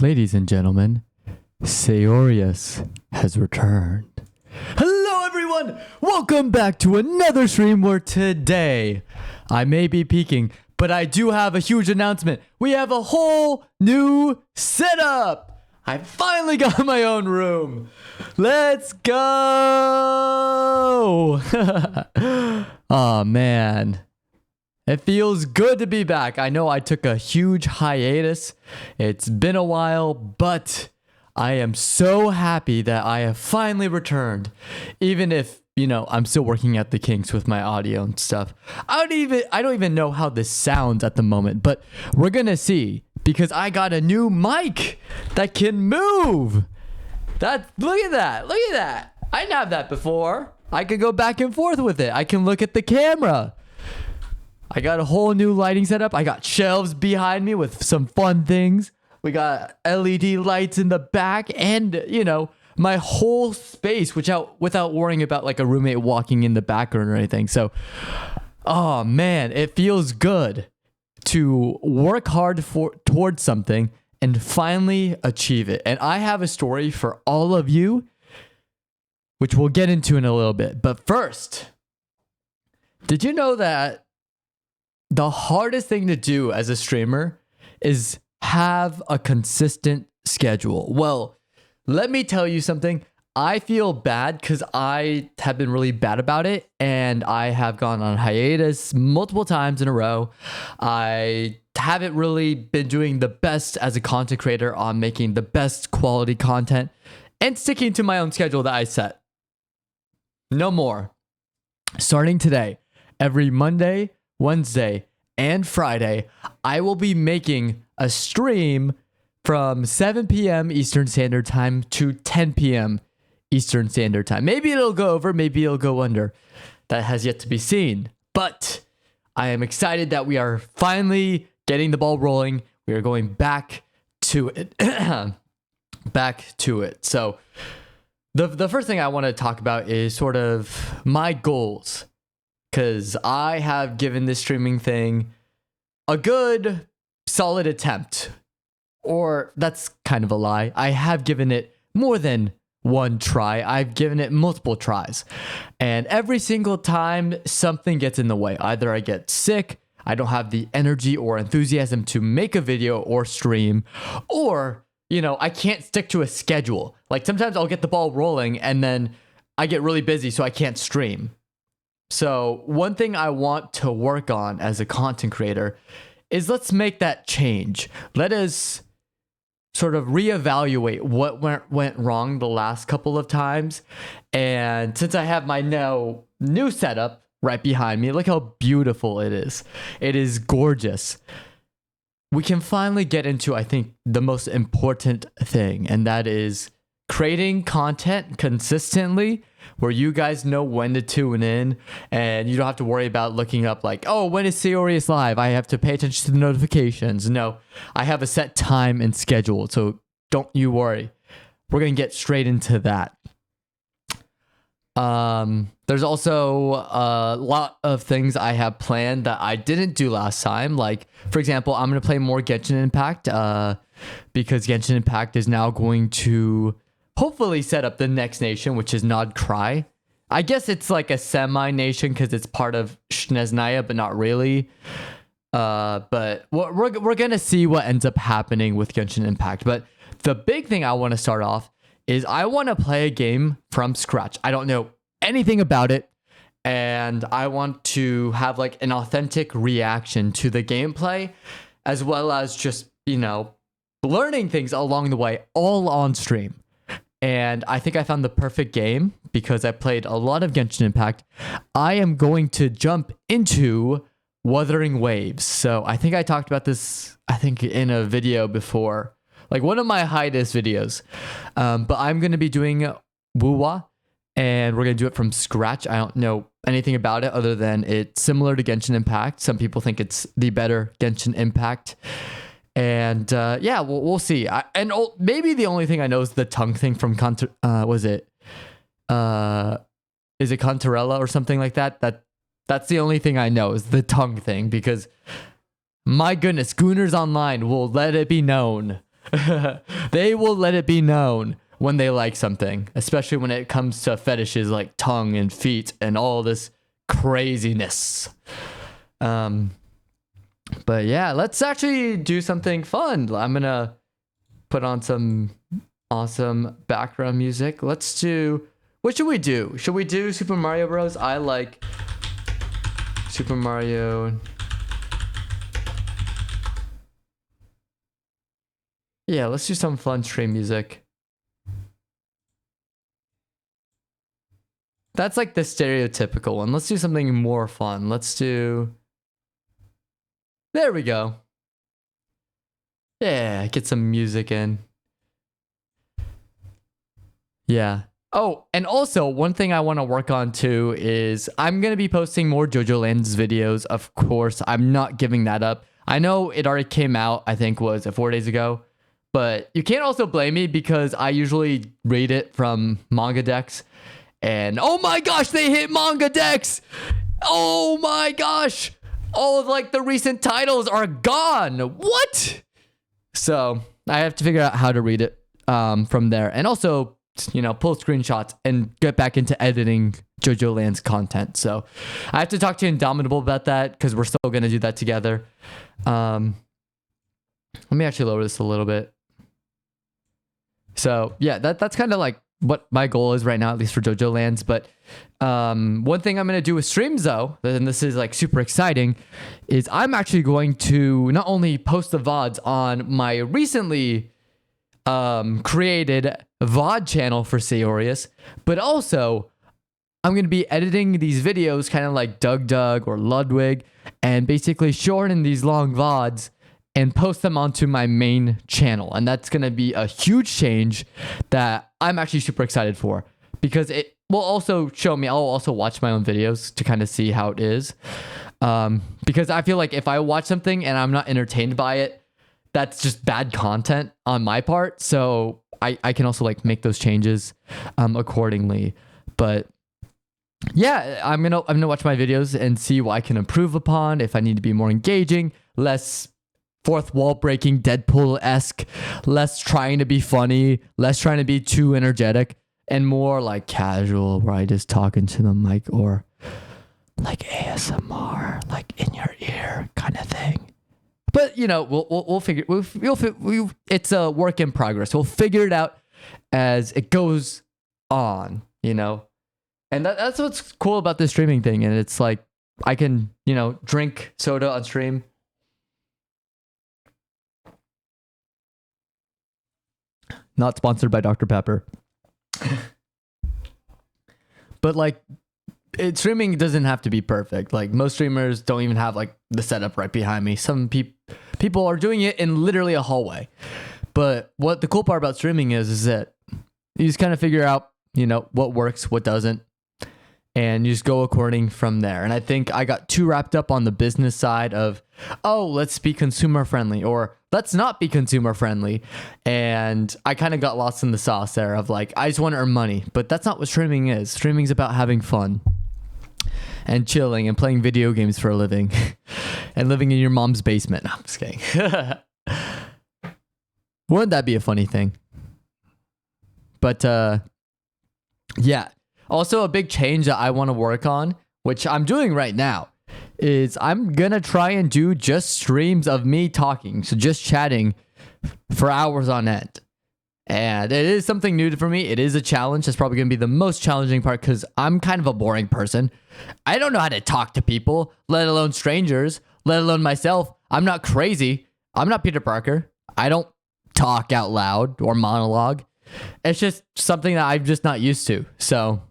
Ladies and gentlemen, Saorius has returned. Hello everyone! Welcome back to another stream where today I may be peeking, but I do have a huge announcement. We have a whole new setup! I finally got my own room. Let's go! Oh man. It feels good to be back. I know I took a huge hiatus. It's been a while, but I am so happy that I have finally returned. Even if, I'm still working at the kinks with my audio and stuff. I don't even know how this sounds at the moment, but we're gonna see because I got a new mic that can move. Look at that. I didn't have that before. I could go back and forth with it. I can look at the camera. I got a whole new lighting setup. I got shelves behind me with some fun things. We got LED lights in the back and, my whole space without worrying about like a roommate walking in the background or anything. So, oh man, it feels good to work hard towards something and finally achieve it. And I have a story for all of you, which we'll get into in a little bit. But first, did you know that the hardest thing to do as a streamer is have a consistent schedule? Well, let me tell you something. I feel bad because I have been really bad about it and I have gone on hiatus multiple times in a row. I haven't really been doing the best as a content creator on making the best quality content and sticking to my own schedule that I set. No more. Starting today, every Monday, Wednesday, and Friday, I will be making a stream from 7 p.m. Eastern Standard Time to 10 p.m. Eastern Standard Time. Maybe it'll go over, maybe it'll go under. That has yet to be seen. But I am excited that we are finally getting the ball rolling. We are going back to it. Back to it. So the first thing I want to talk about is sort of my goals. Because I have given this streaming thing a good solid attempt. Or that's kind of a lie. I have given it more than one try. I've given it multiple tries. And every single time something gets in the way. Either I get sick, I don't have the energy or enthusiasm to make a video or stream, or, I can't stick to a schedule. Like sometimes I'll get the ball rolling and then I get really busy so I can't stream. So one thing I want to work on as a content creator is let's make that change. Let us sort of reevaluate what went wrong the last couple of times. And since I have my new setup right behind me, look how beautiful it is. It is gorgeous. We can finally get into, I think, the most important thing, and that is creating content consistently where you guys know when to tune in and you don't have to worry about looking up like, oh, when is Saorius live? I have to pay attention to the notifications. No, I have a set time and schedule, so don't you worry. We're going to get straight into that. There's also a lot of things I have planned that I didn't do last time. Like, for example, I'm going to play more Genshin Impact because Genshin Impact is now going to hopefully set up the next nation, which is Nod Cry. I guess it's like a semi-nation because it's part of Snezhnaya, but not really. But we're going to see what ends up happening with Genshin Impact. But the big thing I want to start off is I want to play a game from scratch. I don't know anything about it. And I want to have like an authentic reaction to the gameplay, as well as just, learning things along the way, all on stream. And I think I found the perfect game because I played a lot of Genshin Impact. I am going to jump into Wuthering Waves. So I think I talked about this, in a video before, like one of my hiatus videos. But I'm going to be doing Wuwa, and we're going to do it from scratch. I don't know anything about it other than it's similar to Genshin Impact. Some people think it's the better Genshin Impact. And we'll see. Maybe the only thing I know is the tongue thing from is it Contarella or something like that? That's the only thing I know is the tongue thing, because my goodness, Gooners Online will let it be known They will let it be known when they like something, especially when it comes to fetishes like tongue and feet and all this craziness. But yeah, let's actually do something fun. I'm gonna put on some awesome background music. Let's do, what should we do? Should we do Super Mario Bros? I like Super Mario. Yeah, let's do some fun stream music. That's like the stereotypical one. Let's do something more fun. Let's do... There we go. Yeah, get some music in. Yeah. Oh, and also one thing I want to work on too is I'm going to be posting more JoJo Lands videos. Of course, I'm not giving that up. I know it already came out, I think was it 4 days ago, but you can't also blame me because I usually read it from Manga Dex. And oh my gosh, they hit Manga Dex. Oh my gosh. All of like the recent titles are gone. What? So I have to figure out how to read it from there. And also, you know, pull screenshots and get back into editing JoJo Land's content. So I have to talk to Indomitable about that because we're still going to do that together. Let me actually lower this a little bit. So yeah, that's kind of like what my goal is right now, at least for JoJo Lands. But one thing I'm going to do with streams though, and this is like super exciting, is I'm actually going to not only post the VODs on my recently created VOD channel for Saorius, but also I'm going to be editing these videos kind of like Doug or Ludwig and basically shorten these long VODs and post them onto my main channel. And that's going to be a huge change that I'm actually super excited for because it will also show me, I'll also watch my own videos to kind of see how it is. Because I feel like if I watch something and I'm not entertained by it, that's just bad content on my part. So I can also like make those changes accordingly. But yeah, I'm gonna watch my videos and see what I can improve upon, if I need to be more engaging, less fourth wall breaking Deadpool-esque, less trying to be funny, less trying to be too energetic, and more like casual where I just talk into the mic or like ASMR, like in your ear kind of thing. But you know, we'll figure it's a work in progress. We'll figure it out as it goes on, you know. And that's what's cool about this streaming thing. And it's like I can, you know, drink soda on stream. Not sponsored by Dr. Pepper. But like streaming doesn't have to be perfect. Like most streamers don't even have like the setup right behind me. Some people are doing it in literally a hallway. But what the cool part about streaming is that you just kind of figure out, you know, what works, what doesn't, and you just go according from there. And I think I got too wrapped up on the business side of, oh, let's be consumer friendly or let's not be consumer friendly. And I kind of got lost in the sauce there of like, I just want to earn money, but that's not what streaming is. Streaming is about having fun and chilling and playing video games for a living and living in your mom's basement. No, I'm just kidding. Wouldn't that be a funny thing? But yeah. Also, a big change that I want to work on, which I'm doing right now, is I'm going to try and do just streams of me talking. So just chatting for hours on end. And it is something new for me. It is a challenge. It's probably going to be the most challenging part because I'm kind of a boring person. I don't know how to talk to people, let alone strangers, let alone myself. I'm not crazy. I'm not Peter Parker. I don't talk out loud or monologue. It's just something that I'm just not used to. So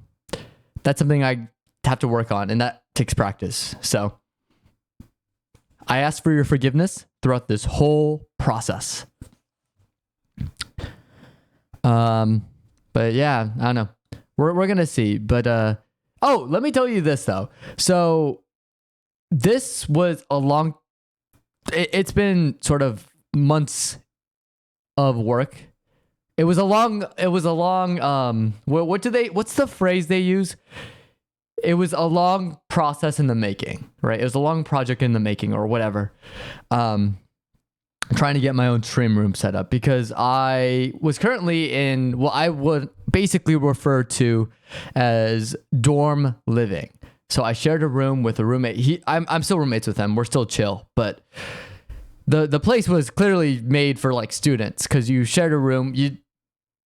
that's something I have to work on, and that takes practice. So I ask for your forgiveness throughout this whole process. But yeah, I don't know. We're gonna see. But oh, let me tell you this though. So this was a long. It's been sort of months of work. It was a long, what's the phrase they use? It was a long process in the making, right? It was a long project in the making or whatever. trying to get my own stream room set up because I was currently in what I would basically refer to as dorm living. So I shared a room with a roommate. I'm still roommates with him. We're still chill, but the place was clearly made for like students because you shared a room. You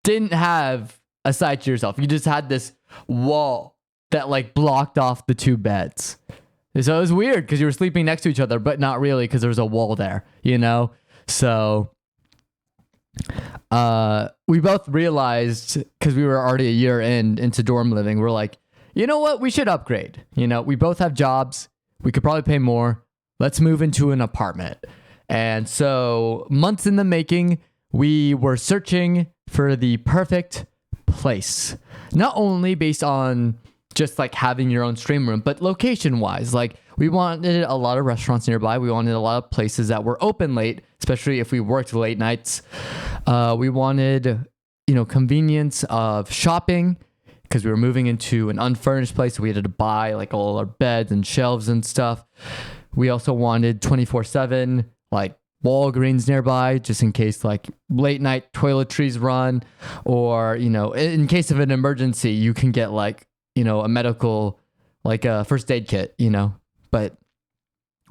didn't have a side to yourself. You just had this wall that like blocked off the two beds. So it was weird because you were sleeping next to each other, but not really because there was a wall there, you know? So we both realized, because we were already a year into dorm living, we're like, you know what? We should upgrade. You know, we both have jobs. We could probably pay more. Let's move into an apartment. And so months in the making, we were searching for the perfect place, not only based on just like having your own stream room, but location wise, like we wanted a lot of restaurants nearby. We wanted a lot of places that were open late, especially if we worked late nights. We wanted, you know, convenience of shopping because we were moving into an unfurnished place. So we had to buy like all our beds and shelves and stuff. We also wanted 24/7, like Walgreens nearby, just in case like late night toiletries run, or, you know, in case of an emergency, you can get like, you know, a medical, like a first aid kit, you know. But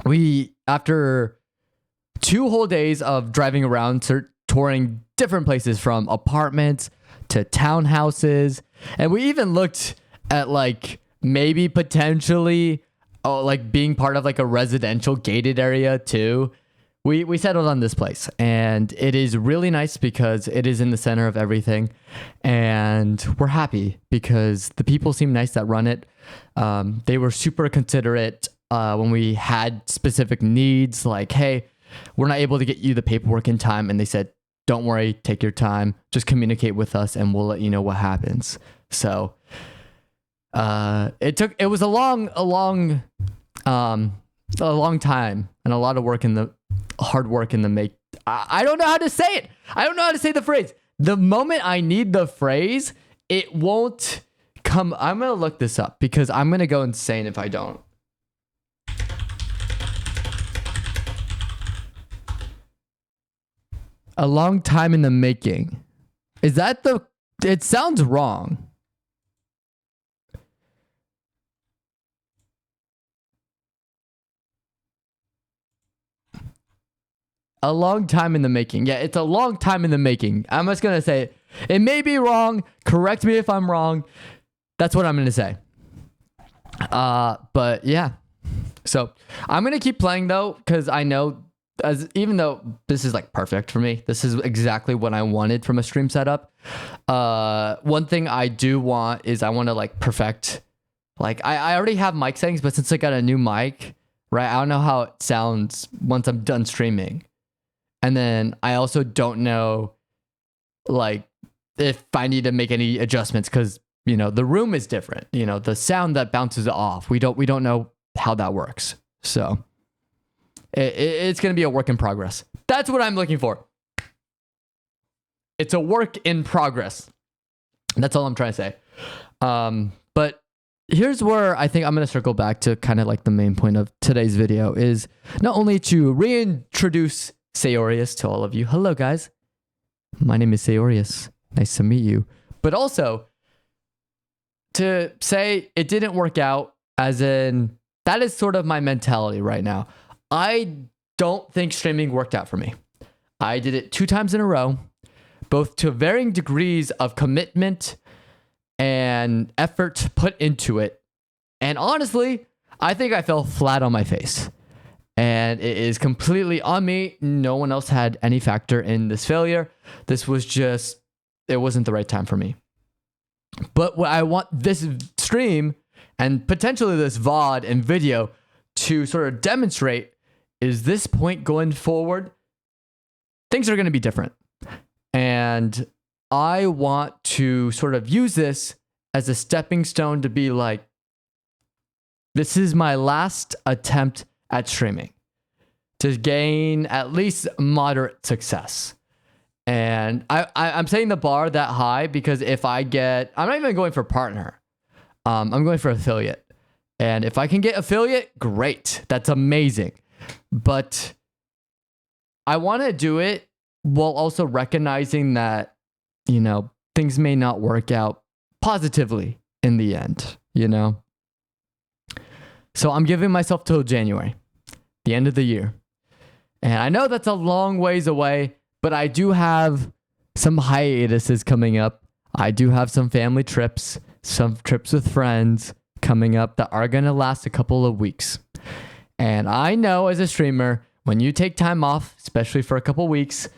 we, after 2 whole days of driving around, touring different places from apartments to townhouses, and we even looked at like maybe potentially like being part of like a residential gated area too. We settled on this place, and it is really nice because it is in the center of everything, and we're happy because the people seem nice that run it. They were super considerate when we had specific needs, like, hey, we're not able to get you the paperwork in time, and they said, don't worry, take your time, just communicate with us, and we'll let you know what happens. So it was a long time and a lot of work in the hard work in the make. I don't know how to say it. I don't know how to say the phrase. The moment I need the phrase, it won't come. I'm going to look this up because I'm going to go insane if I don't. A long time in the making. Is that the... It sounds wrong. A long time in the making. Yeah, it's a long time in the making. I'm just going to say it. It may be wrong. Correct me if I'm wrong. That's what I'm going to say. But yeah. So I'm going to keep playing though, because I know, even though this is like perfect for me, this is exactly what I wanted from a stream setup. One thing I do want is I want to like perfect, like I already have mic settings, but since I got a new mic, right, I don't know how it sounds once I'm done streaming. And then I also don't know, like, if I need to make any adjustments because, you know, the room is different. You know, the sound that bounces off, we don't know how that works. So it's going to be a work in progress. That's what I'm looking for. It's a work in progress. That's all I'm trying to say. But here's where I think I'm going to circle back to kind of like the main point of today's video is not only to reintroduce Sayorius to all of you. Hello, guys. My name is Sayorius. Nice to meet you. But also to say it didn't work out, as in that is sort of my mentality right now. I don't think streaming worked out for me. I did it 2 times in a row, both to varying degrees of commitment and effort put into it. And honestly, I think I fell flat on my face. And it is completely on me. No one else had any factor in this failure. This was just, it wasn't the right time for me. But what I want this stream and potentially this VOD and video to sort of demonstrate is this point going forward, things are going to be different. And I want to sort of use this as a stepping stone to be like, this is my last attempt at streaming to gain at least moderate success. And I'm setting the bar that high because if I get, I'm not even going for partner. I'm going for affiliate. And if I can get affiliate, great. That's amazing. But I want to do it while also recognizing that, things may not work out positively in the end, So I'm giving myself till January, the end of the year. And I know that's a long ways away, but I do have some hiatuses coming up. I do have some family trips, some trips with friends coming up that are going to last a couple of weeks. And I know as a streamer, when you take time off, especially for a couple of weeks,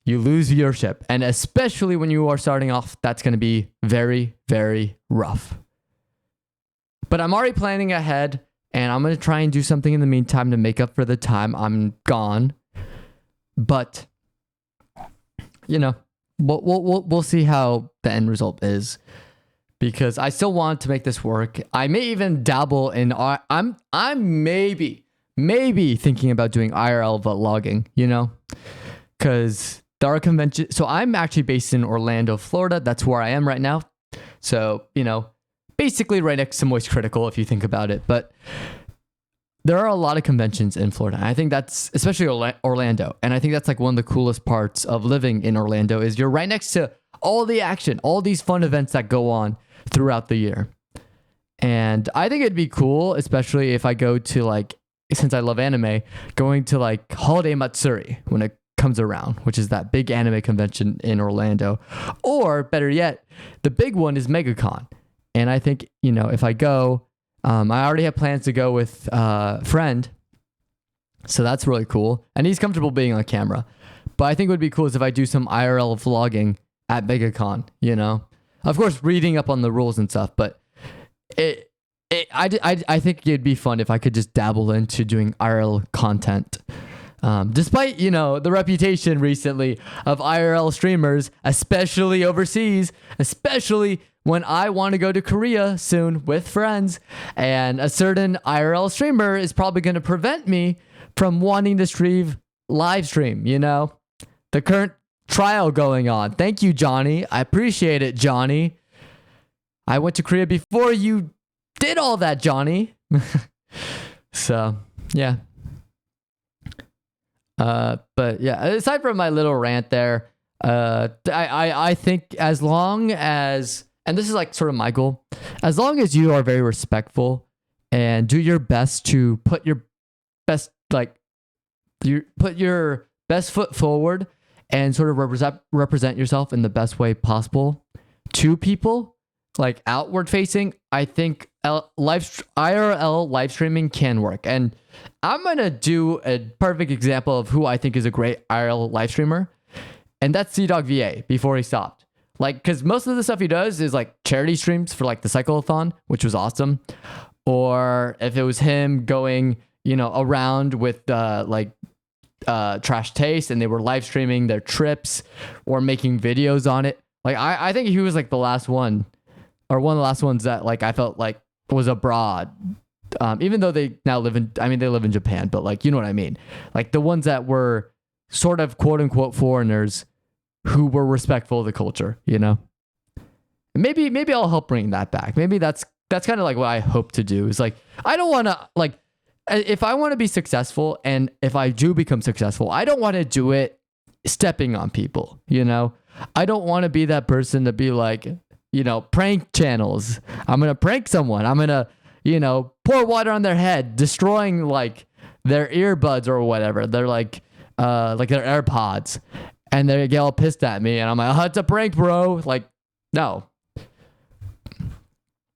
you lose viewership. And especially when you are starting off, that's going to be very, very rough. But I'm already planning ahead, and I'm going to try and do something in the meantime to make up for the time I'm gone. But, we'll see how the end result is, because I still want to make this work. I may even dabble in. I'm maybe thinking about doing IRL vlogging. Because there are conventions. So I'm actually based in Orlando, Florida. That's where I am right now. So basically right next to Moist Critical, if you think about it. But there are a lot of conventions in Florida. I think that's, especially Orlando. And I think that's like one of the coolest parts of living in Orlando is you're right next to all the action, all these fun events that go on throughout the year. And I think it'd be cool, especially if I go to since I love anime, going to Holiday Matsuri when it comes around, which is that big anime convention in Orlando. Or better yet, the big one is MegaCon. And I think, if I go, I already have plans to go with a friend. So that's really cool. And he's comfortable being on camera. But I think what would be cool is if I do some IRL vlogging at MegaCon, Of course, reading up on the rules and stuff. But I think it'd be fun if I could just dabble into doing IRL content. Despite, the reputation recently of IRL streamers, especially overseas, especially when I want to go to Korea soon with friends, and a certain IRL streamer is probably going to prevent me from wanting to live stream, the current trial going on. Thank you, Johnny. I appreciate it, Johnny. I went to Korea before you did all that, Johnny. So, yeah. But yeah, aside from my little rant there, I think as long as, and this is sort of my goal, as long as you are very respectful and do your best to put your best, put your best foot forward and sort of represent yourself in the best way possible to people, outward facing, I think IRL live streaming can work. And I'm going to do a perfect example of who I think is a great IRL live streamer. And that's CDawg VA before he stopped. Because most of the stuff he does is charity streams for the cyclothon, which was awesome. Or if it was him going, around with Trash Taste and they were live streaming their trips or making videos on it. I think he was the last one, or one of the last ones that I felt was abroad. Even though they now live in Japan, but you know what I mean? The ones that were sort of quote unquote foreigners who were respectful of the culture, Maybe I'll help bring that back. Maybe that's kind of what I hope to do is I don't want to if I want to be successful, and if I do become successful, I don't want to do it stepping on people, I don't want to be that person to be prank channels. I'm going to prank someone. I'm going to, pour water on their head, destroying their earbuds or whatever. They're their AirPods, and they get all pissed at me. And I'm like, oh, it's a prank, bro. No.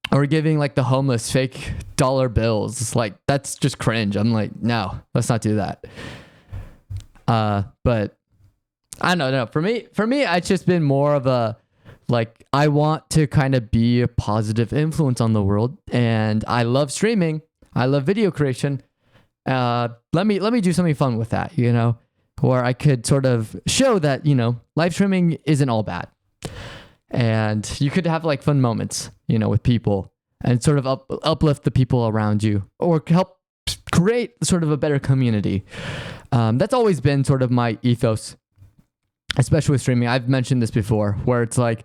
Or giving the homeless fake dollar bills. That's just cringe. I'm no, let's not do that. But I don't know. For me, it's just been more of a, I want to kind of be a positive influence on the world, and I love streaming. I love video creation. Let me do something fun with that, where I could sort of show that, live streaming isn't all bad. And you could have fun moments, with people, and sort of uplift the people around you, or help create sort of a better community. That's always been sort of my ethos, especially with streaming. I've mentioned this before, where it's I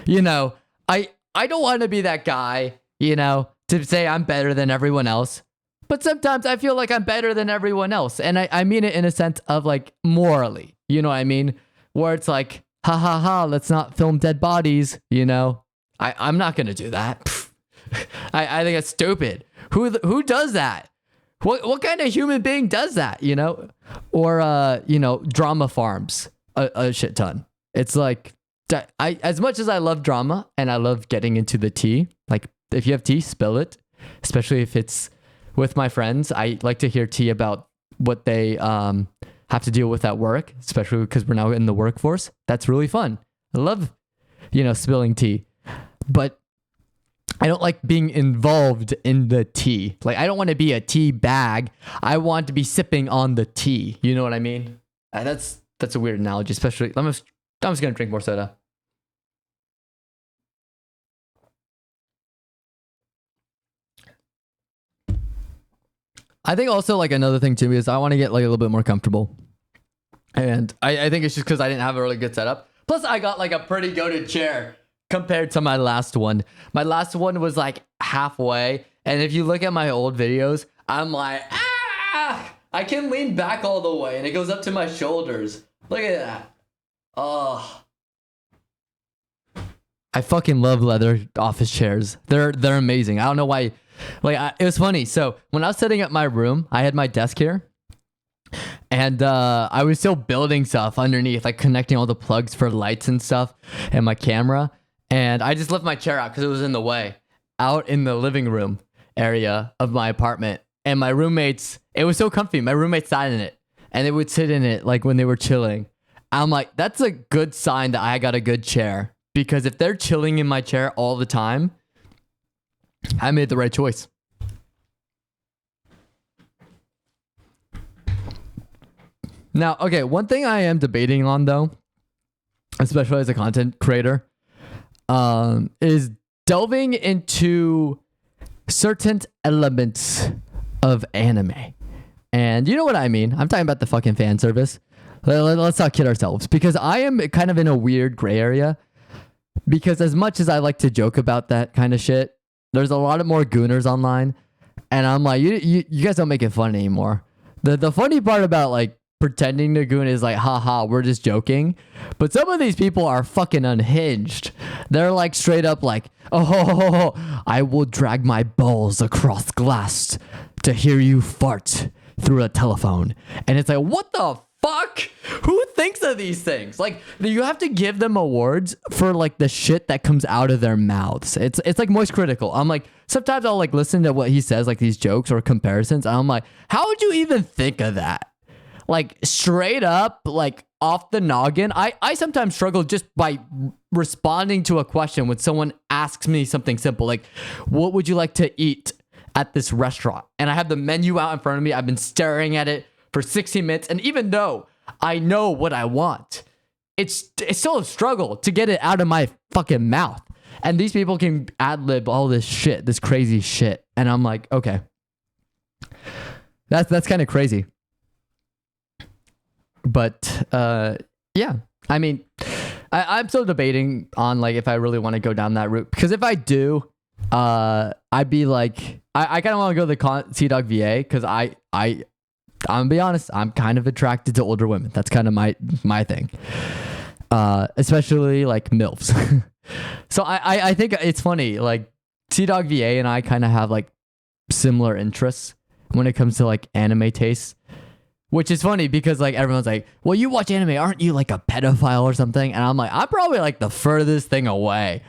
don't want to be that guy, to say I'm better than everyone else. But sometimes I feel like I'm better than everyone else. And I mean it in a sense of like morally, you know what I mean? Where it's like, ha ha ha, let's not film dead bodies, you know? I'm not going to do that. I think it's stupid. Who does that? What kind of human being does that, you know? Or, you know, drama farms a shit ton. It's like, as much as I love drama and I love getting into the tea, like if you have tea, spill it, especially if it's with my friends. I like to hear tea about what they have to deal with at work, especially because we're now in the workforce. That's really fun. I love, you know, spilling tea, but I don't like being involved in the tea. Like, I don't want to be a tea bag. I want to be sipping on the tea. You know what I mean? That's a weird analogy, especially. I'm just going to drink more soda. I think also like another thing too is I want to get like a little bit more comfortable. And I think it's just because I didn't have a really good setup. Plus, I got like a pretty goated chair compared to my last one. My last one was like halfway. And if you look at my old videos, I'm like, I can lean back all the way and it goes up to my shoulders. Look at that. Oh. I fucking love leather office chairs. They're amazing. I don't know why. Like, it was funny. So when I was setting up my room, I had my desk here. And I was still building stuff underneath, like connecting all the plugs for lights and stuff and my camera. And I just left my chair out because it was in the way, out in the living room area of my apartment. And my roommates, it was so comfy. My roommates sat in it and they would sit in it like when they were chilling. I'm like, that's a good sign that I got a good chair. Because if they're chilling in my chair all the time, I made the right choice. Now, okay, one thing I am debating on though, especially as a content creator, is delving into certain elements of anime. And you know what I mean? I'm talking about the fucking fan service. Let's not kid ourselves, because I am kind of in a weird gray area. Because as much as I like to joke about that kind of shit, there's a lot of more gooners online. And I'm like, you guys don't make it fun anymore. The funny part about like pretending to goon is like, haha, we're just joking. But some of these people are fucking unhinged. They're like straight up like, oh, I will drag my balls across glass to hear you fart through a telephone. And it's like, what the fuck? Who thinks of these things? Like, you have to give them awards for like the shit that comes out of their mouths. It's like Moist Critical. I'm like, sometimes I'll like listen to what he says, like these jokes or comparisons. And I'm like, how would you even think of that? Like straight up, like off the noggin. I sometimes struggle just by responding to a question when someone asks me something simple, like, what would you like to eat at this restaurant? And I have the menu out in front of me. I've been staring at it for 60 minutes. And even though I know what I want, it's still a struggle to get it out of my fucking mouth. And these people can ad-lib all this shit, this crazy shit. And I'm like, okay, that's kind of crazy. But yeah, I mean, I'm still debating on like if I really want to go down that route. Because if I do, I'd be like, I kind of want to go the CDawg VA because I'm gonna be honest, I'm kind of attracted to older women. That's kind of my thing. Especially like MILFs. So I think it's funny, like CDawg VA and I kind of have like similar interests when it comes to like anime tastes. Which is funny because like everyone's like, well, you watch anime, aren't you like a pedophile or something? And I'm like, I'm probably like the furthest thing away.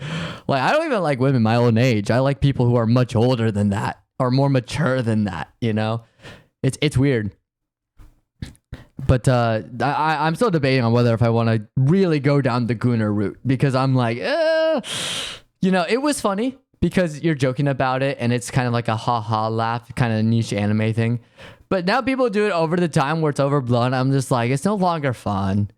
Like, I don't even like women my own age. I like people who are much older than that or more mature than that, you know? It's weird. But I'm still debating on whether if I want to really go down the Gooner route because I'm like, you know, it was funny because you're joking about it and it's kind of like a ha-ha laugh, kind of niche anime thing. But now people do it over the time where it's overblown. I'm just like, it's no longer fun.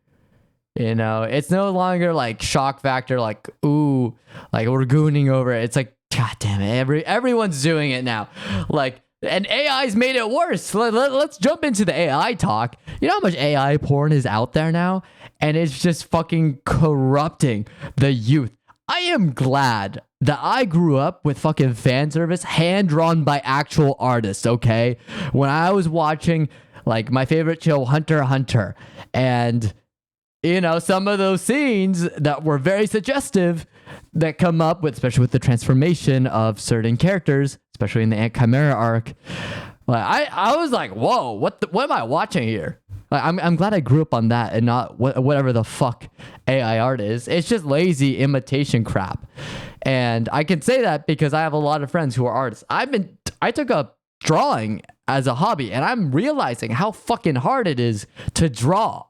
You know, it's no longer like shock factor, like, ooh, like we're gooning over it. It's like, God damn it, everyone's doing it now. Like, and AI's made it worse. Let's jump into the AI talk. You know how much AI porn is out there now? And it's just fucking corrupting the youth. I am glad that I grew up with fucking fan service hand drawn by actual artists, okay? When I was watching like my favorite show, Hunter x Hunter, and you know, some of those scenes that were very suggestive that come up with, especially with the transformation of certain characters, especially in the Ant Chimera arc. Like I was like, whoa, what am I watching here? Like, I'm glad I grew up on that and not whatever the fuck AI art is. It's just lazy imitation crap. And I can say that because I have a lot of friends who are artists. I took up drawing as a hobby, and I'm realizing how fucking hard it is to draw.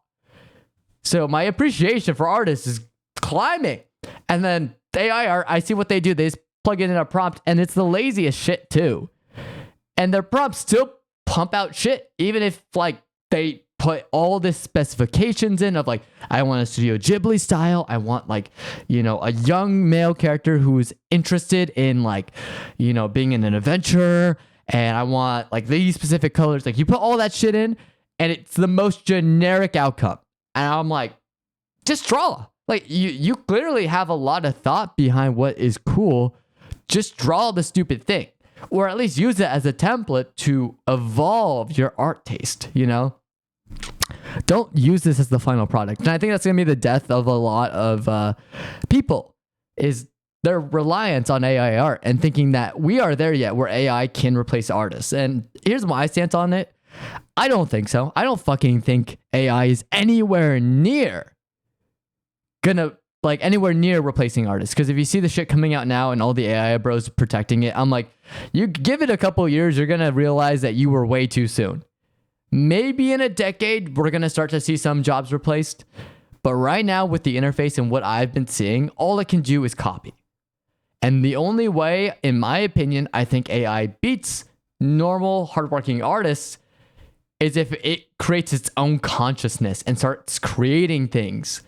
So my appreciation for artists is climbing. And then AI art, I see what they do. They just plug it in a prompt, and it's the laziest shit too. And their prompts still pump out shit, even if like they put all this specifications in of like, I want a Studio Ghibli style. I want like, you know, a young male character who's interested in like, you know, being in an adventure. And I want like these specific colors. Like you put all that shit in, and it's the most generic outcome. And I'm like, just draw. Like you clearly have a lot of thought behind what is cool. Just draw the stupid thing, or at least use it as a template to evolve your art taste, you know? Don't use this as the final product. And I think that's going to be the death of a lot of people, is their reliance on AI art and thinking that we are there yet where AI can replace artists. And here's my stance on it. I don't think so. I don't fucking think AI is anywhere near replacing artists. Because if you see the shit coming out now and all the AI bros protecting it, I'm like, you give it a couple years, you're gonna realize that you were way too soon. Maybe in a decade, we're gonna start to see some jobs replaced. But right now, with the interface and what I've been seeing, all it can do is copy. And the only way, in my opinion, I think AI beats normal, hardworking artists is if it creates its own consciousness and starts creating things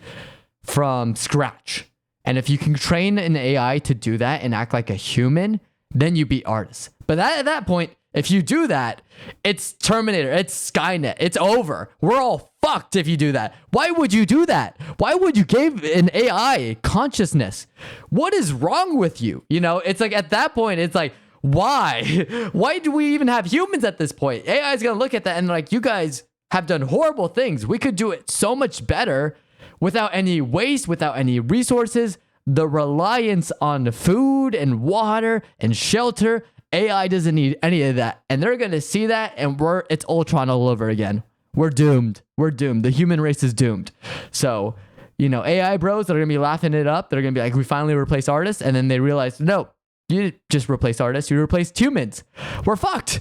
from scratch. And if you can train an AI to do that and act like a human, then you beat artists. But at that point, if you do that, it's Terminator, it's Skynet, it's over. We're all fucked if you do that. Why would you do that? Why would you give an AI consciousness? What is wrong with you? You know, it's like at that point, it's like, why? Why do we even have humans at this point? AI is going to look at that and like, you guys have done horrible things. We could do it so much better without any waste, without any resources. The reliance on food and water and shelter, AI doesn't need any of that. And they're going to see that, and it's Ultron all over again. We're doomed. We're doomed. The human race is doomed. So, you know, AI bros that are going to be laughing it up, they're going to be like, we finally replace artists. And then they realize, no, you didn't just replace artists, you replaced humans. We're fucked.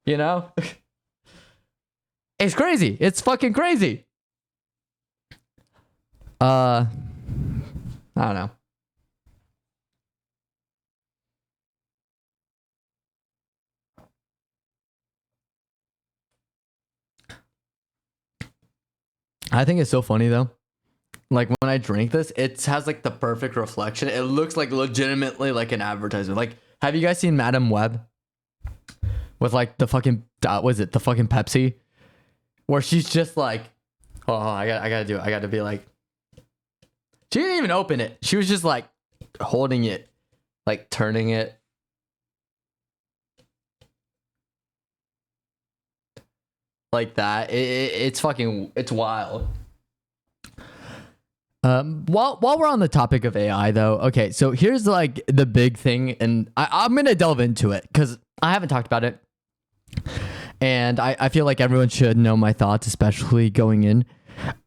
You know? It's crazy. It's fucking crazy. I don't know. I think it's so funny though. Like when I drink this, it has like the perfect reflection. It looks like legitimately like an advertisement. Like, have you guys seen Madam Web? With like the fucking, was it the fucking Pepsi? Where she's just like, oh, I gotta do it. I gotta be like, she didn't even open it. She was just like holding it, like turning it. Like that. It's fucking, it's wild. While we're on the topic of AI though, okay, so here's like the big thing, and I'm gonna delve into it because I haven't talked about it. And I feel like everyone should know my thoughts, especially going in.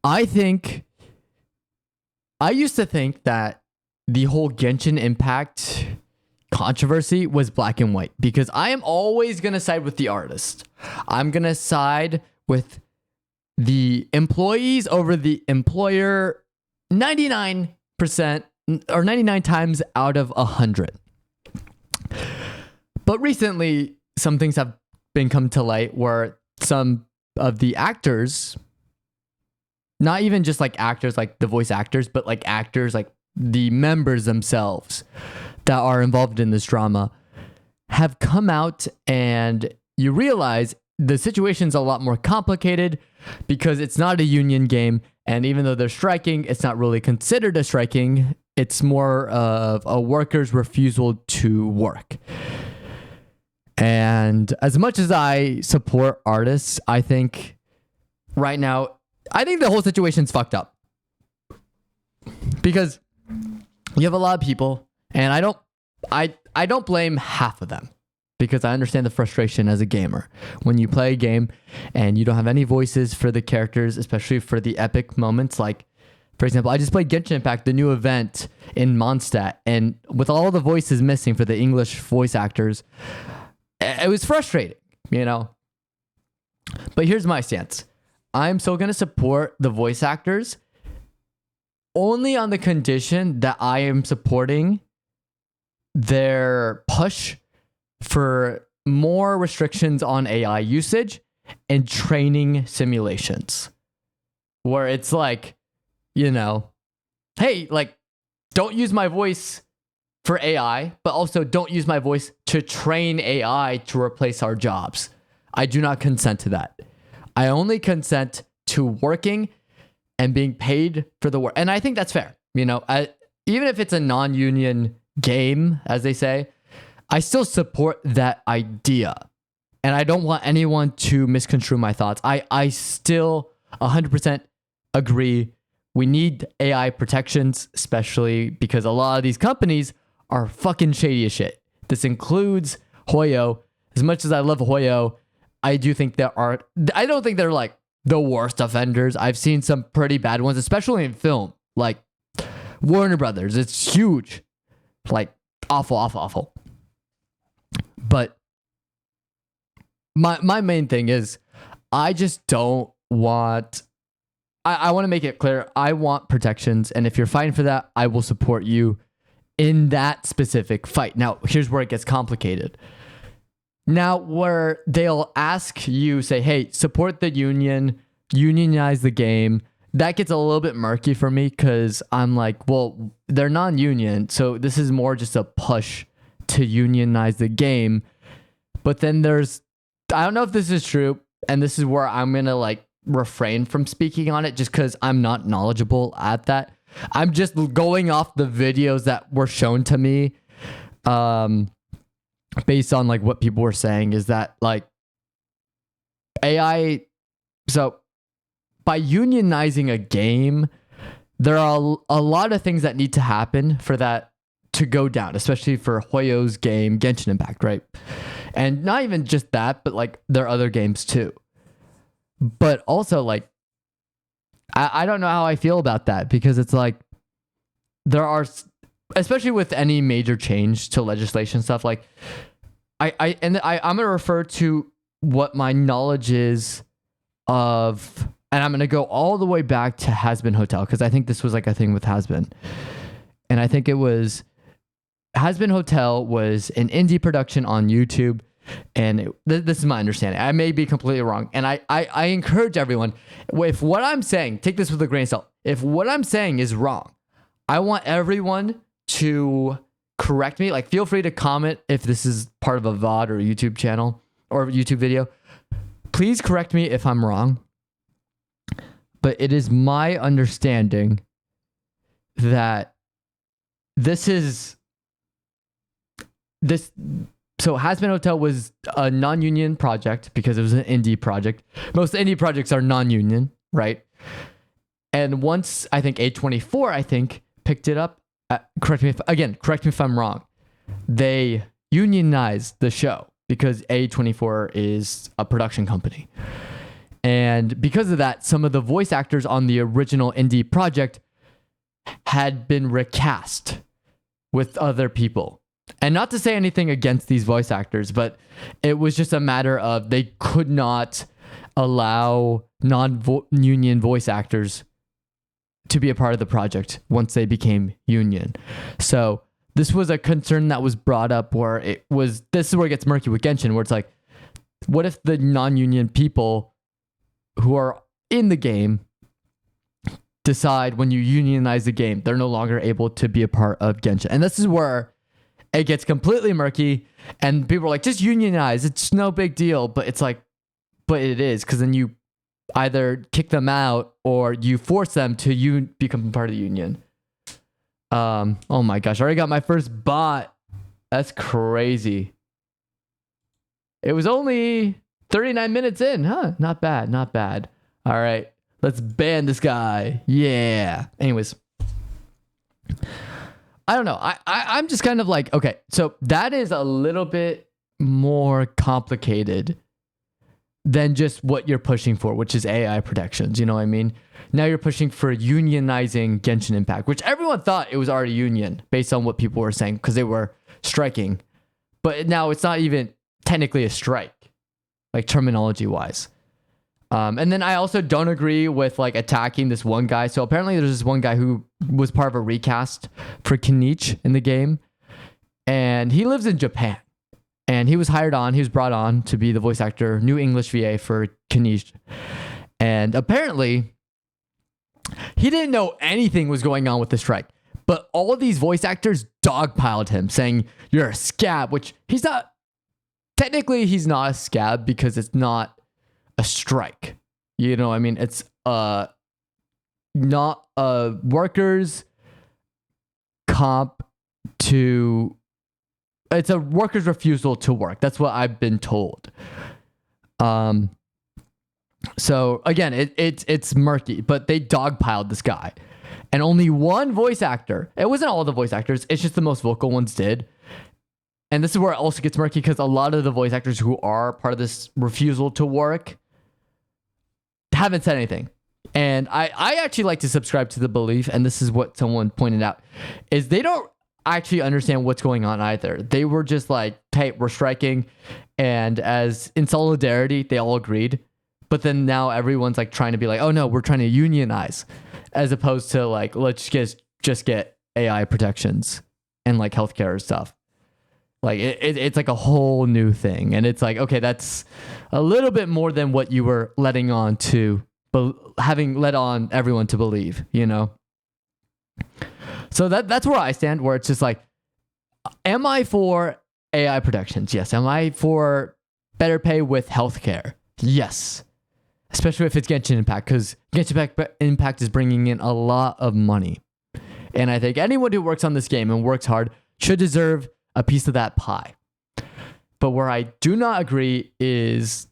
I used to think that the whole Genshin Impact controversy was black and white because I am always going to side with the artist. I'm going to side with the employees over the employer 99% or 99 times out of 100. But recently, some things have been come to light where some of the actors, not even just like actors, like the voice actors, but like actors, like the members themselves that are involved in this drama have come out, and you realize the situation's a lot more complicated because it's not a union game. And even though they're striking, it's not really considered a striking. It's more of a worker's refusal to work. And as much as I support artists, I think right now, I think the whole situation's fucked up. Because you have a lot of people, and I don't blame half of them, because I understand the frustration as a gamer. When you play a game and you don't have any voices for the characters, especially for the epic moments, like, for example, I just played Genshin Impact, the new event in Mondstadt, and with all the voices missing for the English voice actors, it was frustrating, you know? But here's my stance. I'm still going to support the voice actors only on the condition that I am supporting their push for more restrictions on AI usage and training simulations. Where it's like, you know, hey, like, don't use my voice for AI, but also don't use my voice to train AI to replace our jobs. I do not consent to that. I only consent to working and being paid for the work. And I think that's fair. You know, even if it's a non-union game, as they say, I still support that idea. And I don't want anyone to misconstrue my thoughts. I still 100% agree. We need AI protections, especially because a lot of these companies are fucking shady as shit. This includes Hoyo. As much as I love Hoyo, I don't think they're like the worst offenders. I've seen some pretty bad ones, especially in film. Like Warner Brothers, it's huge. Like awful. But my main thing is I just don't want... I want to make it clear. I want protections. And if you're fighting for that, I will support you in that specific fight. Now, here's where it gets complicated. Now, where they'll ask you, say, hey, support the union, unionize the game. That gets a little bit murky for me because I'm like, well, they're non-union. So this is more just a push to unionize the game. But then I don't know if this is true. And this is where I'm going to like refrain from speaking on it just because I'm not knowledgeable at that. I'm just going off the videos that were shown to me based on like what people were saying is that like AI, so by unionizing a game, there are a lot of things that need to happen for that to go down, especially for Hoyo's game, Genshin Impact, right? And not even just that, but like there are other games too. But also like, I don't know how I feel about that because it's like there are, especially with any major change to legislation stuff, like I'm going to refer to what my knowledge is of, and I'm going to go all the way back to Hazbin Hotel because I think this was like a thing with Hazbin. And I think it was Hazbin Hotel was an indie production on YouTube. And this is my understanding. I may be completely wrong. And I encourage everyone, if what I'm saying, take this with a grain of salt. If what I'm saying is wrong, I want everyone to correct me. Like, feel free to comment if this is part of a VOD or a YouTube channel or a YouTube video. Please correct me if I'm wrong. But it is my understanding that so Hazbin Hotel was a non-union project because it was an indie project. Most indie projects are non-union, right? And once I think A24, picked it up. Correct me if I'm wrong. They unionized the show because A24 is a production company. And because of that, some of the voice actors on the original indie project had been recast with other people. And not to say anything against these voice actors, but it was just a matter of they could not allow non-union voice actors to be a part of the project once they became union. So this was a concern that was brought up this is where it gets murky with Genshin, where it's like, what if the non-union people who are in the game decide when you unionize the game, they're no longer able to be a part of Genshin? And this is where it gets completely murky and people are like, just unionize. It's no big deal. But it's like, but it is, because then you either kick them out or you force them to become part of the union. Oh my gosh, I already got my first bot. That's crazy. It was only 39 minutes in, huh? Not bad, not bad. All right, let's ban this guy. Yeah. Anyways, I don't know. I'm just kind of like, okay, so that is a little bit more complicated than just what you're pushing for, which is AI protections. You know what I mean? Now you're pushing for unionizing Genshin Impact, which everyone thought it was already union based on what people were saying because they were striking. But now it's not even technically a strike, like terminology wise. And then I also don't agree with like attacking this one guy. So apparently there's this one guy who was part of a recast for Kenichi in the game. And he lives in Japan. And he was brought on to be the voice actor, new English VA for Kenichi. And apparently he didn't know anything was going on with the strike. But all of these voice actors dogpiled him saying, you're a scab, which he's not. Technically, he's not a scab because it's not a strike. You know what I mean? It's not a workers' comp to... It's a worker's refusal to work. That's what I've been told. So again, it's murky, but they dogpiled this guy. And only one voice actor, it wasn't all the voice actors, it's just the most vocal ones did. And this is where it also gets murky because a lot of the voice actors who are part of this refusal to work haven't said anything. And I actually like to subscribe to the belief, and this is what someone pointed out, is they don't actually understand what's going on either. They were just like, hey, we're striking. And as in solidarity, they all agreed. But then now everyone's like trying to be like, oh no, we're trying to unionize, as opposed to like, let's just get AI protections and like healthcare stuff. Like it's like a whole new thing. And it's like, okay, that's a little bit more than what you were letting on to, having let on everyone to believe, you know? So that's where I stand, where it's just like, am I for AI protections? Yes. Am I for better pay with healthcare? Yes. Especially if it's Genshin Impact, because Genshin Impact is bringing in a lot of money. And I think anyone who works on this game and works hard should deserve a piece of that pie. But where I do not agree is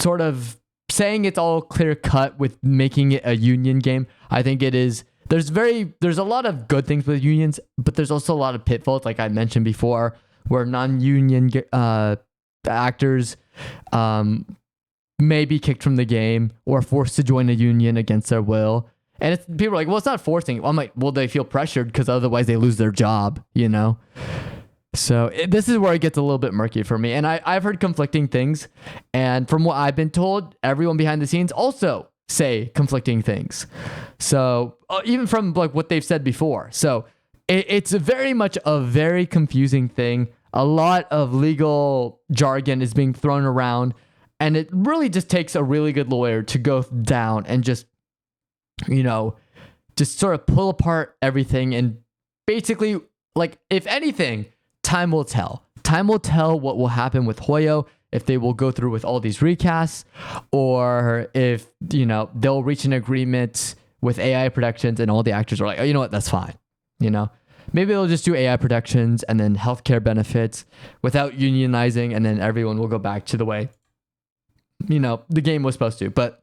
sort of saying it's all clear cut with making it a union game. I think it is. There's a lot of good things with unions, but there's also a lot of pitfalls, like I mentioned before, where non-union actors may be kicked from the game or forced to join a union against their will. And people are like, well, it's not forcing. I'm like, well, they feel pressured because otherwise they lose their job, you know? So this is where it gets a little bit murky for me. And I've heard conflicting things. And from what I've been told, everyone behind the scenes also say conflicting things. So even from like what they've said before. So it's very much a very confusing thing. A lot of legal jargon is being thrown around. And it really just takes a really good lawyer to go down and just, you know, just sort of pull apart everything. And basically, like, if anything, time will tell. Time will tell what will happen with Hoyo, if they will go through with all these recasts, or if, you know, they'll reach an agreement with AI protections and all the actors are like, oh, you know what, that's fine. You know, maybe they'll just do AI protections and then healthcare benefits without unionizing, and then everyone will go back to the way, you know, the game was supposed to. But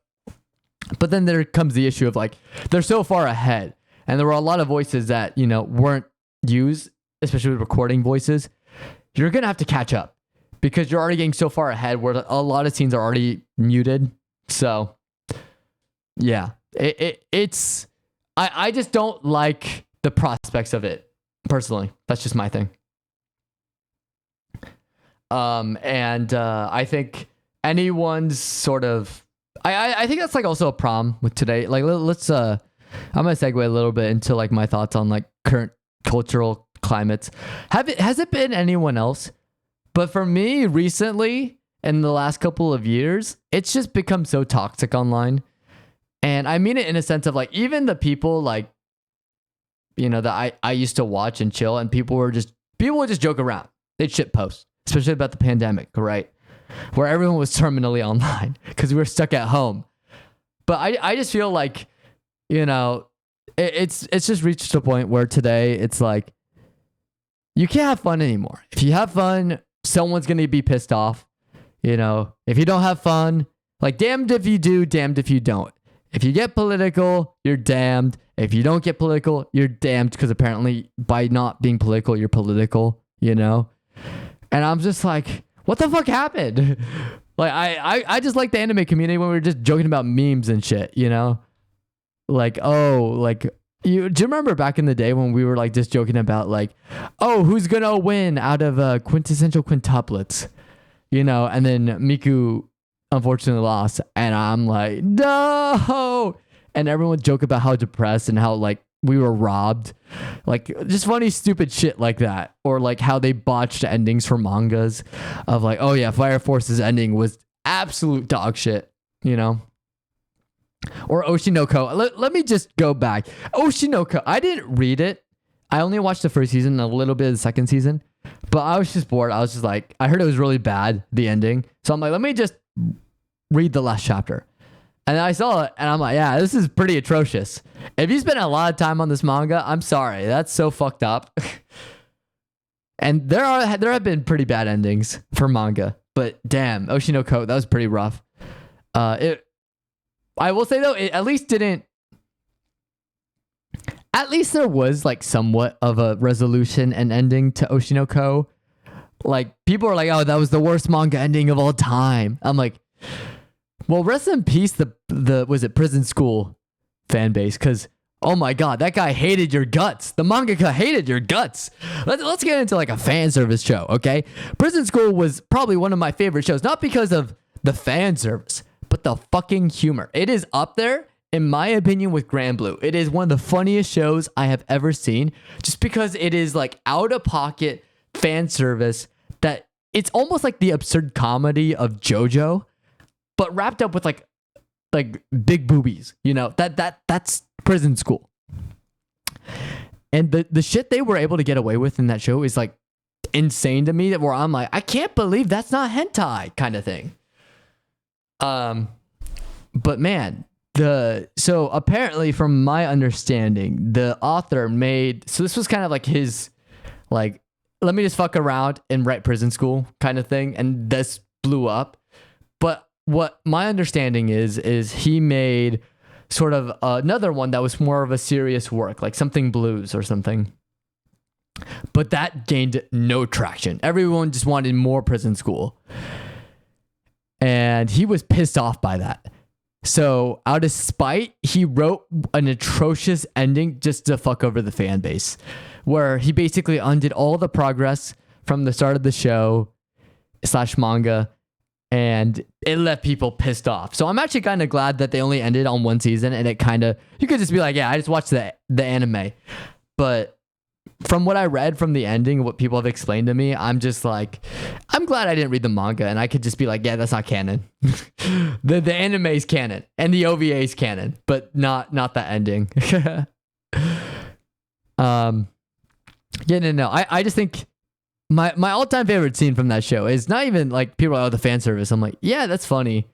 then there comes the issue of like, they're so far ahead, and there were a lot of voices that, you know, weren't used, especially with recording voices. You're going to have to catch up because you're already getting so far ahead where a lot of scenes are already muted. So yeah, it's, I just don't like the prospects of it personally. That's just my thing. I think anyone's sort of, I think that's like also a problem with today. Like let's I'm gonna segue a little bit into like my thoughts on like current cultural climates. Has it been anyone else? But for me recently, in the last couple of years, it's just become so toxic online. And I mean it in a sense of like, even the people like, you know, that I used to watch and chill, and people would just joke around. They'd shit post, especially about the pandemic, right? Where everyone was terminally online because we were stuck at home. But I just feel like, you know, it's just reached a point where today it's like you can't have fun anymore. If you have fun, someone's gonna be pissed off. You know, if you don't have fun, like damned if you do, damned if you don't. If you get political, you're damned. If you don't get political, you're damned, because apparently by not being political, you're political, you know? And I'm just like, what the fuck happened? Like, I just like the anime community when we were just joking about memes and shit, you know? Like, oh, like, do you remember back in the day when we were like just joking about like, oh, who's gonna win out of quintessential quintuplets? You know, and then Miku unfortunately lost, and I'm like, no. And everyone would joke about how depressed and how like we were robbed, like just funny stupid shit like that, or like how they botched endings for mangas of like, oh yeah, Fire Force's ending was absolute dog shit, you know. Or Oshinoko. Let me just go back. Oshinoko, I didn't read it. I only watched the first season and a little bit of the second season, but I was just bored. I was just like, I heard it was really bad, the ending. So I'm like, let me just read the last chapter. And I saw it and I'm like, yeah, this is pretty atrocious. If you spend a lot of time on this manga, I'm sorry. That's so fucked up. And there have been pretty bad endings for manga, but damn, Oshinoko, that was pretty rough. I will say though, it at least didn't. At least there was like somewhat of a resolution and ending to Oshinoko. Like people are like, oh, that was the worst manga ending of all time. I'm like, well, rest in peace, the was it Prison School fan base, because oh my god, that guy hated your guts. The mangaka hated your guts. Let's get into like a fan service show, okay? Prison School was probably one of my favorite shows, not because of the fan service, but the fucking humor. It is up there, in my opinion, with Grand Blue. It is one of the funniest shows I have ever seen, just because it is like out of pocket fan service that it's almost like the absurd comedy of JoJo, but wrapped up with like big boobies, you know. That's Prison School. And the shit they were able to get away with in that show is like insane to me, that where I'm like, I can't believe that's not hentai kind of thing. But man, so apparently from my understanding, the author so this was kind of like his, like, let me just fuck around and write Prison School kind of thing. And this blew up. But what my understanding is he made sort of another one that was more of a serious work, like Something Blues or something. But that gained no traction. Everyone just wanted more Prison School. And he was pissed off by that. So out of spite, he wrote an atrocious ending just to fuck over the fan base, where he basically undid all the progress from the start of the show / manga, and it left people pissed off. So I'm actually kind of glad that they only ended on one season, and it kind of, you could just be like, yeah, I just watched the anime. But from what I read from the ending, what people have explained to me, I'm just like, I'm glad I didn't read the manga, and I could just be like, yeah, that's not canon. the anime is canon and the OVA is canon, but not the ending. No. I just think my all-time favorite scene from that show is not even like people are, oh, the fan service. I'm like, yeah, that's funny.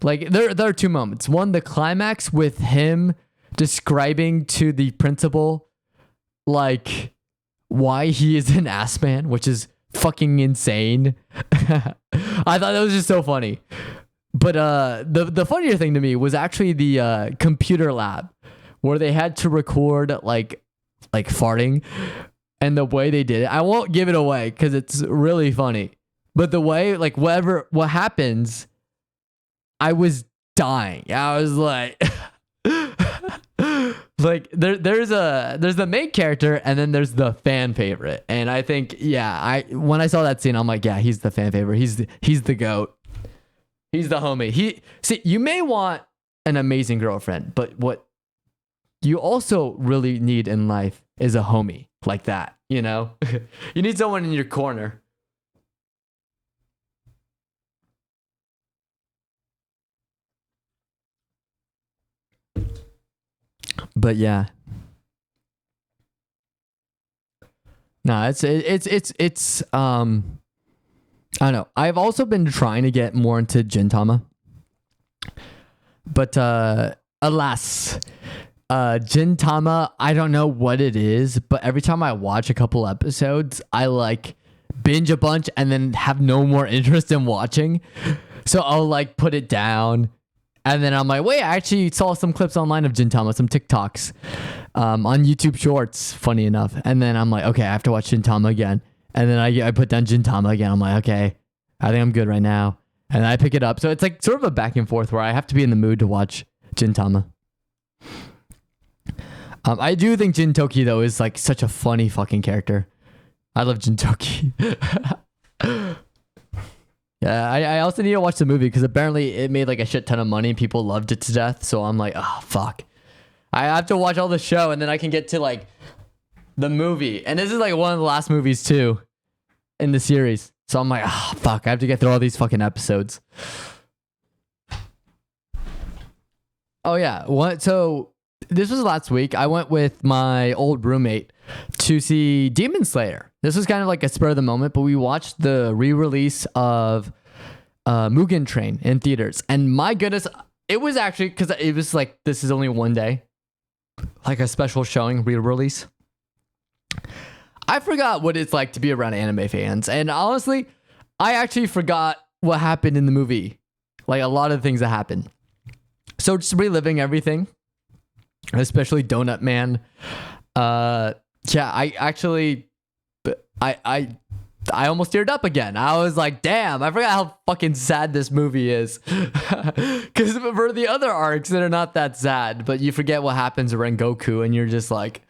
Like there are two moments. One, the climax with him describing to the principal like why he is an ass man, which is fucking insane. I thought that was just so funny. But the funnier thing to me was actually the computer lab, where they had to record like farting, and the way they did it. I won't give it away because it's really funny. But the way, like, what happens, I was dying. I was like like there's the main character, and then there's the fan favorite. And I think, yeah, when I saw that scene, I'm like, yeah, he's the fan favorite. He's the GOAT. He's the homie. You may want an amazing girlfriend, but what you also really need in life is a homie like that, you know? You need someone in your corner. But yeah. No, it's I don't know. I've also been trying to get more into Gintama. But alas, Gintama, I don't know what it is, but every time I watch a couple episodes, I like binge a bunch and then have no more interest in watching. So I'll like put it down. And then I'm like, wait, I actually saw some clips online of Gintama, some TikToks on YouTube Shorts, funny enough. And then I'm like, okay, I have to watch Gintama again. And then I put down Gintama again. I'm like, okay, I think I'm good right now. And I pick it up. So it's like sort of a back and forth where I have to be in the mood to watch Gintama. I do think Jintoki, though, is like such a funny fucking character. I love Jintoki. Yeah, I also need to watch the movie because apparently it made like a shit ton of money and people loved it to death. So I'm like, oh, fuck. I have to watch all the show and then I can get to like the movie. And this is like one of the last movies too in the series. So I'm like, oh, fuck. I have to get through all these fucking episodes. Oh, yeah. So this was last week. I went with my old roommate to see Demon Slayer. This was kind of like a spur of the moment, but we watched the re-release of Mugen Train in theaters. And my goodness, it was actually, because it was like, this is only one day, like a special showing re-release. I forgot what it's like to be around anime fans. And honestly, I actually forgot what happened in the movie. Like a lot of things that happened. So just reliving everything, especially Donut Man. Yeah, I actually, I almost teared up again. I was like, damn, I forgot how fucking sad this movie is. Because for the other arcs that are not that sad, but you forget what happens to Rengoku and you're just like,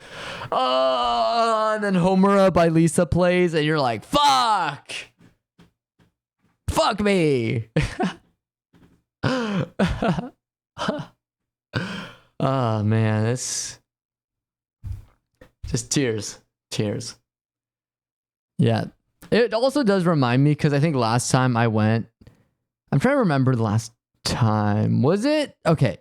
oh, and then Homura by Lisa plays and you're like, fuck me. Oh man, it's just tears. Yeah. It also does remind me, because I think last time I went, I'm trying to remember the last time. Was it? Okay.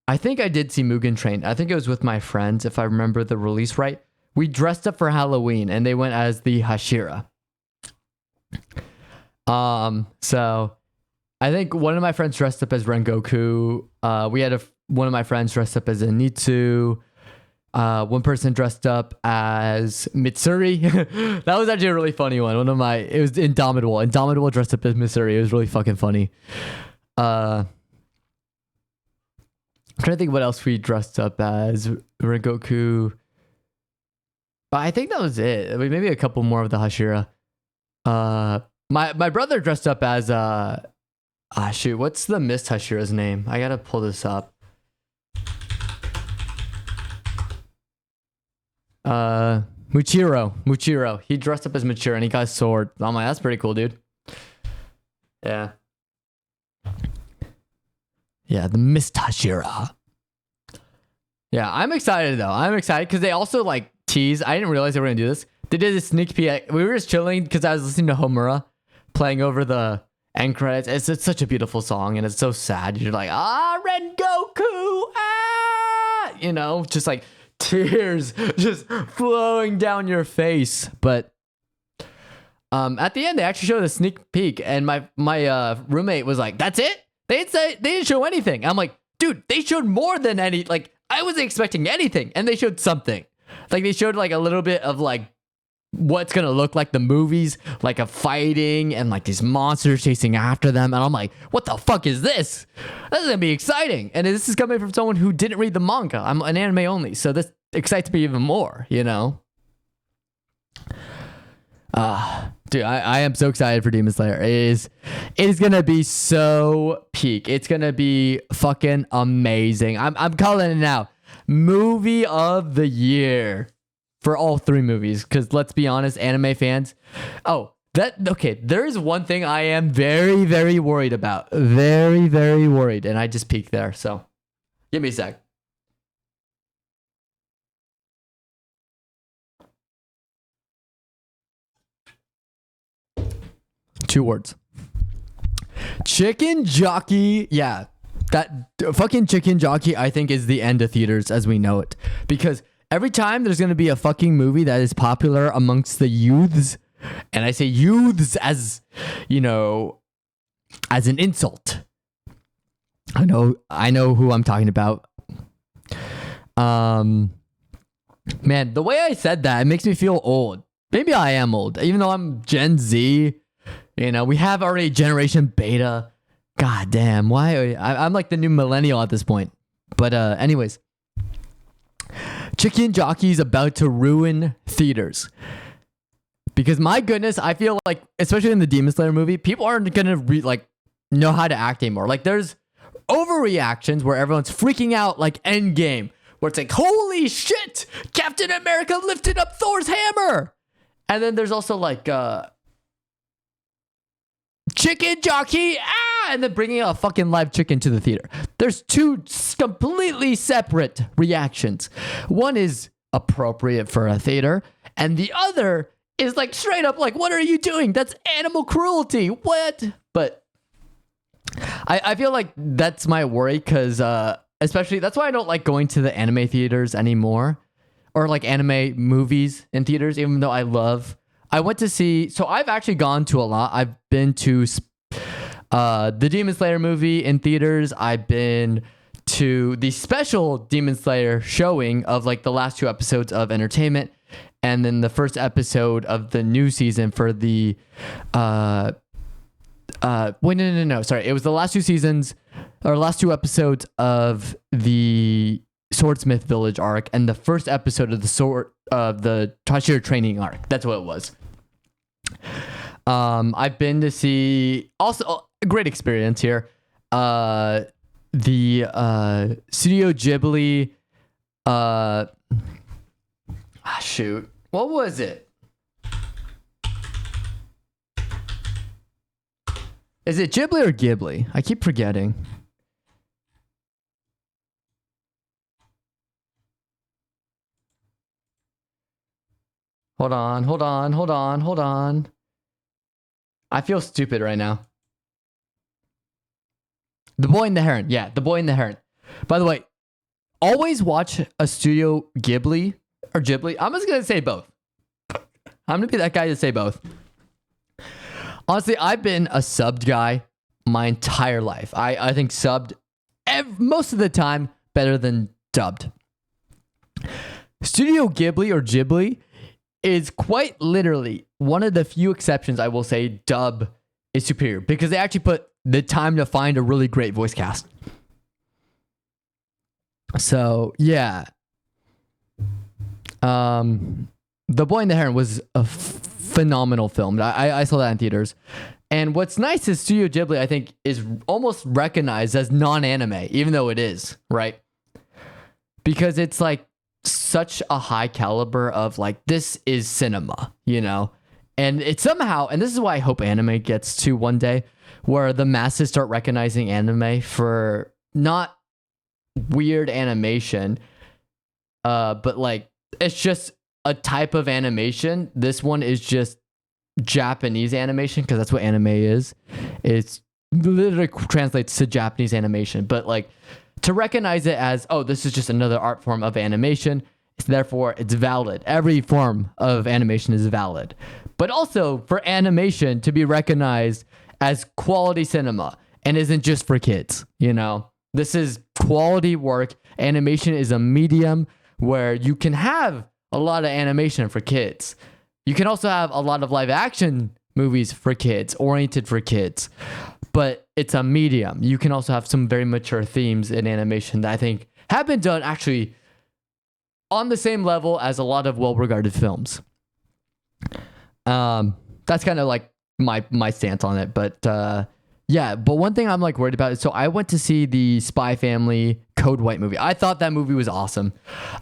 I think I did see Mugen Train. I think it was with my friends, if I remember the release right. We dressed up for Halloween and they went as the Hashira. So I think one of my friends dressed up as Rengoku. We had one of my friends dressed up as Zenitsu. One person dressed up as Mitsuri. That was actually a really funny one. It was Indomitable. Indomitable dressed up as Mitsuri. It was really fucking funny. I'm trying to think what else we dressed up as. Rengoku. But I think that was it. I mean, maybe a couple more of the Hashira. My brother dressed up as shoot, what's the Mist Hashira's name? I gotta pull this up. Muchiro. He dressed up as Muchiro and he got a sword. I'm like, that's pretty cool, dude. Yeah. Yeah, the Mist Hashira. Yeah, I'm excited though. I'm excited because they also like tease. I didn't realize they were gonna do this. They did a sneak peek. We were just chilling because I was listening to Homura playing over the end credits. It's such a beautiful song and it's so sad. You're like, Rengoku, you know, just like tears just flowing down your face. But at the end, they actually showed a sneak peek, and my roommate was like, "That's it? They didn't show anything." I'm like, "Dude, they showed more than any. Like, I wasn't expecting anything, and they showed something. Like, they showed like a little bit of like what's gonna look like the movies, like a fighting and like these monsters chasing after them. And I'm like, what the fuck is this? This is gonna be exciting. And this is coming from someone who didn't read the manga. I'm an anime only, so this excites me even more, you know? Dude, I am so excited for Demon Slayer. It is gonna be so peak. It's gonna be fucking amazing. I'm calling it now. Movie of the year. For all three movies, because let's be honest, anime fans. There is one thing I am very, very worried about. Very, very worried. And I just peeked there. So give me a sec. Two words. Chicken Jockey. Yeah. That fucking Chicken Jockey, I think, is the end of theaters as we know it. Because every time there's going to be a fucking movie that is popular amongst the youths, and I say youths as, you know, as an insult. I know who I'm talking about. Um, man, the way I said that, it makes me feel old. Maybe I am old, even though I'm Gen Z. You know, we have already Generation Beta. God damn, why? I'm like the new millennial at this point. But anyways, Chicken Jockey's about to ruin theaters. Because my goodness, I feel like, especially in the Demon Slayer movie, people aren't gonna know how to act anymore. Like there's overreactions where everyone's freaking out, like Endgame, where it's like, holy shit, Captain America lifted up Thor's hammer. And then there's also like chicken jockey, and then bringing a fucking live chicken to the theater. There's two completely separate reactions. One is appropriate for a theater, and the other is like straight up like, what are you doing? That's animal cruelty. What? But I feel like that's my worry because especially that's why I don't like going to the anime theaters anymore, or like anime movies in theaters, even though I went to see, so I've actually gone to a lot. I've been to the Demon Slayer movie in theaters. I've been to the special Demon Slayer showing of like the last 2 episodes of Entertainment, and then the first episode of the new season for the wait, no. Sorry. It was the last 2 seasons or last 2 episodes of the Swordsmith Village arc and the first episode of the Tashira training arc. That's what it was. I've been to see also a great experience here. The Studio Ghibli, shoot. What was it? Is it Ghibli or Ghibli? I keep forgetting. Hold on. I feel stupid right now. The Boy and the Heron. Yeah, The Boy and the Heron. By the way, always watch a Studio Ghibli or Ghibli. I'm just going to say both. I'm going to be that guy to say both. Honestly, I've been a subbed guy my entire life. I think subbed most of the time better than dubbed. Studio Ghibli or Ghibli is quite literally one of the few exceptions I will say dub is superior because they actually put the time to find a really great voice cast. So yeah. The Boy and the Heron was a phenomenal film. I saw that in theaters. And what's nice is Studio Ghibli, I think, is almost recognized as non-anime, even though it is, right? Because it's like such a high caliber of like, this is cinema, you know? And it's somehow, and this is why I hope anime gets to one day, where the masses start recognizing anime for not weird animation, but like, it's just a type of animation. This one is just Japanese animation because that's what anime is. It's literally translates to Japanese animation, but like to recognize it as, oh, this is just another art form of animation. Therefore, it's valid. Every form of animation is valid. But also for animation to be recognized as quality cinema and isn't just for kids, you know? This is quality work. Animation is a medium where you can have a lot of animation for kids. You can also have a lot of live action movies for kids, oriented for kids, but it's a medium. You can also have some very mature themes in animation that I think have been done actually on the same level as a lot of well-regarded films. That's kind of like my stance on it, but yeah, but one thing I'm like worried about is, so I went to see the Spy Family Code White movie. I thought that movie was awesome.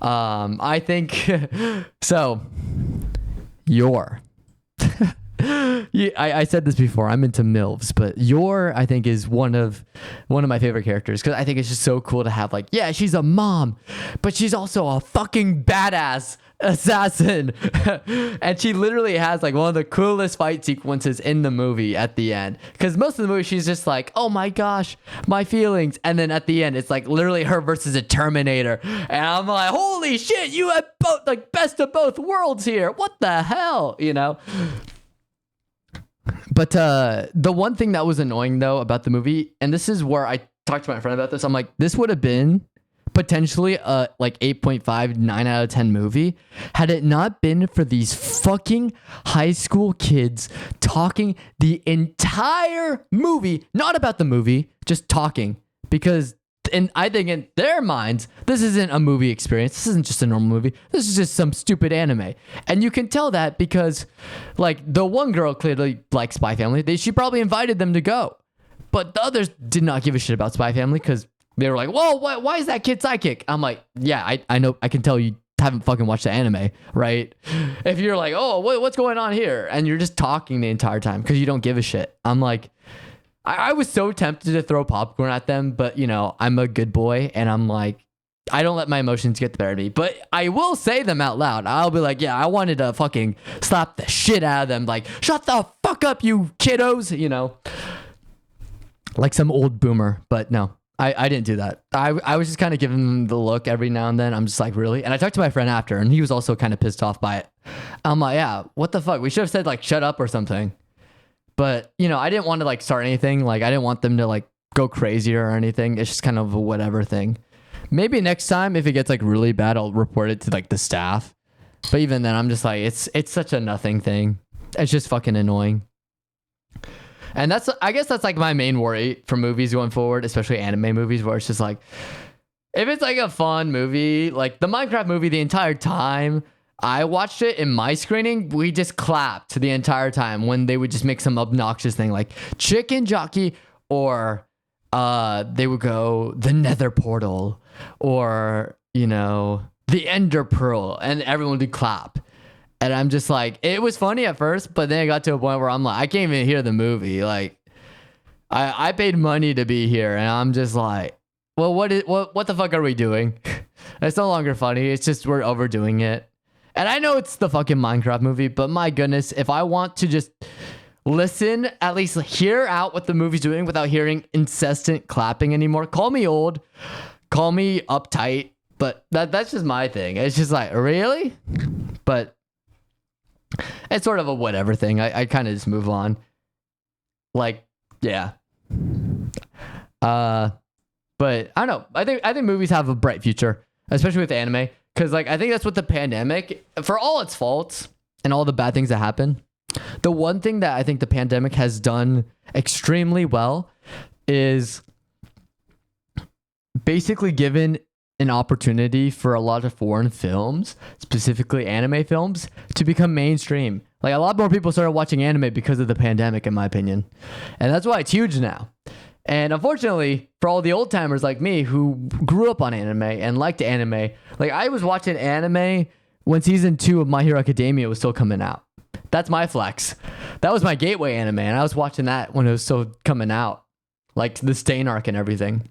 I think so. I said this before. I'm into MILFs, but Yor I think is one of my favorite characters because I think it's just so cool to have like, yeah, she's a mom, but she's also a fucking badass assassin, and she literally has like one of the coolest fight sequences in the movie at the end. Because most of the movie she's just like, oh my gosh, my feelings, and then at the end it's like literally her versus a Terminator, and I'm like, holy shit, you have both like best of both worlds here. What the hell, you know? But the one thing that was annoying though about the movie, and this is where I talked to my friend about this, I'm like, this would have been potentially a like 8.5, 9 out of 10 movie had it not been for these fucking high school kids talking the entire movie, not about the movie, just talking. Because and I think in their minds, this isn't a movie experience. This isn't just a normal movie. This is just some stupid anime. And you can tell that because like the one girl clearly likes Spy Family. She probably invited them to go. But the others did not give a shit about Spy Family because they were like, whoa, why is that kid sidekick? I'm like, yeah, I know. I can tell you haven't fucking watched the anime, right? If you're like, oh, what's going on here? And you're just talking the entire time because you don't give a shit. I'm like, I was so tempted to throw popcorn at them, but you know, I'm a good boy and I'm like, I don't let my emotions get the better of me, but I will say them out loud. I'll be like, yeah, I wanted to fucking slap the shit out of them. Like, shut the fuck up, you kiddos, you know, like some old boomer, but no. I didn't do that. I was just kind of giving them the look every now and then. I'm just like, really? And I talked to my friend after, and he was also kind of pissed off by it. I'm like, yeah, what the fuck? We should have said, like, shut up or something. But, you know, I didn't want to, like, start anything. Like, I didn't want them to, like, go crazy or anything. It's just kind of a whatever thing. Maybe next time, if it gets, like, really bad, I'll report it to, like, the staff. But even then, I'm just like, it's such a nothing thing. It's just fucking annoying. And I guess that's like my main worry for movies going forward, especially anime movies, where it's just like, if it's like a fun movie, like the Minecraft movie, the entire time I watched it in my screening, we just clapped the entire time when they would just make some obnoxious thing like chicken jockey, or they would go the nether portal, or, you know, the ender pearl, and everyone would clap. And I'm just like, it was funny at first, but then it got to a point where I'm like, I can't even hear the movie. Like, I paid money to be here, and I'm just like, well, what the fuck are we doing? It's no longer funny. It's just we're overdoing it. And I know it's the fucking Minecraft movie, but my goodness, if I want to just listen, at least hear out what the movie's doing without hearing incessant clapping anymore, call me old, call me uptight, but that's just my thing. It's just like, really? But it's sort of a whatever thing. I kind of just move on. Like, yeah. But I don't know. I think movies have a bright future, especially with anime. Because like I think that's what the pandemic, for all its faults and all the bad things that happen, the one thing that I think the pandemic has done extremely well is basically given an opportunity for a lot of foreign films, specifically anime films, to become mainstream. Like a lot more people started watching anime because of the pandemic, in my opinion. And that's why it's huge now. And unfortunately, for all the old timers like me who grew up on anime and liked anime, like I was watching anime when season 2 of My Hero Academia was still coming out. That's my flex. That was my gateway anime, and I was watching that when it was still coming out, like the Stain arc and everything.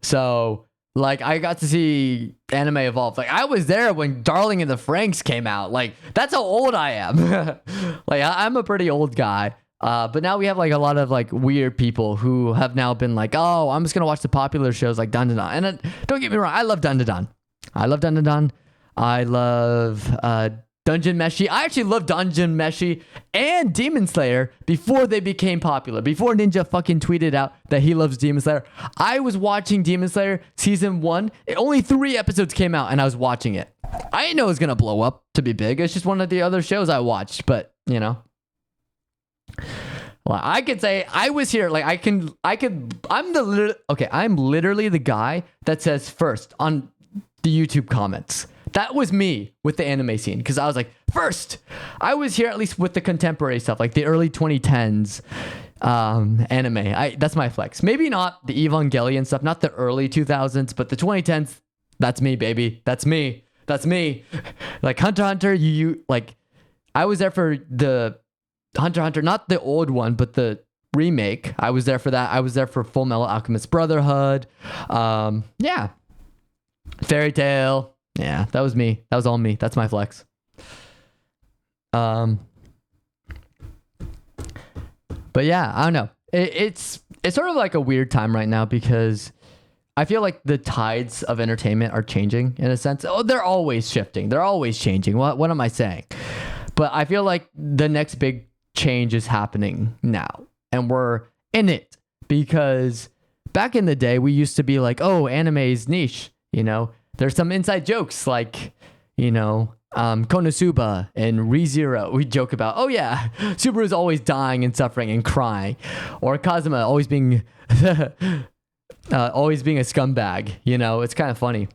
So like I got to see anime evolve. Like I was there when Darling in the Franxx came out. Like that's how old I am. Like I'm a pretty old guy. But now we have like a lot of like weird people who have now been like, oh, I'm just gonna watch the popular shows like Dandadan. And don't get me wrong, I love Dandadan. I love Dungeon Meshi. I actually love Dungeon Meshi and Demon Slayer before they became popular. Before Ninja fucking tweeted out that he loves Demon Slayer, I was watching Demon Slayer season 1. Only 3 episodes came out, and I was watching it. I didn't know it was gonna blow up to be big. It's just one of the other shows I watched, but you know. Well, I could say I was here. Like I'm literally the guy that says first on the YouTube comments. That was me with the anime scene, because I was like, first, I was here at least with the contemporary stuff, like the early 2010s anime. That's my flex. Maybe not the Evangelion stuff, not the early 2000s, but the 2010s. That's me, baby. That's me. Like Hunter x Hunter. You like, I was there for the Hunter x Hunter, not the old one, but the remake. I was there for that. I was there for Full Metal Alchemist Brotherhood. Yeah. Fairy Tail. Yeah, that was me. That was all me. That's my flex. But yeah, I don't know. It's sort of like a weird time right now because I feel like the tides of entertainment are changing in a sense. Oh, they're always shifting. They're always changing. What am I saying? But I feel like the next big change is happening now, and we're in it because back in the day, we used to be like, oh, anime is niche. You know, there's some inside jokes like, you know, Konosuba and ReZero. We joke about, oh yeah, Subaru's always dying and suffering and crying, or Kazuma always being always being a scumbag. You know, it's kind of funny.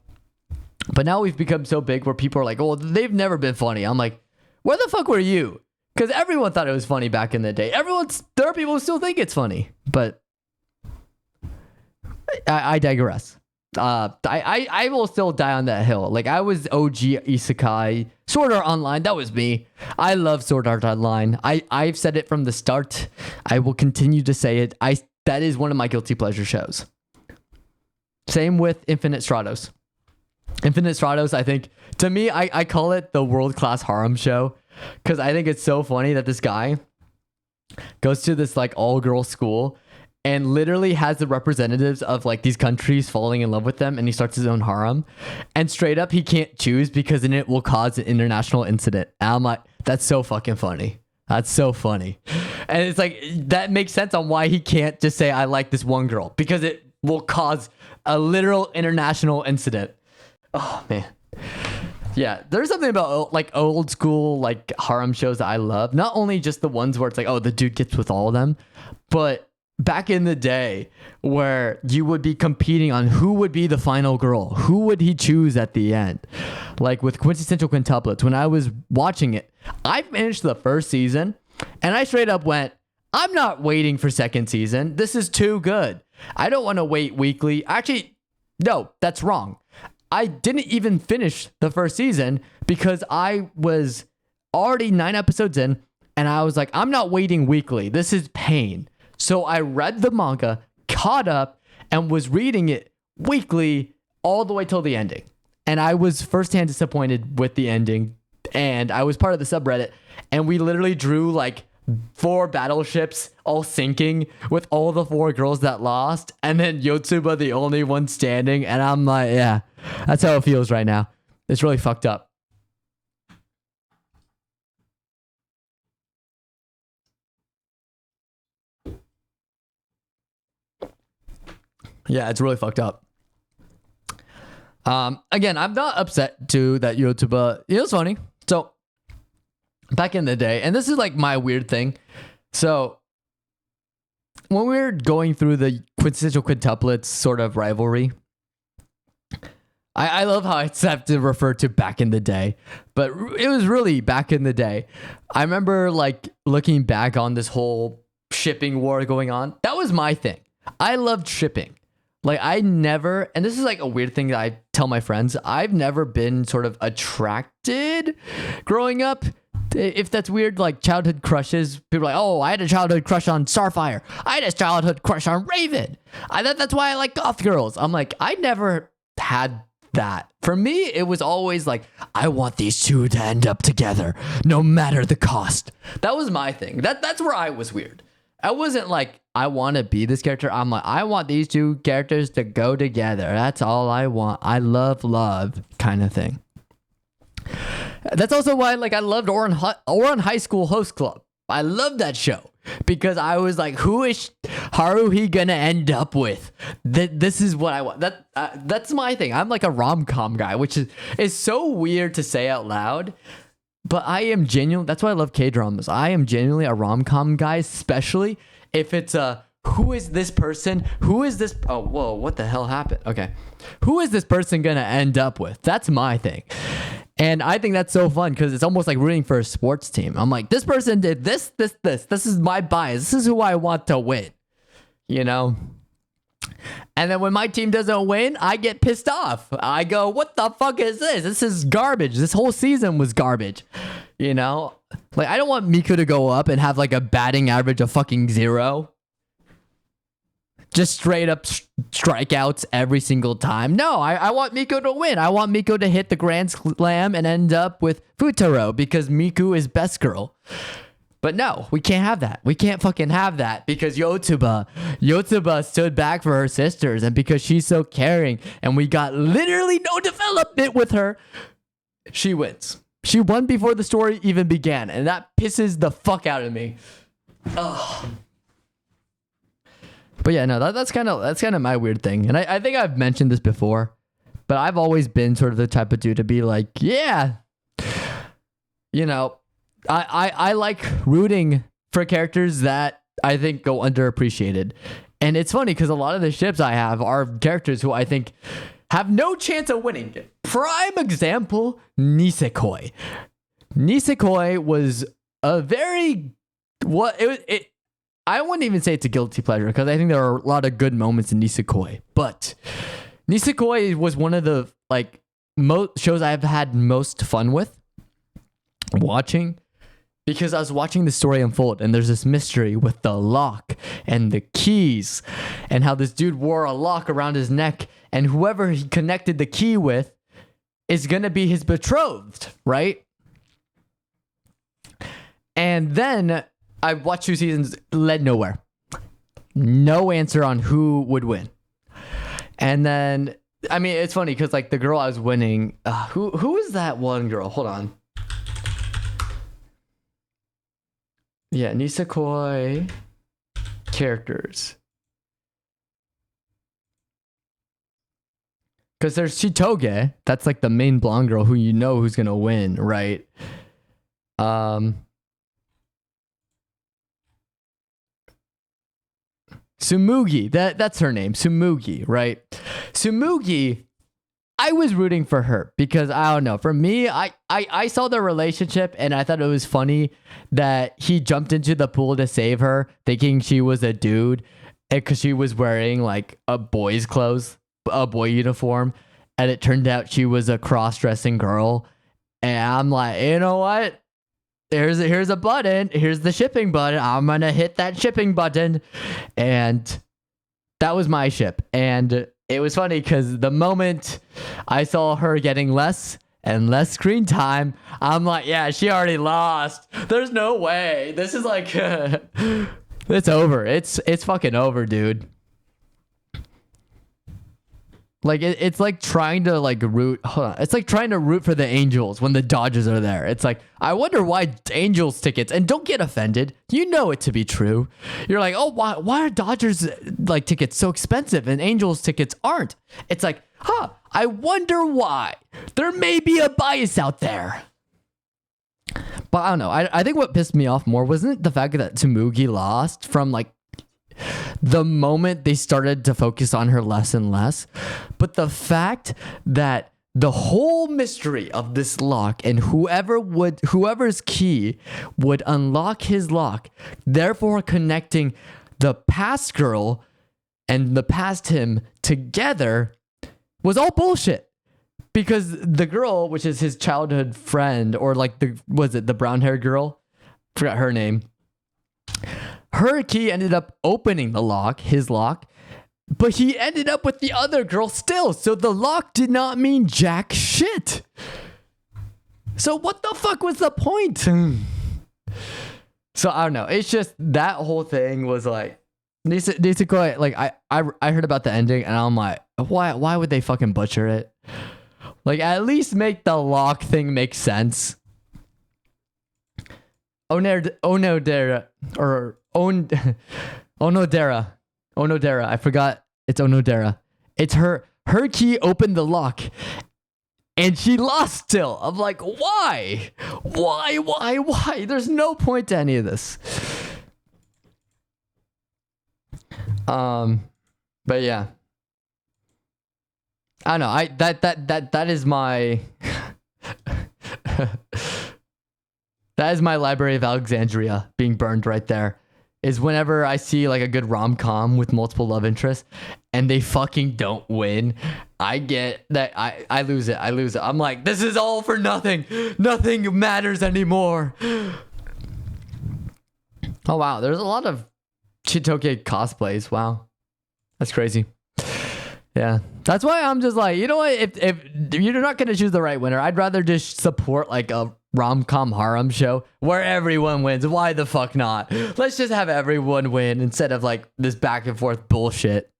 But now we've become so big where people are like, oh, they've never been funny. I'm like, where the fuck were you? Because everyone thought it was funny back in the day. There are people who still think it's funny, but I digress. I will still die on that hill. Like, I was OG Isekai, Sword Art Online. That was me. I love Sword Art Online. I've said it from the start. I will continue to say it. That is one of my guilty pleasure shows. Same with Infinite Stratos. Infinite Stratos, I think, to me, I call it the world-class harem show, because I think it's so funny that this guy goes to this like all-girl school and literally has the representatives of like these countries falling in love with them, and he starts his own harem, and straight up he can't choose because then it will cause an international incident. And I'm like, that's so fucking funny. That's so funny. And it's like, that makes sense on why he can't just say I like this one girl, because it will cause a literal international incident. Oh man. Yeah, there's something about like old school like harem shows that I love. Not only just the ones where it's like, oh, the dude gets with all of them, but back in the day where you would be competing on who would be the final girl, who would he choose at the end. Like with Quintessential Quintuplets, when I was watching it, I finished the first season and I straight up went, I'm not waiting for second season. This is too good. I don't want to wait weekly. Actually, no, that's wrong. I didn't even finish the first season because I was already 9 episodes in, and I was like, I'm not waiting weekly. This is pain. So I read the manga, caught up, and was reading it weekly all the way till the ending. And I was firsthand disappointed with the ending. And I was part of the subreddit, and we literally drew like 4 battleships all sinking with all the 4 girls that lost, and then Yotsuba the only one standing. And I'm like, yeah, that's how it feels right now. It's really fucked up. Yeah, it's really fucked up. Again, I'm not upset too that Yotsuba, it was funny. So back in the day, and this is like my weird thing. So when we were going through the Quintessential Quintuplets sort of rivalry, I love how I have to refer to back in the day, but it was really back in the day. I remember like looking back on this whole shipping war going on. That was my thing. I loved shipping. Like I never, and this is like a weird thing that I tell my friends, I've never been sort of attracted growing up. If that's weird, like childhood crushes, people are like, oh, I had a childhood crush on Starfire. I had a childhood crush on Raven. That's why I like goth girls. I'm like, I never had that. For me, it was always like, I want these two to end up together, no matter the cost. That was my thing. That's where I was weird. I wasn't like, I want to be this character. I'm like, I want these two characters to go together. That's all I want. I love kind of thing. That's also why like I loved Ouran High School Host Club. I loved that show because I was like, who is Haruhi gonna end up with? This is what I want. That's my thing. I'm like a rom-com guy, which is so weird to say out loud. But I am genuine. That's why I love K-dramas. I am genuinely a rom-com guy, especially if it's who is this person? Who is this? Oh, whoa, what the hell happened? Okay. Who is this person going to end up with? That's my thing. And I think that's so fun because it's almost like rooting for a sports team. I'm like, this person did this. This is my bias. This is who I want to win. You know? And then when my team doesn't win, I get pissed off. I go, what the fuck is this? This is garbage. This whole season was garbage. You know? Like, I don't want Miku to go up and have like a batting average of fucking 0. Just straight up strikeouts every single time. No, I want Miku to win. I want Miku to hit the Grand Slam and end up with Futaro because Miku is best girl. But no, we can't have that. We can't fucking have that because Yotsuba stood back for her sisters, and because she's so caring and we got literally no development with her, she wins. She won before the story even began, and that pisses the fuck out of me. Ugh. But yeah, no, that's kind of my weird thing. And I think I've mentioned this before, but I've always been sort of the type of dude to be like, yeah, you know, I like rooting for characters that I think go underappreciated. And it's funny because a lot of the ships I have are characters who I think have no chance of winning. Prime example, Nisekoi. Nisekoi was a very I wouldn't even say it's a guilty pleasure because I think there are a lot of good moments in Nisekoi. But Nisekoi was one of the like most shows I've had most fun with watching, because I was watching the story unfold and there's this mystery with the lock and the keys and how this dude wore a lock around his neck and whoever he connected the key with is going to be his betrothed, right? And then I watched 2 seasons, led nowhere. No answer on who would win. And then, I mean, it's funny because like the girl I was winning, who is that one girl? Hold on. Yeah, Nisekoi characters. Because there's Chitoge. That's like the main blonde girl who you know who's going to win, right? Tsumugi. That's her name. Tsumugi, right? Tsumugi, I was rooting for her because I don't know. For me, I saw their relationship and I thought it was funny that he jumped into the pool to save her, thinking she was a dude because she was wearing like a boy's clothes, a boy uniform, and it turned out she was a cross-dressing girl. And I'm like, you know what? Here's a button. Here's the shipping button. I'm gonna hit that shipping button, and that was my ship. And it was funny because the moment I saw her getting less and less screen time, I'm like, yeah, she already lost. There's no way. This is like, it's over. It's fucking over, dude. Like it's like trying to like root. Hold on. It's like trying to root for the Angels when the Dodgers are there. It's like, I wonder why Angels tickets, and don't get offended. You know it to be true. You're like, oh, why are Dodgers like tickets so expensive and Angels tickets aren't? It's like, I wonder why. There may be a bias out there. But I don't know. I think what pissed me off more wasn't the fact that Tsumugi lost from like the moment they started to focus on her less and less, but the fact that the whole mystery of this lock and whoever's key would unlock his lock, therefore connecting the past girl and the past him together, was all bullshit. Because the girl, which is his childhood friend, or like the brown haired girl? Forgot her name. Her key ended up opening the lock, his lock, but he ended up with the other girl still. So the lock did not mean jack shit. So what the fuck was the point? So I don't know. It's just that whole thing was like, Nisekoi, like I heard about the ending and I'm like, why would they fucking butcher it? Like at least make the lock thing make sense. Onodera. I forgot it's Onodera. It's her key opened the lock and she lost still. I'm like, why? There's no point to any of this. But yeah. I don't know. That is my that is my Library of Alexandria being burned right there. Is whenever I see like a good rom-com with multiple love interests and they fucking don't win, I get that I lose it. I'm like, this is all for nothing. Nothing matters anymore. Oh wow, there's a lot of Chitoge cosplays. Wow. That's crazy. Yeah. That's why I'm just like, you know what? If you're not going to choose the right winner, I'd rather just support like a rom-com harem show where everyone wins. Why the fuck not? Let's just have everyone win instead of like this back and forth bullshit.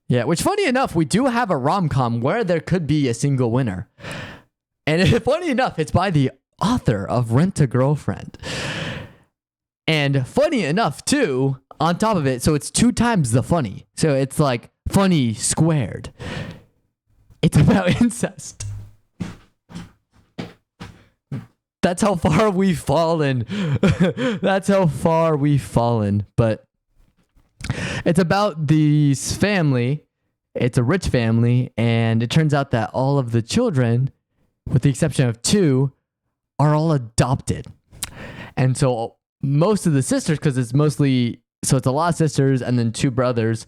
Yeah, which funny enough, we do have a rom-com where there could be a single winner. And funny enough, it's by the author of Rent a Girlfriend. And funny enough, too, on top of it, so it's 2 times the funny. So it's like funny squared. It's about incest. That's how far we've fallen. That's how far we've fallen. But it's about this family. It's a rich family. And it turns out that all of the children, with the exception of 2, are all adopted. And so most of the sisters, because it's mostly, so it's a lot of sisters and then 2 brothers,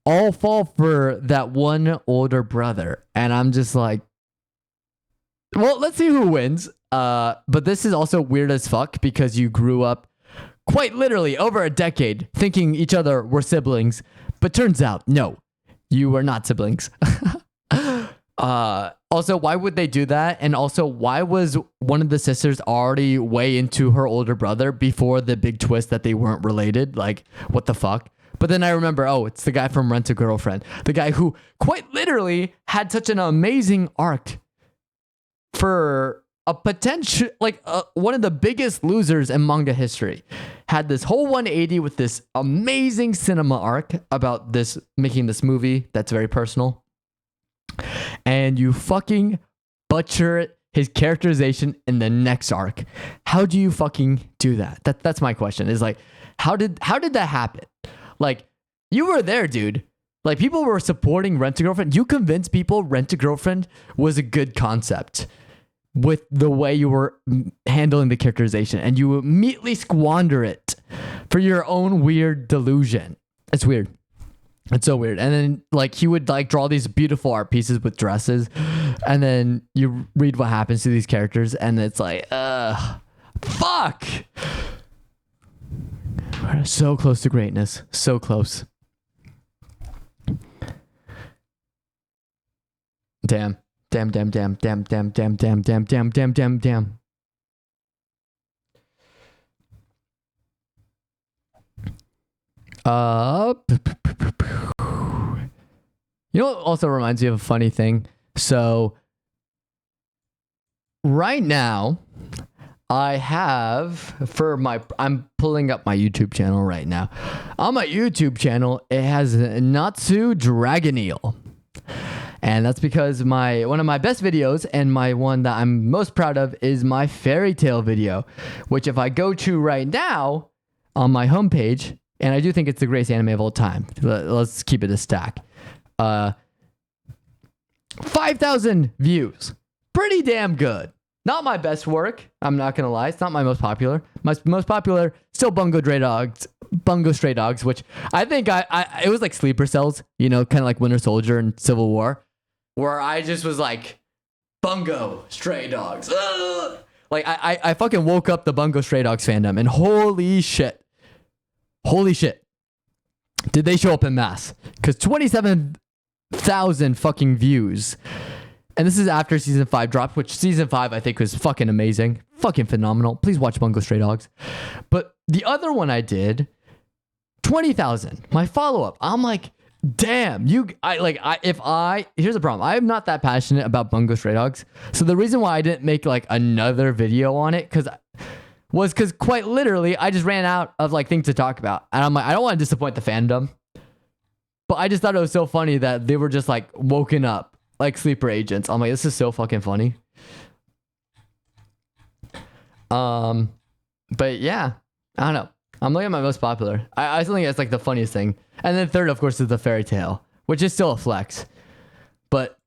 all fall for that one older brother. And I'm just like, well, let's see who wins. But this is also weird as fuck because you grew up quite literally over a decade thinking each other were siblings, but turns out, no, you were not siblings. Also, why would they do that? And also, why was one of the sisters already way into her older brother before the big twist that they weren't related? Like, what the fuck? But then I remember, oh, it's the guy from Rent a Girlfriend. The guy who quite literally had such an amazing arc for a potential, like one of the biggest losers in manga history. Had this whole 180 with this amazing cinema arc about this, making this movie that's very personal. And you fucking butcher his characterization in the next arc. How do you fucking do that? That's my question. Is like, how did that happen? Like, you were there, dude. Like, people were supporting Rent a Girlfriend. You convinced people Rent a Girlfriend was a good concept with the way you were handling the characterization, and you immediately squander it for your own weird delusion. It's weird. It's so weird. And then like he would like draw these beautiful art pieces with dresses, and then you read what happens to these characters, and it's like, fuck. We're so close to greatness. So close. Damn. Damn. You know what also reminds me of a funny thing? So right now I have I'm pulling up my YouTube channel right now. On my YouTube channel, it has Natsu Dragon Eel. And that's because one of my best videos and my one that I'm most proud of is my fairy tale video, which if I go to right now on my homepage, and I do think it's the greatest anime of all time. Let's keep it a stack. 5,000 views. Pretty damn good. Not my best work. I'm not going to lie. It's not my most popular. My most popular, still Bungo Stray Dogs, which I think it was like sleeper cells, you know, kind of like Winter Soldier and Civil War, where I just was like, Bungo Stray Dogs. Ugh! Like I fucking woke up the Bungo Stray Dogs fandom, and holy shit, did they show up in mass? Because 27,000 fucking views. And this is after season 5 dropped, which season 5 I think was fucking amazing. Fucking phenomenal. Please watch Bungo Stray Dogs. But the other one I did, 20,000. My follow-up. I'm like, damn, here's the problem. I'm not that passionate about Bungo Stray Dogs. So the reason why I didn't make like another video on it was because quite literally I just ran out of like things to talk about. And I'm like, I don't want to disappoint the fandom. But I just thought it was so funny that they were just like woken up like sleeper agents. I'm like, this is so fucking funny. But yeah, I don't know. I'm looking at my most popular. I still think it's like the funniest thing. And then third, of course, is the fairy tale, which is still a flex. But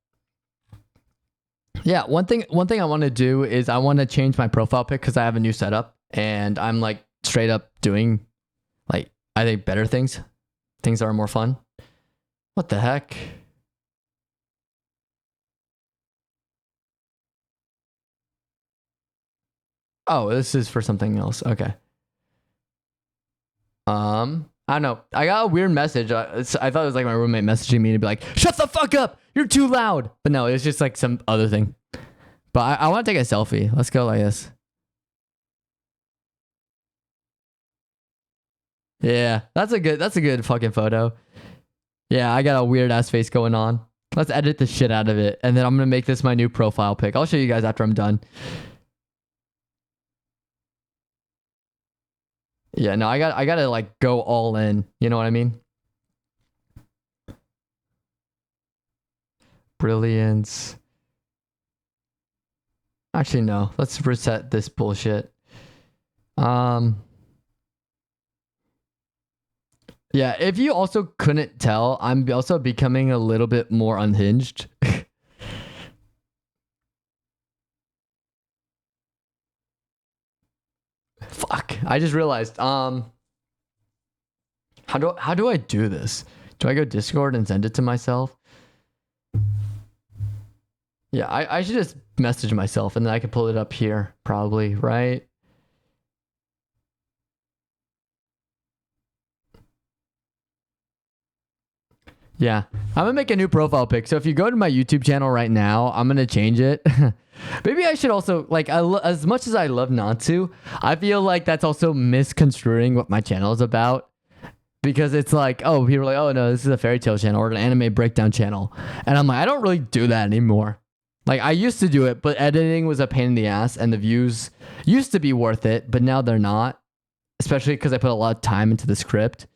yeah, one thing I want to do is I want to change my profile pic because I have a new setup, and I'm like straight up doing like, I think better things that are more fun. What the heck? Oh, this is for something else. Okay. I don't know. I got a weird message. I thought it was like my roommate messaging me to be like, shut the fuck up. You're too loud. But no, it's just like some other thing. But I want to take a selfie. Let's go like this. Yeah, that's a good fucking photo. Yeah, I got a weird ass face going on. Let's edit the shit out of it. And then I'm going to make this my new profile pic. I'll show you guys after I'm done. Yeah, no, I gotta like go all in. You know what I mean? Brilliance. Actually, no. Let's reset this bullshit. Yeah, if you also couldn't tell, I'm also becoming a little bit more unhinged. Fuck. I just realized. How do I do this? Do I go Discord and send it to myself? Yeah, I should just message myself and then I can pull it up here, probably, right? Yeah, I'm gonna make a new profile pic. So if you go to my YouTube channel right now, I'm gonna change it. Maybe I should also like as much as I love Natsu, I feel like that's also misconstruing what my channel is about because it's like, oh, people are like, oh no, this is a fairy tale channel or an anime breakdown channel, and I'm like, I don't really do that anymore. Like I used to do it, but editing was a pain in the ass, and the views used to be worth it, but now they're not, especially because I put a lot of time into the script.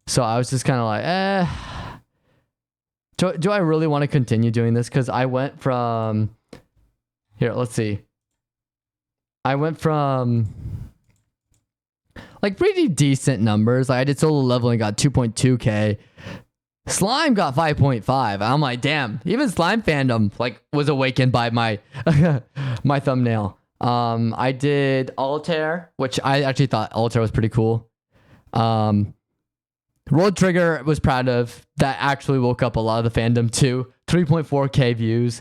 So I was just kind of like, do I really want to continue doing this? Because I went from here. Let's see. I went from like pretty decent numbers. Like I did solo leveling, got 2.2k. Slime got 5.5. I'm like, damn. Even slime fandom like was awakened by my my thumbnail. I did Altair, which I actually thought Altair was pretty cool. Road Trigger was proud of. That actually woke up a lot of the fandom too. 3.4k views.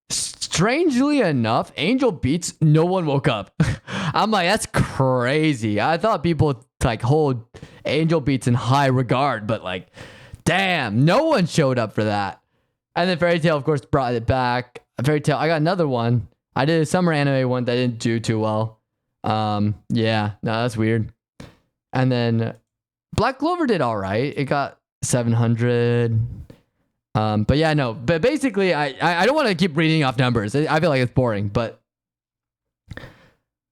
Strangely enough, Angel Beats, no one woke up. I'm like, that's crazy. I thought people like hold Angel Beats in high regard, but like, damn, no one showed up for that. And then Fairy Tail, of course, brought it back. Fairy Tail, I got another one. I did a summer anime one that didn't do too well. Yeah, no, that's weird. And then Black Clover did all right. It got 700. But yeah, no. But basically, I don't want to keep reading off numbers. I feel like it's boring. But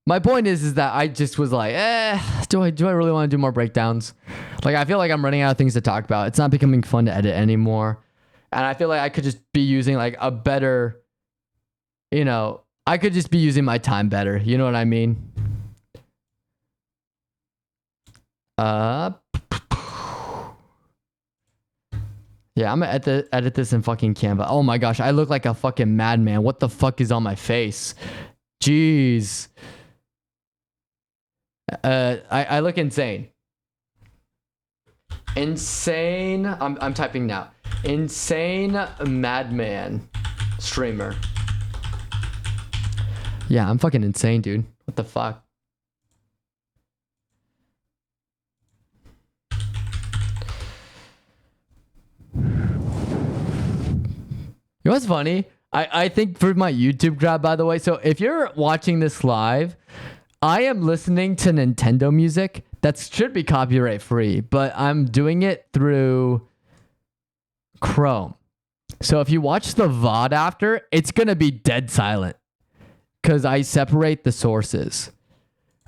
my point is that I just was like, do I really want to do more breakdowns? Like, I feel like I'm running out of things to talk about. It's not becoming fun to edit anymore. And I feel like I could just be using like a better, I could just be using my time better. You know what I mean? Yeah, I'm gonna edit this in fucking Canva. Oh my gosh, I look like a fucking madman. What the fuck is on my face? Jeez. I look insane. Insane. I'm typing now. Insane madman streamer. Yeah, I'm fucking insane, dude. What the fuck? You know what's funny? I think for my YouTube grab, by the way, so if you're watching this live, I am listening to Nintendo music that should be copyright free, but I'm doing it through Chrome. So if you watch the VOD after, it's going to be dead silent because I separate the sources.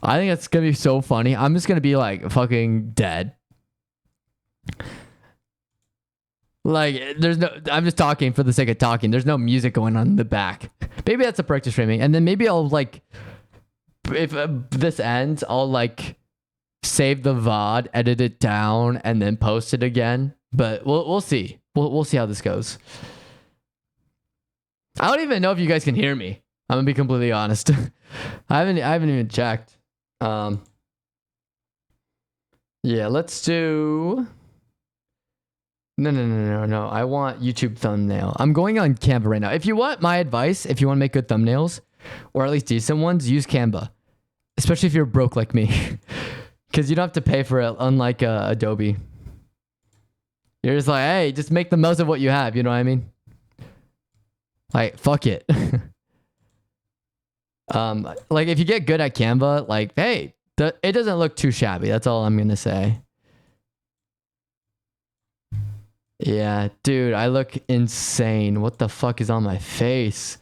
I think it's going to be so funny. I'm just going to be like fucking dead. Like, I'm just talking for the sake of talking. There's no music going on in the back. Maybe that's a perk to streaming. And then maybe I'll like, if this ends, I'll like save the VOD, edit it down, and then post it again. But we'll see. We'll see how this goes. I don't even know if you guys can hear me. I'm gonna be completely honest. I haven't even checked. Yeah, let's do. No. I want YouTube thumbnail. I'm going on Canva right now. If you want my advice, if you want to make good thumbnails, or at least decent ones, use Canva. Especially if you're broke like me. Because you don't have to pay for it, unlike Adobe. You're just like, hey, just make the most of what you have. You know what I mean? Like, fuck it. Like, if you get good at Canva, like, hey, it doesn't look too shabby. That's all I'm going to say. Yeah, dude, I look insane. What the fuck is on my face?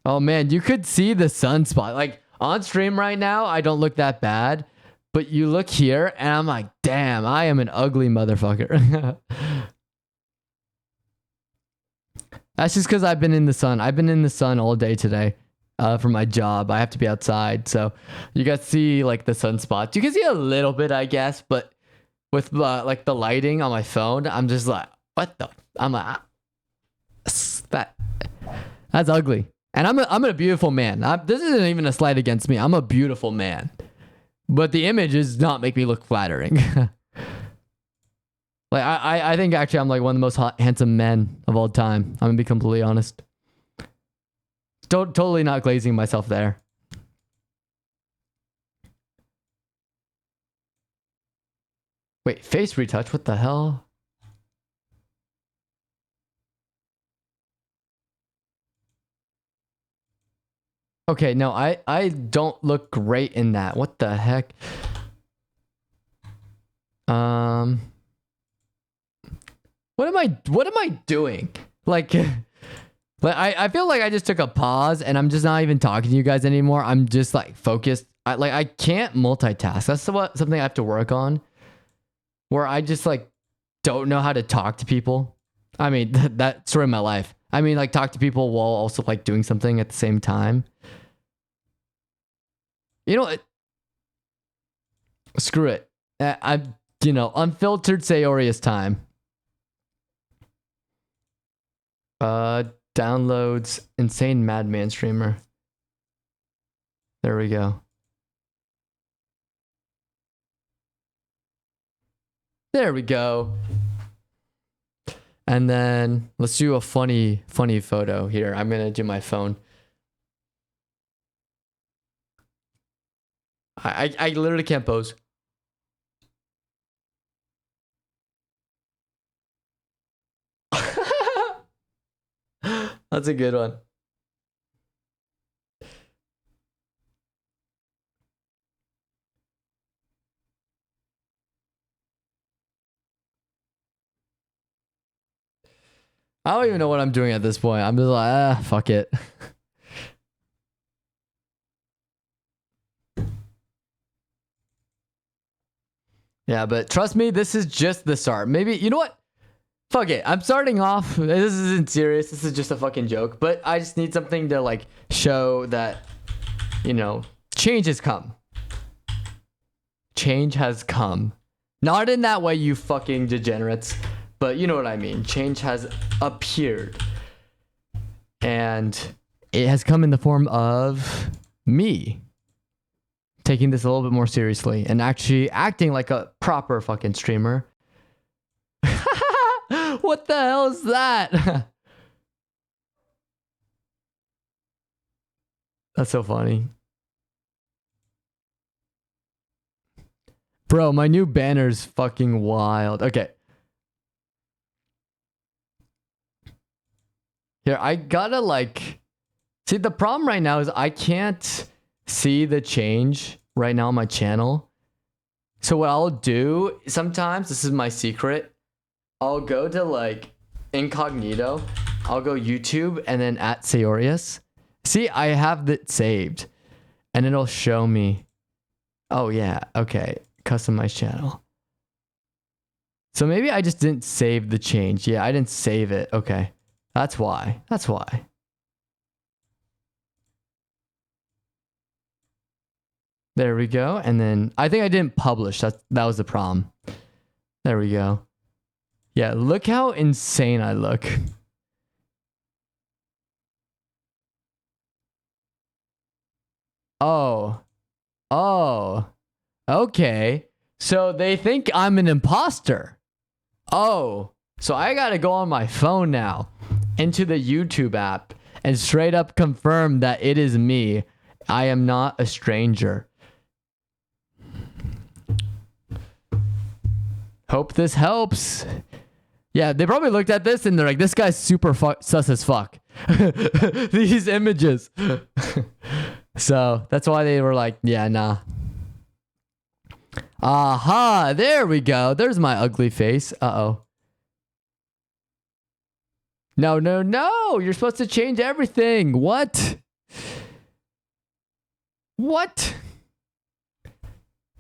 Oh man, you could see the sunspot. Like, On stream right now, I don't look that bad. But you look here, and I'm like, damn, I am an ugly motherfucker. That's just because I've been in the sun. I've been in the sun all day today for my job. I have to be outside. So you guys see like the sunspots. You can see a little bit, I guess. But with like the lighting on my phone, I'm just like, what the? I'm like, that's ugly. And I'm a beautiful man. This isn't even a slight against me. I'm a beautiful man. But the image does not make me look flattering. Like I think actually I'm like one of the most handsome men of all time. I'm gonna be completely honest. Totally not glazing myself there. Wait, face retouch? What the hell? Okay, no, I don't look great in that. What the heck? What am I doing? Like I feel like I just took a pause and I'm just not even talking to you guys anymore. I'm just like focused. I can't multitask. That's something I have to work on. Where I just like don't know how to talk to people. I mean, that's sort of my life. I mean, like talk to people while also like doing something at the same time. You know, screw it. I'm, unfiltered Sayorius time. Downloads insane madman streamer. There we go. There we go. And then let's do a funny photo here. I'm gonna do my phone. I literally can't pose. That's a good one. I don't even know what I'm doing at this point. I'm just like, fuck it. Yeah, but trust me, this is just the start. Maybe, you know what? Fuck it. I'm starting off. This isn't serious. This is just a fucking joke. But I just need something to like show that, change has come. Change has come. Not in that way, you fucking degenerates. But you know what I mean. Change has appeared. And it has come in the form of me taking this a little bit more seriously and actually acting like a proper fucking streamer. What the hell is that? That's so funny. Bro, my new banner's fucking wild. Okay. Here, I gotta like... See, the problem right now is I can't see the change right now on my channel. So what I'll do, sometimes, this is my secret, I'll go to like incognito, I'll go YouTube and then at Sayorius. See, I have that saved and it'll show me. Oh yeah, okay, customize channel. So maybe I just didn't save the change. Yeah, I didn't save it. Okay, that's why. That's why. There we go. And then I think I didn't publish. That was the problem. There we go. Yeah, look how insane I look. Oh. Oh. Okay. So they think I'm an imposter. Oh. So I gotta go on my phone now into the YouTube app and straight up confirm that it is me. I am not a stranger. Hope this helps. Yeah, they probably looked at this and they're like, this guy's super sus as fuck. These images. So that's why they were like, yeah, nah. Aha, there we go. There's my ugly face. Uh-oh. No, no, no. You're supposed to change everything. What? What?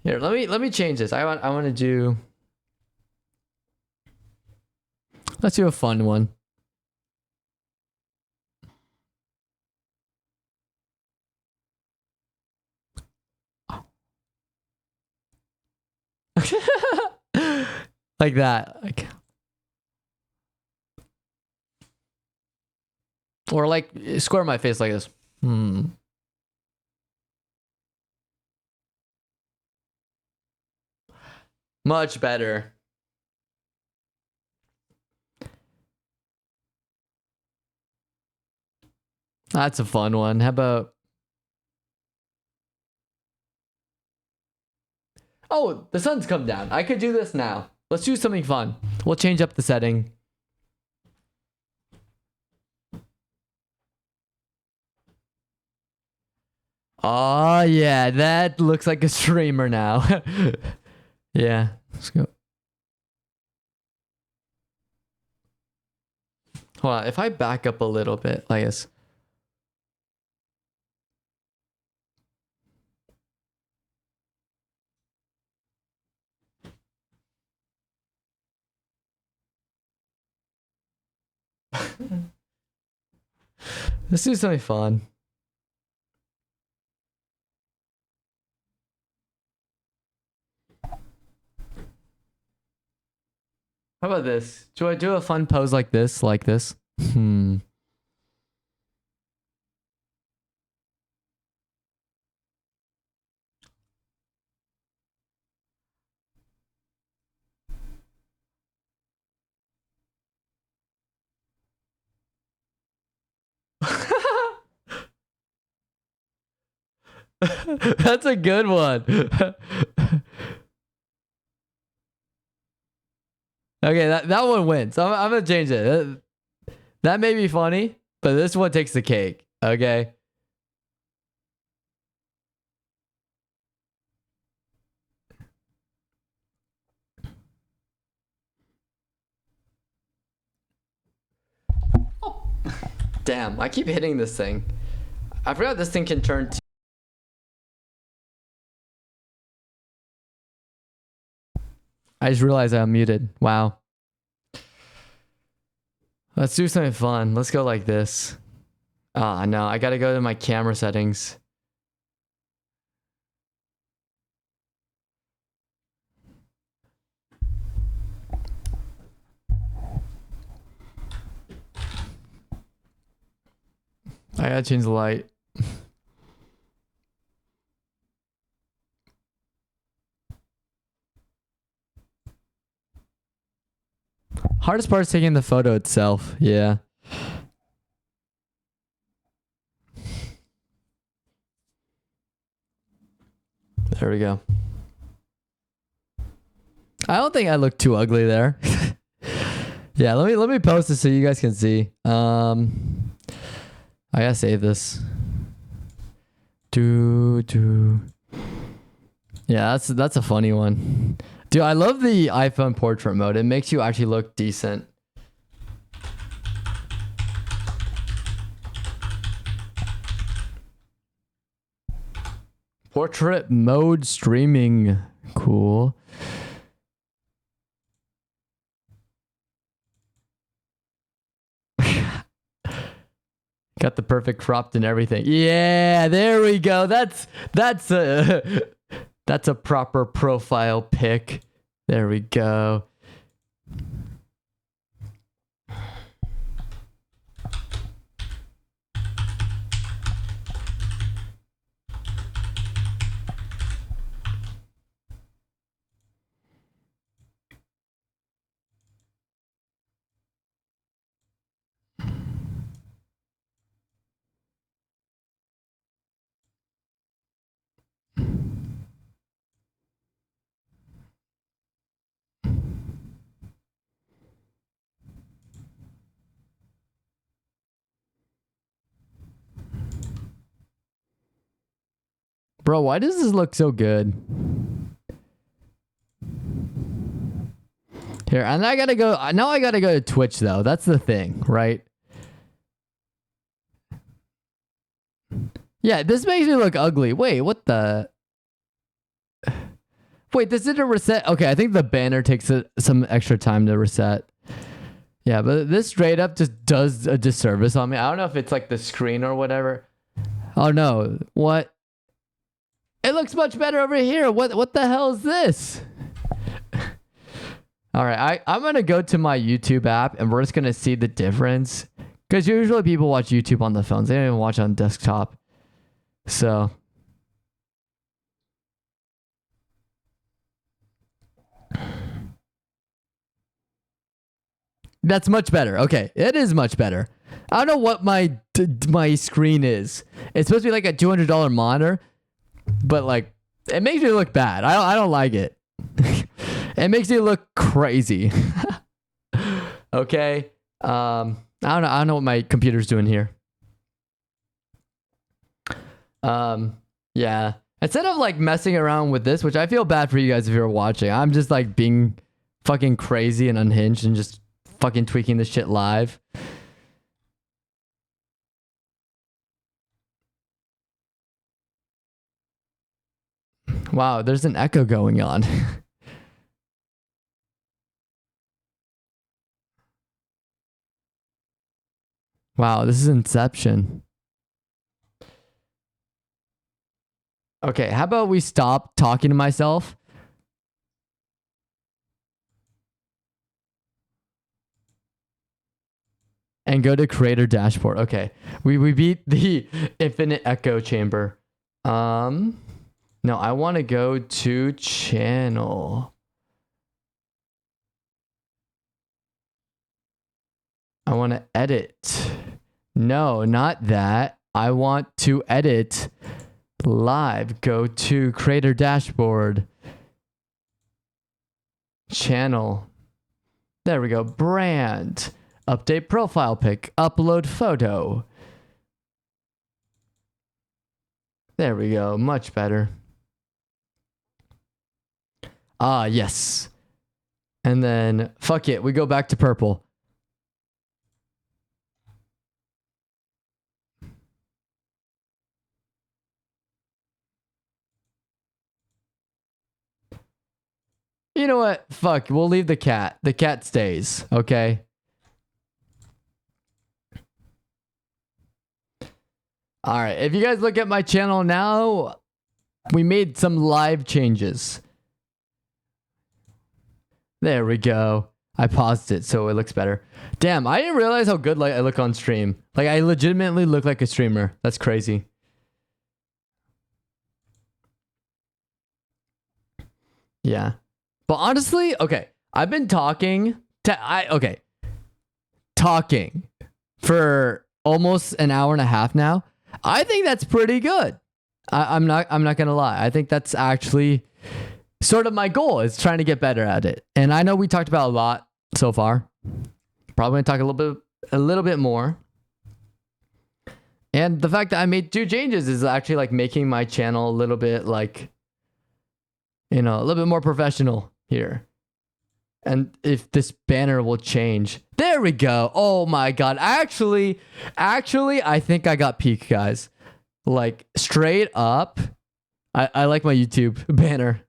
Here, let me change this. I want to do. Let's do a fun one. Like that. Like, or like square my face like this. Much better. That's a fun one. How about... Oh, the sun's come down. I could do this now. Let's do something fun. We'll change up the setting. Oh, yeah. That looks like a streamer now. Yeah. Let's go. Hold on. If I back up a little bit, like this. Let's do something fun. How about this? Do I do a fun pose like this? Like this? That's a good one. Okay, that one wins. I'm gonna change it. That may be funny, but this one takes the cake. Okay. Oh. Damn, I keep hitting this thing. I forgot this thing can turn to... I just realized I'm muted. Wow. Let's do something fun. Let's go like this. Ah, no, I gotta go to my camera settings. I gotta change the light. Hardest part is taking the photo itself. Yeah. There we go. I don't think I look too ugly there. Yeah, let me post it so you guys can see. I gotta save this. Yeah, that's a funny one. Dude, I love the iPhone portrait mode. It makes you actually look decent. Portrait mode streaming. Cool. Got the perfect cropped and everything. Yeah, there we go. That's a proper profile pic. There we go. Bro, why does this look so good? Here, and I gotta go. Now I gotta go to Twitch though. That's the thing, right? Yeah, this makes me look ugly. Wait, what the? Wait, this didn't reset. Okay, I think the banner takes some extra time to reset. Yeah, but this straight up just does a disservice on me. I don't know if it's like the screen or whatever. Oh no, what? It looks much better over here. What the hell is this? All right, I'm gonna go to my YouTube app and we're just gonna see the difference. Because usually people watch YouTube on the phones. They don't even watch on desktop. So that's much better. Okay, it is much better. I don't know what my screen is. It's supposed to be like a $200 monitor, but like it makes me look bad. I don't like it. It makes me look crazy. Okay. I don't know what my computer's doing here. Yeah. Instead of like messing around with this, which I feel bad for you guys if you're watching, I'm just like being fucking crazy and unhinged and just fucking tweaking this shit live. Wow, there's an echo going on. Wow, this is Inception. Okay, how about we stop talking to myself? And go to creator dashboard. Okay. We beat the infinite echo chamber. No, I want to go to channel. I want to edit. No, not that. I want to edit live. Go to creator dashboard. Channel. There we go. Brand. Update profile pic. Upload photo. There we go. Much better. Ah, yes. And then, fuck it. We go back to purple. You know what? Fuck. We'll leave the cat. The cat stays. Okay. All right. If you guys look at my channel now, we made some live changes. There we go. I paused it so it looks better. Damn, I didn't realize how good I look on stream. Like, I legitimately look like a streamer. That's crazy. Yeah. But honestly, okay, I've been talking for almost an hour and a half now. I think that's pretty good. I'm not gonna lie. I think that's actually sort of my goal, is trying to get better at it. And I know we talked about a lot so far. Probably gonna talk a little bit more. And the fact that I made 2 changes is actually like making my channel a little bit like, you know, a little bit more professional here. And if this banner will change. There we go. Oh my god. Actually, I think I got peak, guys. Like, straight up. I like my YouTube banner.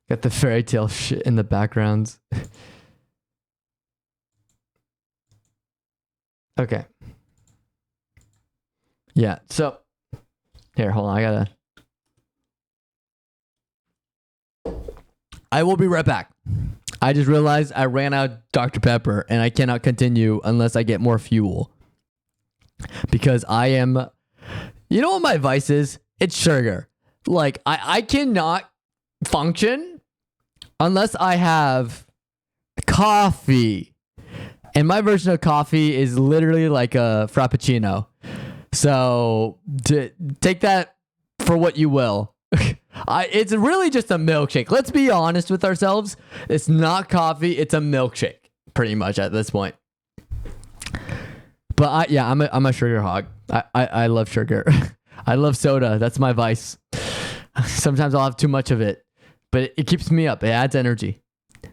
Got the fairy tale shit in the backgrounds. Okay. Yeah, so here, hold on. I will be right back. I just realized I ran out of Dr. Pepper and I cannot continue unless I get more fuel. Because I am... You know what my vice is? It's sugar. Like, I cannot function unless I have coffee. And my version of coffee is literally like a Frappuccino. So take that for what you will. It's really just a milkshake. Let's be honest with ourselves. It's not coffee. It's a milkshake, pretty much at this point. But I'm a sugar hog. I love sugar. I love soda. That's my vice. Sometimes I'll have too much of it, but it keeps me up. It adds energy.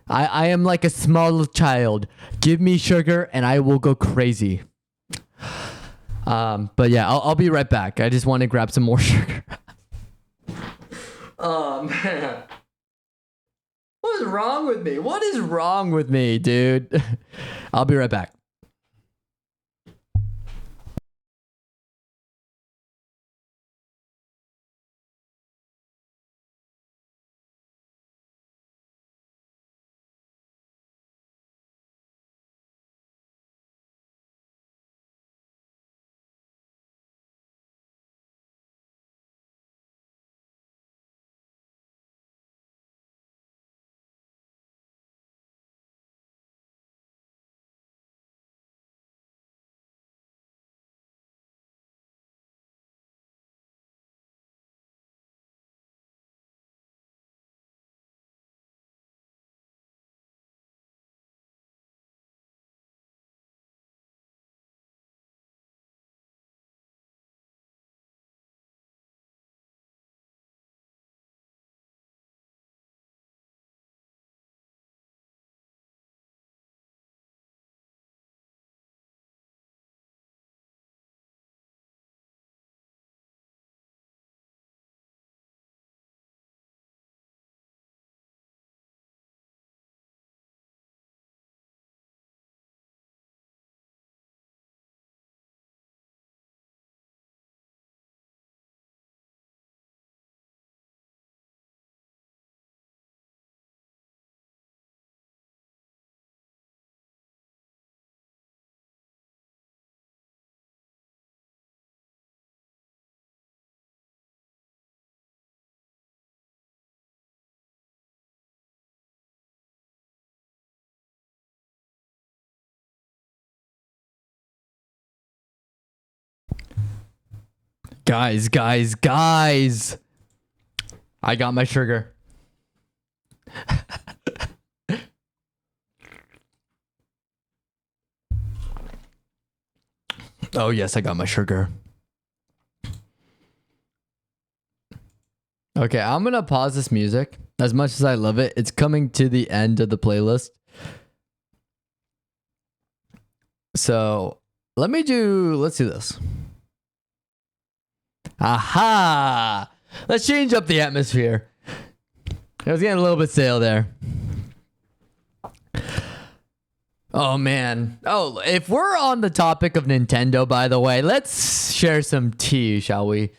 I am like a small child. Give me sugar and I will go crazy. But yeah, I'll be right back. I just want to grab some more sugar. Oh man. What is wrong with me? What is wrong with me, dude? I'll be right back. Guys. I got my sugar. Oh, yes, I got my sugar. Okay, I'm going to pause this music. As much as I love it, it's coming to the end of the playlist. So let's do this. Aha! Let's change up the atmosphere. It was getting a little bit stale there. Oh man. Oh, if we're on the topic of Nintendo, by the way, let's share some tea, shall we?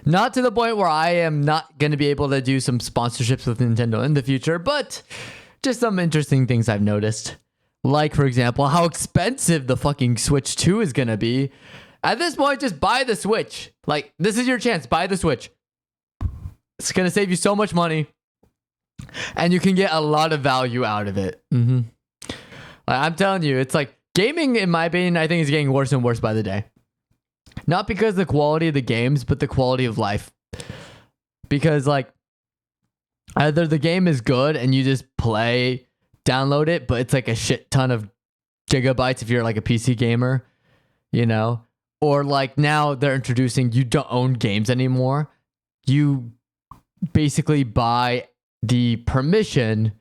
Not to the point where I am not going to be able to do some sponsorships with Nintendo in the future, but just some interesting things I've noticed. Like, for example, how expensive the fucking Switch 2 is going to be. At this point, just buy the Switch. Like, this is your chance. Buy the Switch. It's going to save you so much money. And you can get a lot of value out of it. I'm telling you, it's like gaming, in my opinion, I think is getting worse and worse by the day. Not because of the quality of the games, but the quality of life. Because, like, either the game is good and you just download it, but it's like a shit ton of gigabytes if you're like a PC gamer, you know? Or like now they're introducing, you don't own games anymore. You basically buy the permission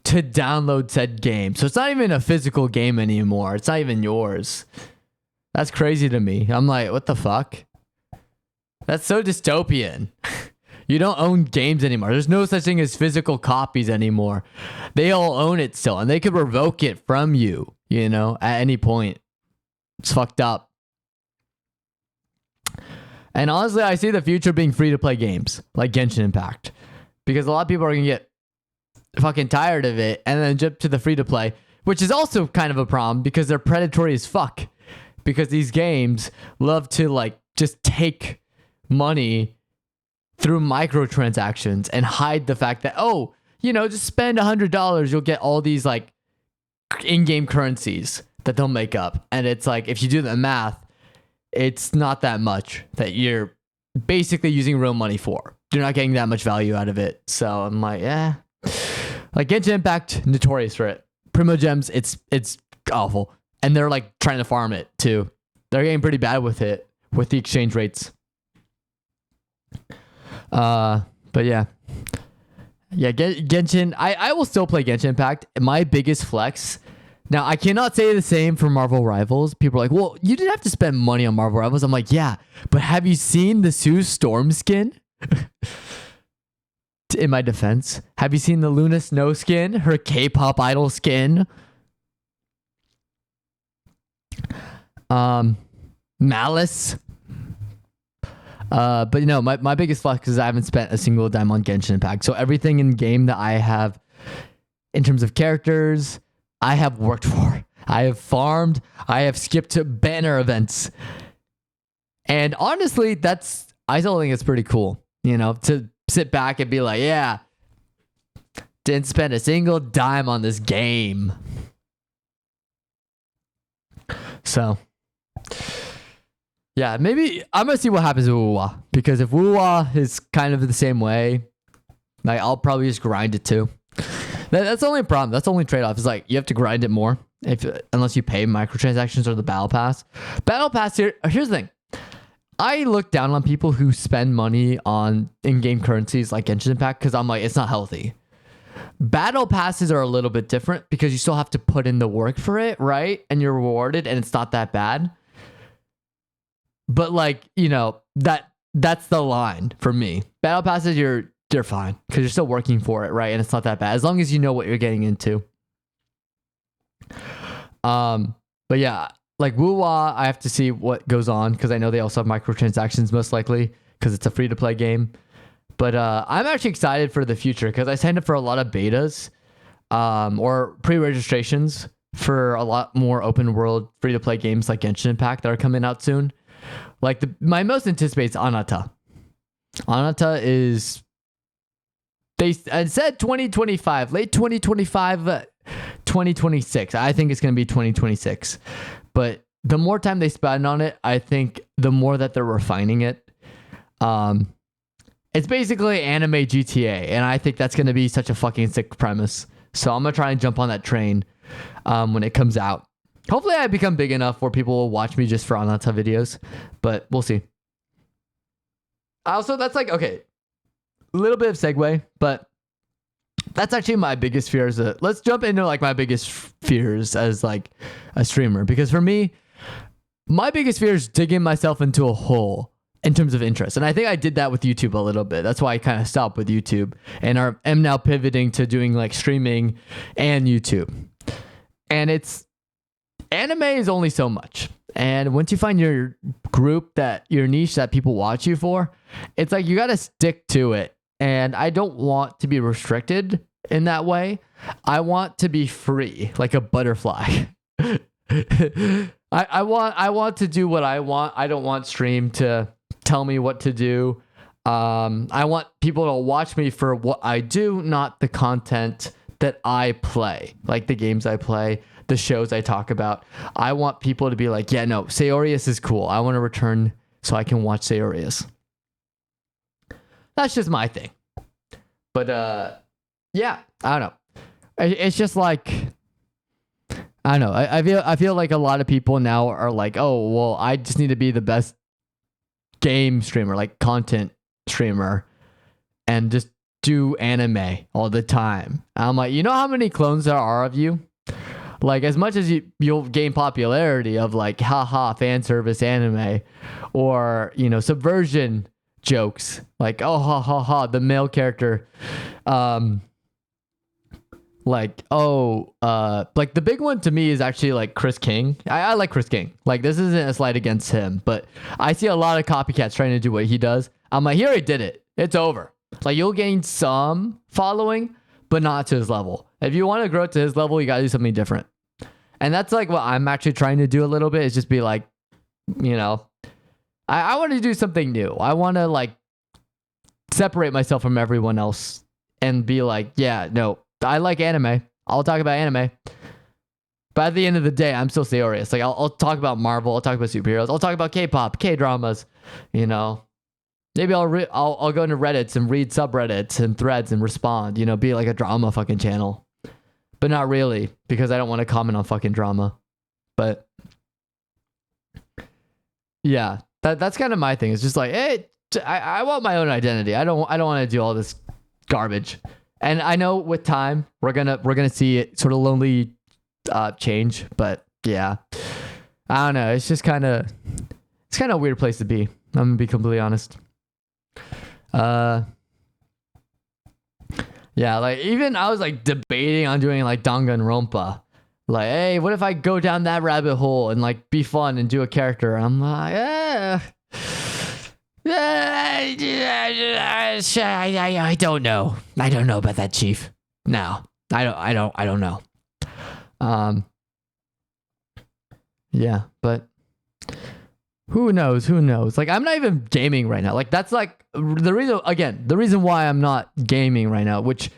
to download said game. So it's not even a physical game anymore. It's not even yours. That's crazy to me. I'm like, what the fuck? That's so dystopian. You don't own games anymore. There's no such thing as physical copies anymore. They all own it still, and they could revoke it from you, you know, at any point. It's fucked up. And honestly, I see the future being free to play games like Genshin Impact, because a lot of people are going to get fucking tired of it and then jump to the free to play, which is also kind of a problem because they're predatory as fuck. Because these games love to like just take money through microtransactions and hide the fact that, oh, you know, just spend $100, you'll get all these like in-game currencies that they'll make up. And it's like, if you do the math, it's not that much that you're basically using real money for. You're not getting that much value out of it. So I'm like, yeah. Like Genshin Impact, notorious for it. Primogems, it's awful. And they're like trying to farm it too. They're getting pretty bad with it, with the exchange rates. But yeah. Yeah, Genshin. I will still play Genshin Impact. My biggest flex. Now, I cannot say the same for Marvel Rivals. People are like, well, you didn't have to spend money on Marvel Rivals. I'm like, yeah, but have you seen the Sue Storm skin? In my defense, have you seen the Luna Snow skin? Her K-pop idol skin? Malice. But you know, my biggest flex is I haven't spent a single dime on Genshin Impact. So everything in game that I have in terms of characters, I have worked for. I have farmed. I have skipped to banner events. And honestly, I still think it's pretty cool, you know, to sit back and be like, yeah, didn't spend a single dime on this game. So yeah, maybe I'm going to see what happens with Wuwa. Because if Wuwa is kind of the same way, like I'll probably just grind it too. That's the only problem. That's the only trade-off. Is like you have to grind it more unless you pay microtransactions or the battle pass. Battle pass here's the thing. I look down on people who spend money on in-game currencies like Genshin Impact because I'm like, it's not healthy. Battle passes are a little bit different because you still have to put in the work for it, right? And you're rewarded and it's not that bad. But like, you know, that's the line for me. Battle passes, they're fine because you're still working for it, right? And it's not that bad as long as you know what you're getting into. But yeah, like Wuwa, I have to see what goes on because I know they also have microtransactions most likely because it's a free-to-play game. But I'm actually excited for the future because I signed up for a lot of betas or pre-registrations for a lot more open world free-to-play games like Genshin Impact that are coming out soon. Like my most anticipated is Anata. Anata is they said 2025, late 2025, 2026. I think it's going to be 2026. But the more time they spend on it, I think the more that they're refining it. It's basically anime GTA, and I think that's going to be such a fucking sick premise. So I'm going to try and jump on that train when it comes out. Hopefully I become big enough where people will watch me just for Anata videos, but we'll see. Also, that's like, okay, a little bit of segue, but that's actually my biggest fears. Let's jump into like my biggest fears as like a streamer, because for me, my biggest fear is digging myself into a hole in terms of interest. And I think I did that with YouTube a little bit. That's why I kind of stopped with YouTube and am now pivoting to doing like streaming and YouTube. And anime is only so much. And once you find your group, your niche that people watch you for, it's like you got to stick to it. And I don't want to be restricted in that way. I want to be free, like a butterfly. I want to do what I want. I don't want stream to tell me what to do. I want people to watch me for what I do, not the content that I play, like the games I play, the shows I talk about. I want people to be like, yeah, no, Saorius is cool. I want to return so I can watch Saorius. That's just my thing. But yeah, I don't know. It's just like, I don't know. I feel like a lot of people now are like, oh, well, I just need to be the best game streamer, like content streamer, and just do anime all the time. And I'm like, you know how many clones there are of you? Like, as much as you'll gain popularity of like, haha, fan service anime, or, you know, subversion jokes, like, oh, ha, ha, ha, the male character, like, oh, like the big one to me is actually like Chris King. I like Chris King. Like, this isn't a slight against him, but I see a lot of copycats trying to do what he does. I'm like, he already did it. It's over. Like, you'll gain some following, but not to his level. If you want to grow to his level, you got to do something different. And that's like what I'm actually trying to do a little bit, is just be like, you know, I want to do something new. I want to like separate myself from everyone else and be like, yeah, no, I like anime. I'll talk about anime. But at the end of the day, I'm still serious. Like, I'll talk about Marvel. I'll talk about superheroes. I'll talk about K-pop, K-dramas, you know. Maybe I'll go into Reddits and read subreddits and threads and respond, you know, be like a drama fucking channel. But not really, because I don't want to comment on fucking drama. But yeah, that's kind of my thing. It's just like, hey, I want my own identity. I don't want to do all this garbage. And I know with time we're gonna see it sort of lonely change, but yeah, I don't know. It's just it's kind of a weird place to be. I'm gonna be completely honest. Yeah, like even I was like debating on doing like Danganronpa. Like, hey, what if I go down that rabbit hole and like be fun and do a character? I'm like, I don't know. I don't know about that, Chief. No, I don't know. Yeah, but who knows? Who knows? Like, I'm not even gaming right now. Like, that's like the reason why I'm not gaming right now, which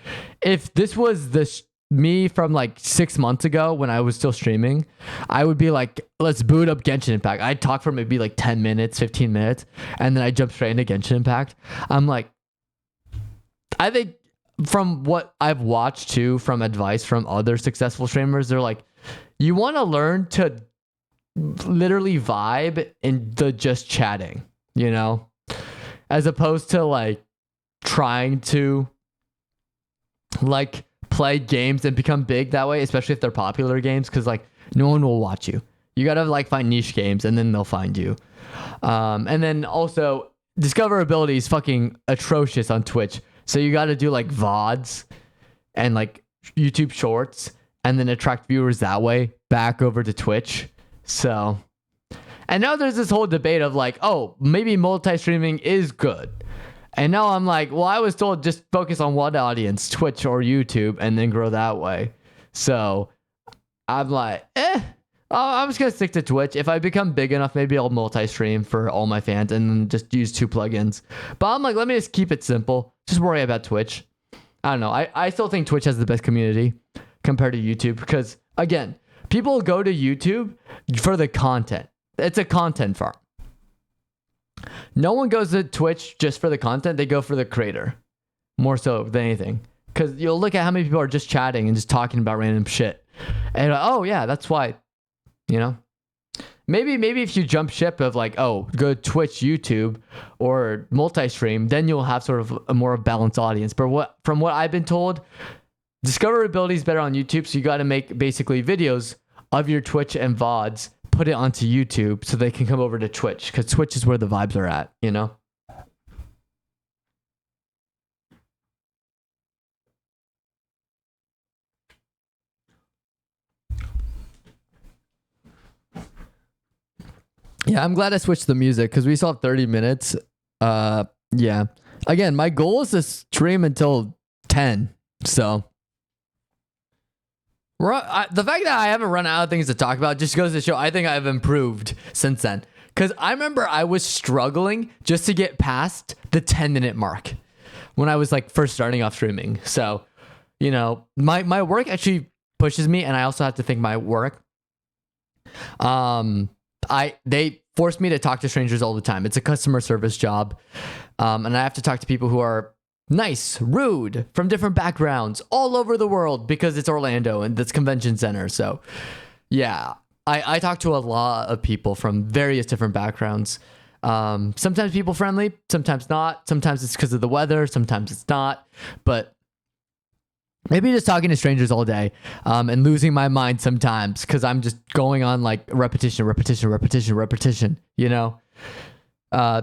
if this was me from like 6 months ago when I was still streaming, I would be like, let's boot up Genshin Impact. I'd talk for maybe like 10 minutes, 15 minutes, and then I jump straight into Genshin Impact. I'm like, I think from what I've watched too, from advice from other successful streamers, they're like, you want to learn to literally vibe in the just chatting, you know, as opposed to like trying to like play games and become big that way, especially if they're popular games, because like no one will watch you. You gotta like find niche games and then they'll find you. And then also discoverability is fucking atrocious on Twitch, so you gotta do like VODs and like YouTube shorts and then attract viewers that way back over to Twitch. So, and now there's this whole debate of like, oh, maybe multi-streaming is good. And now I'm like, well, I was told just focus on one audience, Twitch or YouTube, and then grow that way. So I'm like, I'm just going to stick to Twitch. If I become big enough, maybe I'll multi-stream for all my fans and then just use 2 plugins. But I'm like, let me just keep it simple. Just worry about Twitch. I don't know. I still think Twitch has the best community compared to YouTube because, again, people go to YouTube for the content. It's a content farm. No one goes to Twitch just for the content. They go for the creator more so than anything. Because you'll look at how many people are just chatting and just talking about random shit. And oh, yeah, that's why, you know. Maybe if you jump ship of like, oh, go Twitch, YouTube, or multi-stream, then you'll have sort of a more balanced audience. But from what I've been told, discoverability is better on YouTube, so you got to make basically videos of your Twitch and VODs, put it onto YouTube so they can come over to Twitch, because Twitch is where the vibes are at, you know? Yeah, I'm glad I switched the music because we still have 30 minutes. Yeah. Again, my goal is to stream until 10, so... the fact that I haven't run out of things to talk about just goes to show I think I've improved since then. Because I remember I was struggling just to get past the 10-minute mark when I was like first starting off streaming. So, you know, my work actually pushes me, and I also have to thank my work. They force me to talk to strangers all the time. It's a customer service job, and I have to talk to people who are nice, rude, from different backgrounds all over the world because it's Orlando and it's convention center. So yeah, I talk to a lot of people from various different backgrounds. Sometimes people friendly, sometimes not. Sometimes it's because of the weather, sometimes it's not. But maybe just talking to strangers all day and losing my mind sometimes because I'm just going on like repetition, you know?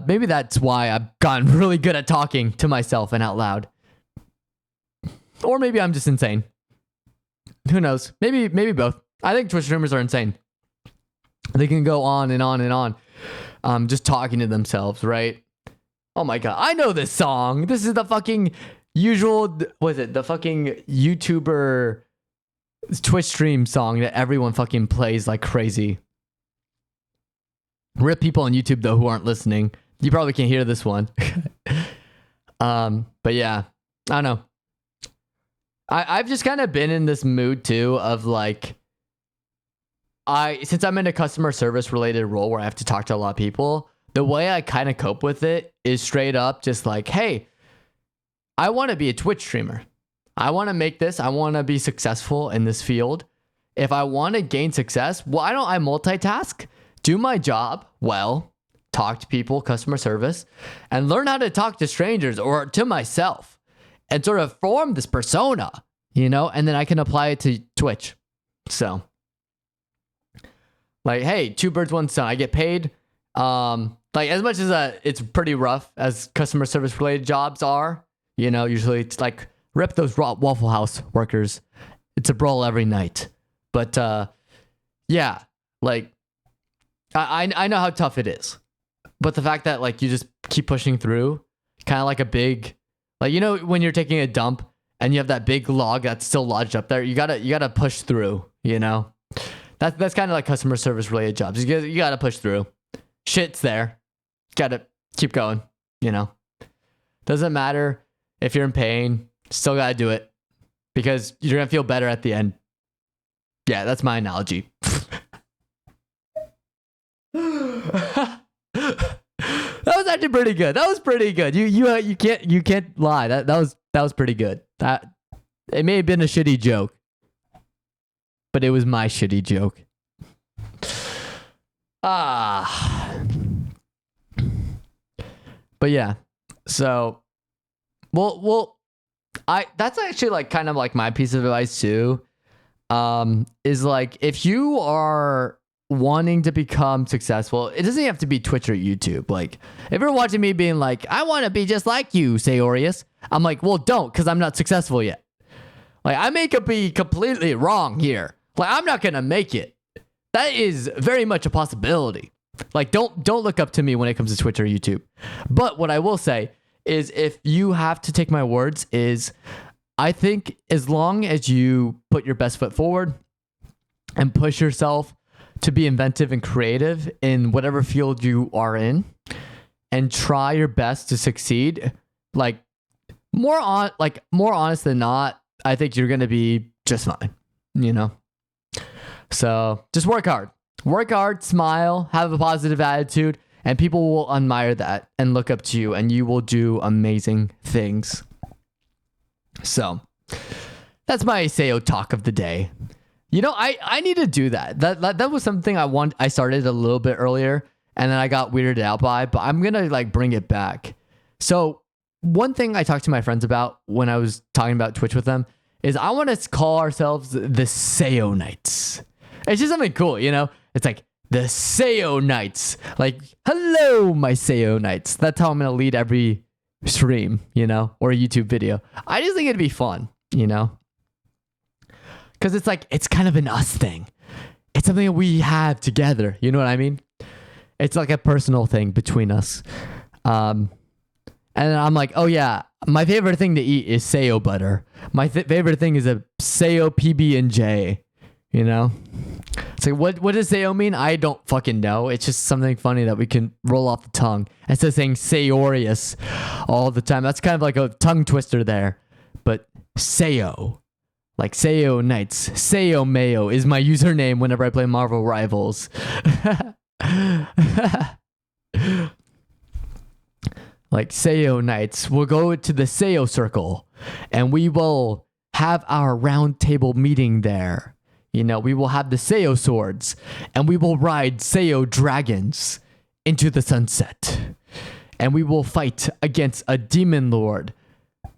Maybe that's why I've gotten really good at talking to myself and out loud. Or maybe I'm just insane. Who knows? Maybe both. I think Twitch streamers are insane. They can go on and on and on, just talking to themselves, right? Oh my god, I know this song. This is the fucking usual, was it the fucking YouTuber Twitch stream song that everyone fucking plays like crazy. Rip people on YouTube though who aren't listening. You probably can't hear this one. But yeah, I don't know. I've just kind of been in this mood too of like, since I'm in a customer service related role where I have to talk to a lot of people, the way I kind of cope with it is straight up just like, hey, I want to be a Twitch streamer. I want to make this. I want to be successful in this field. If I want to gain success, why don't I multitask? Do my job well, talk to people, customer service, and learn how to talk to strangers or to myself. and sort of form this persona, you know, and then I can apply it to Twitch. So like, hey, two birds, one stone. I get paid. Like as much as it's pretty rough as customer service related jobs are, you know, usually it's like rip those Waffle House workers. It's a brawl every night. But yeah, like I know how tough it is. But the fact that like you just keep pushing through, kind of like a big, like, you know, when you're taking a dump and you have that big log that's still lodged up there, you gotta push through, you know? That's kind of like customer service related jobs. You gotta push through. Shit's there. Gotta keep going, you know? Doesn't matter if you're in pain, still gotta do it because you're gonna feel better at the end. Yeah, that's my analogy. That was actually pretty good. That was pretty good. You can't lie. That was pretty good. That it may have been a shitty joke, but it was my shitty joke. But yeah. So well that's actually like kind of like my piece of advice too. Is like if you are wanting to become successful, it doesn't have to be Twitch or YouTube. Like if you're watching me being like, I want to be just like you, Sayorius, I'm like, well, don't, because I'm not successful yet. Like I may be completely wrong here. Like I'm not gonna make it. That is very much a possibility. Like don't look up to me when it comes to Twitch or YouTube. But what I will say is if you have to take my words is I think as long as you put your best foot forward and push yourself to be inventive and creative in whatever field you are in and try your best to succeed, like more honest than not, I think you're going to be just fine, you know? So just work hard, smile, have a positive attitude, and people will admire that and look up to you and you will do amazing things. So that's my Sayo talk of the day. You know, I need to do that. That was something I started a little bit earlier and then I got weirded out by, but I'm going to like bring it back. So one thing I talked to my friends about when I was talking about Twitch with them is I want to call ourselves the Sayo Knights. It's just something cool, you know? It's like the Sayo Knights. Like, hello, my Sayo Knights. That's how I'm going to lead every stream, you know, or a YouTube video. I just think it'd be fun, you know? Because it's like, it's kind of an us thing. It's something that we have together. You know what I mean? It's like a personal thing between us. And I'm like, oh yeah, my favorite thing to eat is Sayo butter. My favorite thing is a Sayo PB&J. You know? It's like, what does Sayo mean? I don't fucking know. It's just something funny that we can roll off the tongue. Instead of saying Sayorius all the time. That's kind of like a tongue twister there. But Sayo. Like Sayo Knights. Sayo Mayo is my username whenever I play Marvel Rivals. Like Sayo Knights. We'll go to the Sayo Circle and we will have our round table meeting there. You know, we will have the Sayo swords and we will ride Sayo dragons into the sunset. And we will fight against a demon lord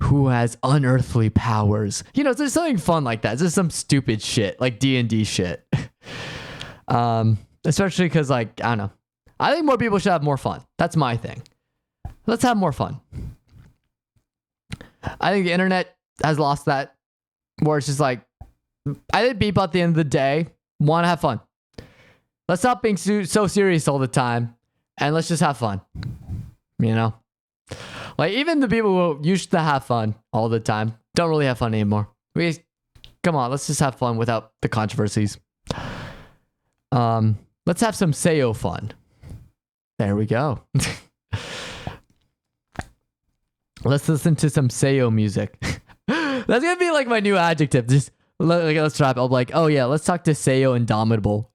who has unearthly powers. You know, there's something fun like that. It's just some stupid shit, like D&D shit. Especially because, like, I don't know. I think more people should have more fun. That's my thing. Let's have more fun. I think the internet has lost that, where it's just like, I think people at the end of the day want to have fun. Let's stop being so serious all the time, and let's just have fun. You know? Like, even the people who used to have fun all the time don't really have fun anymore. Come on, let's just have fun without the controversies. Let's have some Sayo fun. There we go. Let's listen to some Sayo music. That's gonna be like my new adjective. Just let's drop. I'm like, oh yeah, let's talk to Sayo Indomitable.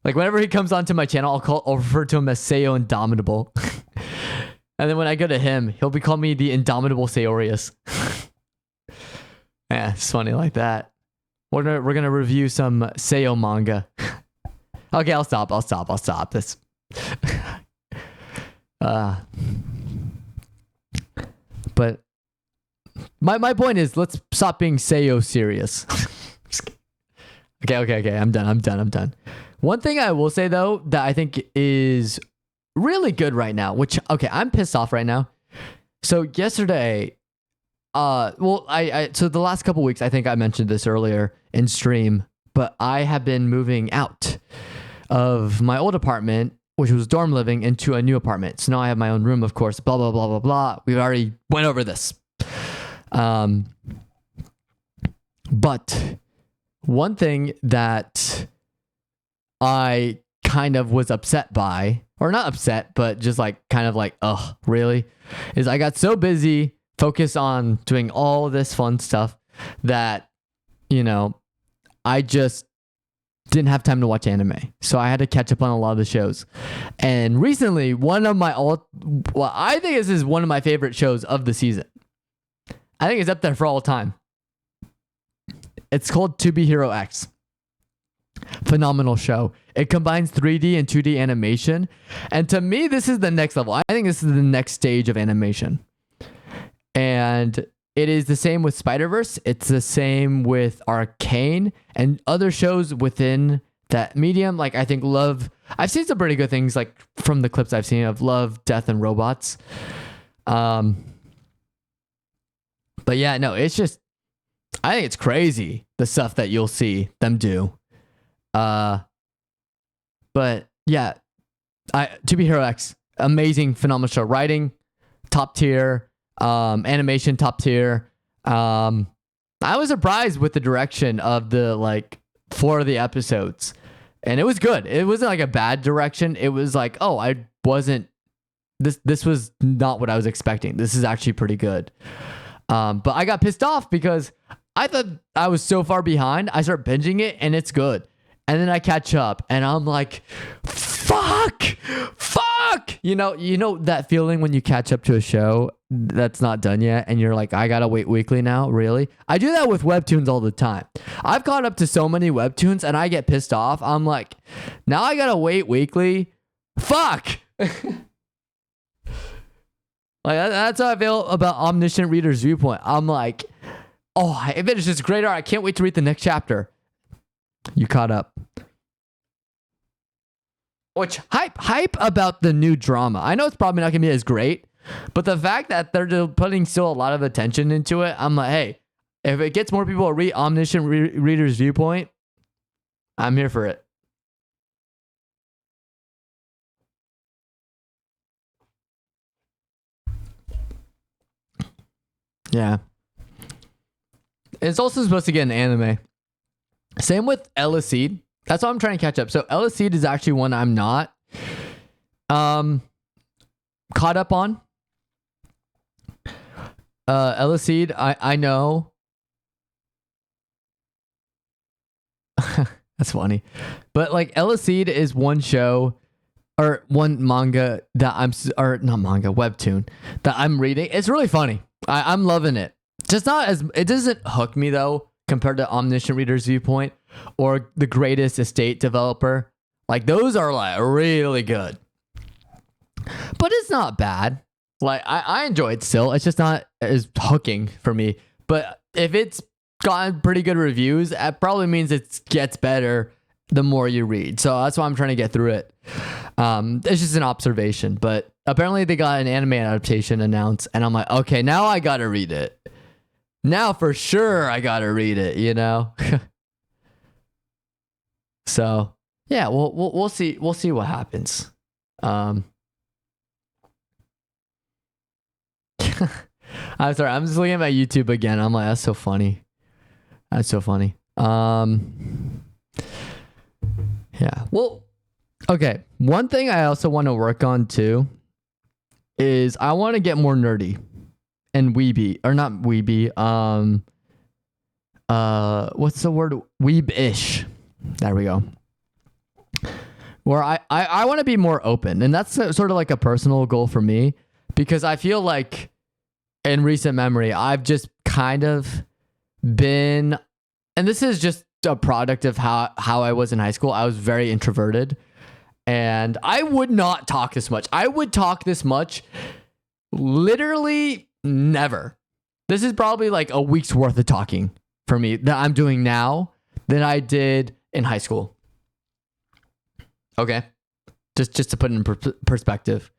Like whenever he comes onto my channel, I'll refer to him as Sayo Indomitable. And then when I go to him, he'll be calling me the Indomitable Sayorius. Yeah, it's funny like that. We're gonna review some Sayo manga. Okay, I'll stop. This. But My point is, let's stop being Seiyo serious. Okay. I'm done. One thing I will say though that I think is really good right now, which I'm pissed off right now. So yesterday, I so the last couple weeks, I think I mentioned this earlier in stream, but I have been moving out of my old apartment, which was dorm living, into a new apartment. So now I have my own room, of course, blah, blah, blah, blah, blah. We've already went over this. But one thing that I kind of was upset by, or not upset, but just like kind of like, oh, really? Is I got so busy focused on doing all this fun stuff that, I just didn't have time to watch anime. So I had to catch up on a lot of the shows. And recently, I think this is one of my favorite shows of the season. I think it's up there for all time. It's called To Be Hero X. Phenomenal show. It combines 3D and 2D animation. And to me, this is the next level. I think this is the next stage of animation. And it is the same with Spider-Verse. It's the same with Arcane and other shows within that medium. Like, I think I've seen some pretty good things, like from the clips I've seen of Love, Death, and Robots. But yeah, no, it's just, I think it's crazy, the stuff that you'll see them do. But yeah, To Be Hero X, amazing, phenomenal show. Writing, top tier. Animation, top tier. I was surprised with the direction of the 4 of the episodes, and it was good. It wasn't like a bad direction. It was like, oh, this was not what I was expecting. This is actually pretty good. But I got pissed off because I thought I was so far behind. I start binging it and it's good. And then I catch up and I'm like, fuck. You know that feeling when you catch up to a show that's not done yet and you're like, I gotta wait weekly now? Really? I do that with webtoons all the time. I've caught up to so many webtoons and I get pissed off. I'm like, now I gotta wait weekly? Fuck. That's how I feel about Omniscient Reader's Viewpoint. I'm like, oh, it finishes great art. I can't wait to read the next chapter. You caught up. Which hype about the new drama. I know it's probably not gonna be as great, but the fact that they're putting still a lot of attention into it, I'm like, hey, if it gets more people to read Omniscient Reader's Viewpoint, I'm here for it. Yeah. It's also supposed to get an anime. Same with Elicid. That's why I'm trying to catch up. So Elicid is actually one I'm not caught up on. Elicid, I know. That's funny. But Elicid is one show or one manga that webtoon that I'm reading. It's really funny. I'm loving it. Just not as, it doesn't hook me though compared to Omniscient Reader's Viewpoint or The Greatest Estate Developer. Those are really good. But it's not bad. I enjoy it still. It's just not as hooking for me. But if it's gotten pretty good reviews, it probably means it gets better the more you read. So that's why I'm trying to get through it. It's just an observation. But apparently they got an anime adaptation announced. And I'm like, okay, now I got to read it. Now for sure I got to read it, So yeah, we'll see. We'll see what happens. I'm sorry. I'm just looking at my YouTube again. I'm like, that's so funny. That's so funny. Yeah. Well, okay. One thing I also want to work on too is I want to get more nerdy and weeby, or not weeby. What's the word? Weeb-ish. There we go. Where I want to be more open, and that's sort of like a personal goal for me, because I feel like in recent memory, I've just kind of been, and this is just a product of how I was in high school. I was very introverted, and I would not talk this much. I would talk this much literally never. This is probably like a week's worth of talking for me that I'm doing now than I did in high school. Okay. Just to put it in perspective.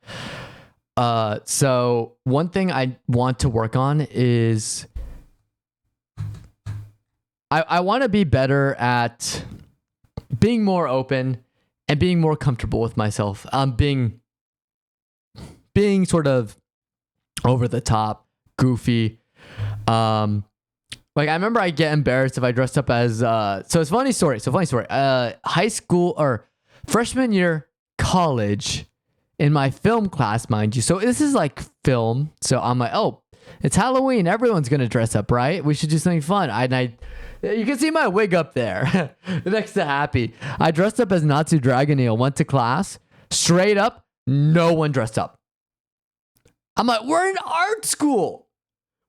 So one thing I want to work on is I want to be better at being more open and being more comfortable with myself. Being sort of over the top, goofy. Like I remember I get embarrassed if I dressed up as so it's a funny story. High school or freshman year college in my film class, mind you. So this is like film. So I'm like, oh, it's Halloween. Everyone's gonna dress up, right? We should do something fun. You can see my wig up there next to Happy. I dressed up as Natsu Dragoneel, went to class, straight up, no one dressed up. I'm like, we're in art school.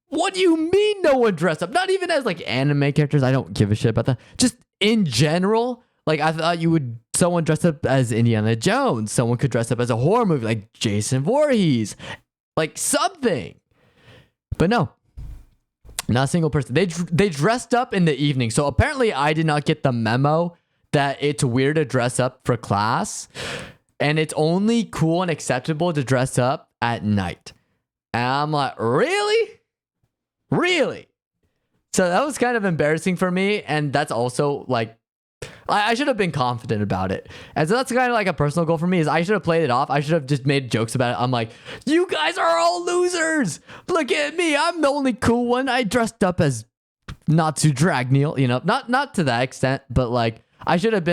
What do you mean no one dressed up? Not even as like anime characters. I don't give a shit about that. Just in general, like I thought someone dressed up as Indiana Jones. Someone could dress up as a horror movie like Jason Voorhees. Like something. But no. Not a single person. They dressed up in the evening. So apparently I did not get the memo that it's weird to dress up for class. And it's only cool and acceptable to dress up at night. And I'm like, really? Really? So that was kind of embarrassing for me. And that's also like, I should have been confident about it. And so that's kind of like a personal goal for me is I should have played it off. I should have just made jokes about it. I'm like, you guys are all losers. Look at me. I'm the only cool one. I dressed up as Natsu Dragoneel, you know, not to that extent, but like I should have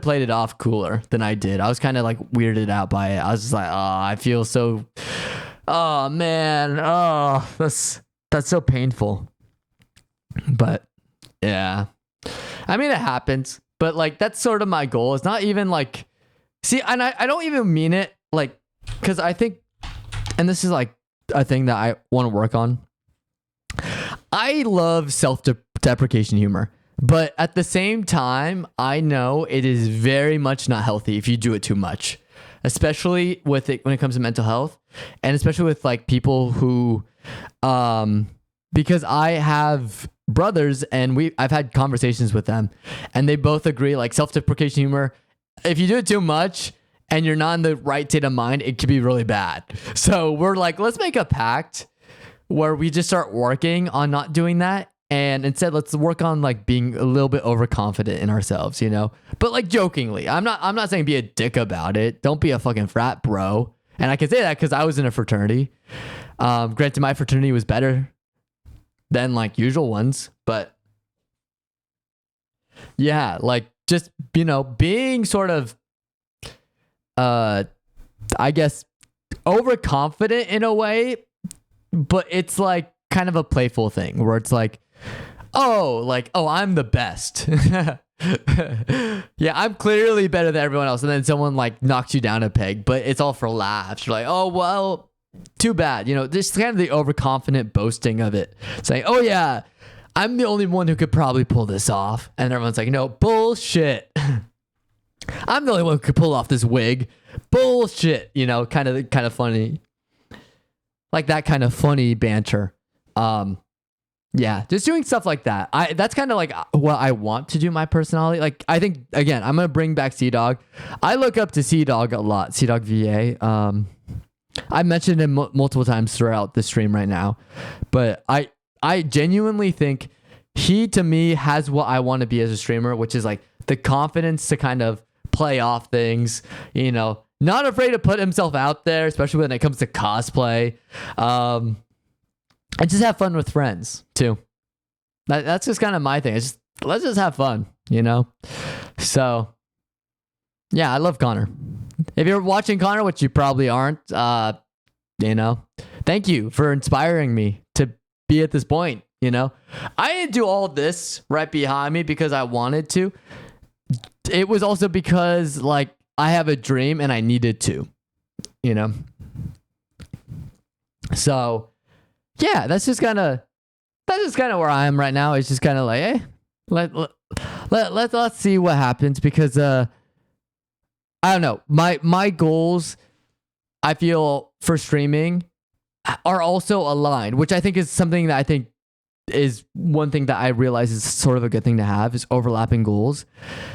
played it off cooler than I did. I was kind of like weirded out by it. I was just like, oh, I feel so, oh man. Oh, that's so painful. But yeah, I mean, it happens. But like, that's sort of my goal. It's not even like, see, and I don't even mean it like, because I think, and this is like a thing that I want to work on. I love self-deprecation humor, but at the same time, I know it is very much not healthy if you do it too much, especially with it when it comes to mental health, and especially with like people who, because I have brothers and I've had conversations with them and they both agree like self-deprecation humor, if you do it too much and you're not in the right state of mind, it could be really bad. So we're like, let's make a pact where we just start working on not doing that, and instead let's work on like being a little bit overconfident in ourselves, you know, but like jokingly. I'm not saying be a dick about it. Don't be a fucking frat bro. And I can say that because I was in a fraternity. Granted, my fraternity was better than like usual ones, but yeah, like just, you know, being sort of I guess overconfident in a way, but it's like kind of a playful thing where it's like, oh, I'm the best. Yeah, I'm clearly better than everyone else, and then someone like knocks you down a peg, but it's all for laughs. You're like, oh well, too bad, you know. Just kind of the overconfident boasting of it, saying, oh yeah, I'm the only one who could probably pull this off, and everyone's like, no, bullshit. I'm the only one who could pull off this wig. Bullshit, you know, kind of funny, like that kind of funny banter. Yeah, just doing stuff like that. That's kind of like what I want to do, my personality. Like, I think, again, I'm going to bring back Sea-Dog. I look up to Sea-Dog a lot, Sea-Dog VA. I mentioned him multiple times throughout the stream right now. But I genuinely think he, to me, has what I want to be as a streamer, which is like the confidence to kind of play off things, you know, not afraid to put himself out there, especially when it comes to cosplay. And just have fun with friends too. That's just kind of my thing. It's just, let's just have fun, you know? So yeah, I love Connor. If you're watching Connor, which you probably aren't, you know, thank you for inspiring me to be at this point. You know, I didn't do all this right behind me because I wanted to. It was also because like I have a dream and I needed to, you know? So yeah, that's just kind of where I am right now. It's just kind of like, hey, let's see what happens, because I don't know, my goals, I feel, for streaming are also aligned, which I think is something that I think is one thing that I realize is sort of a good thing to have, is overlapping goals,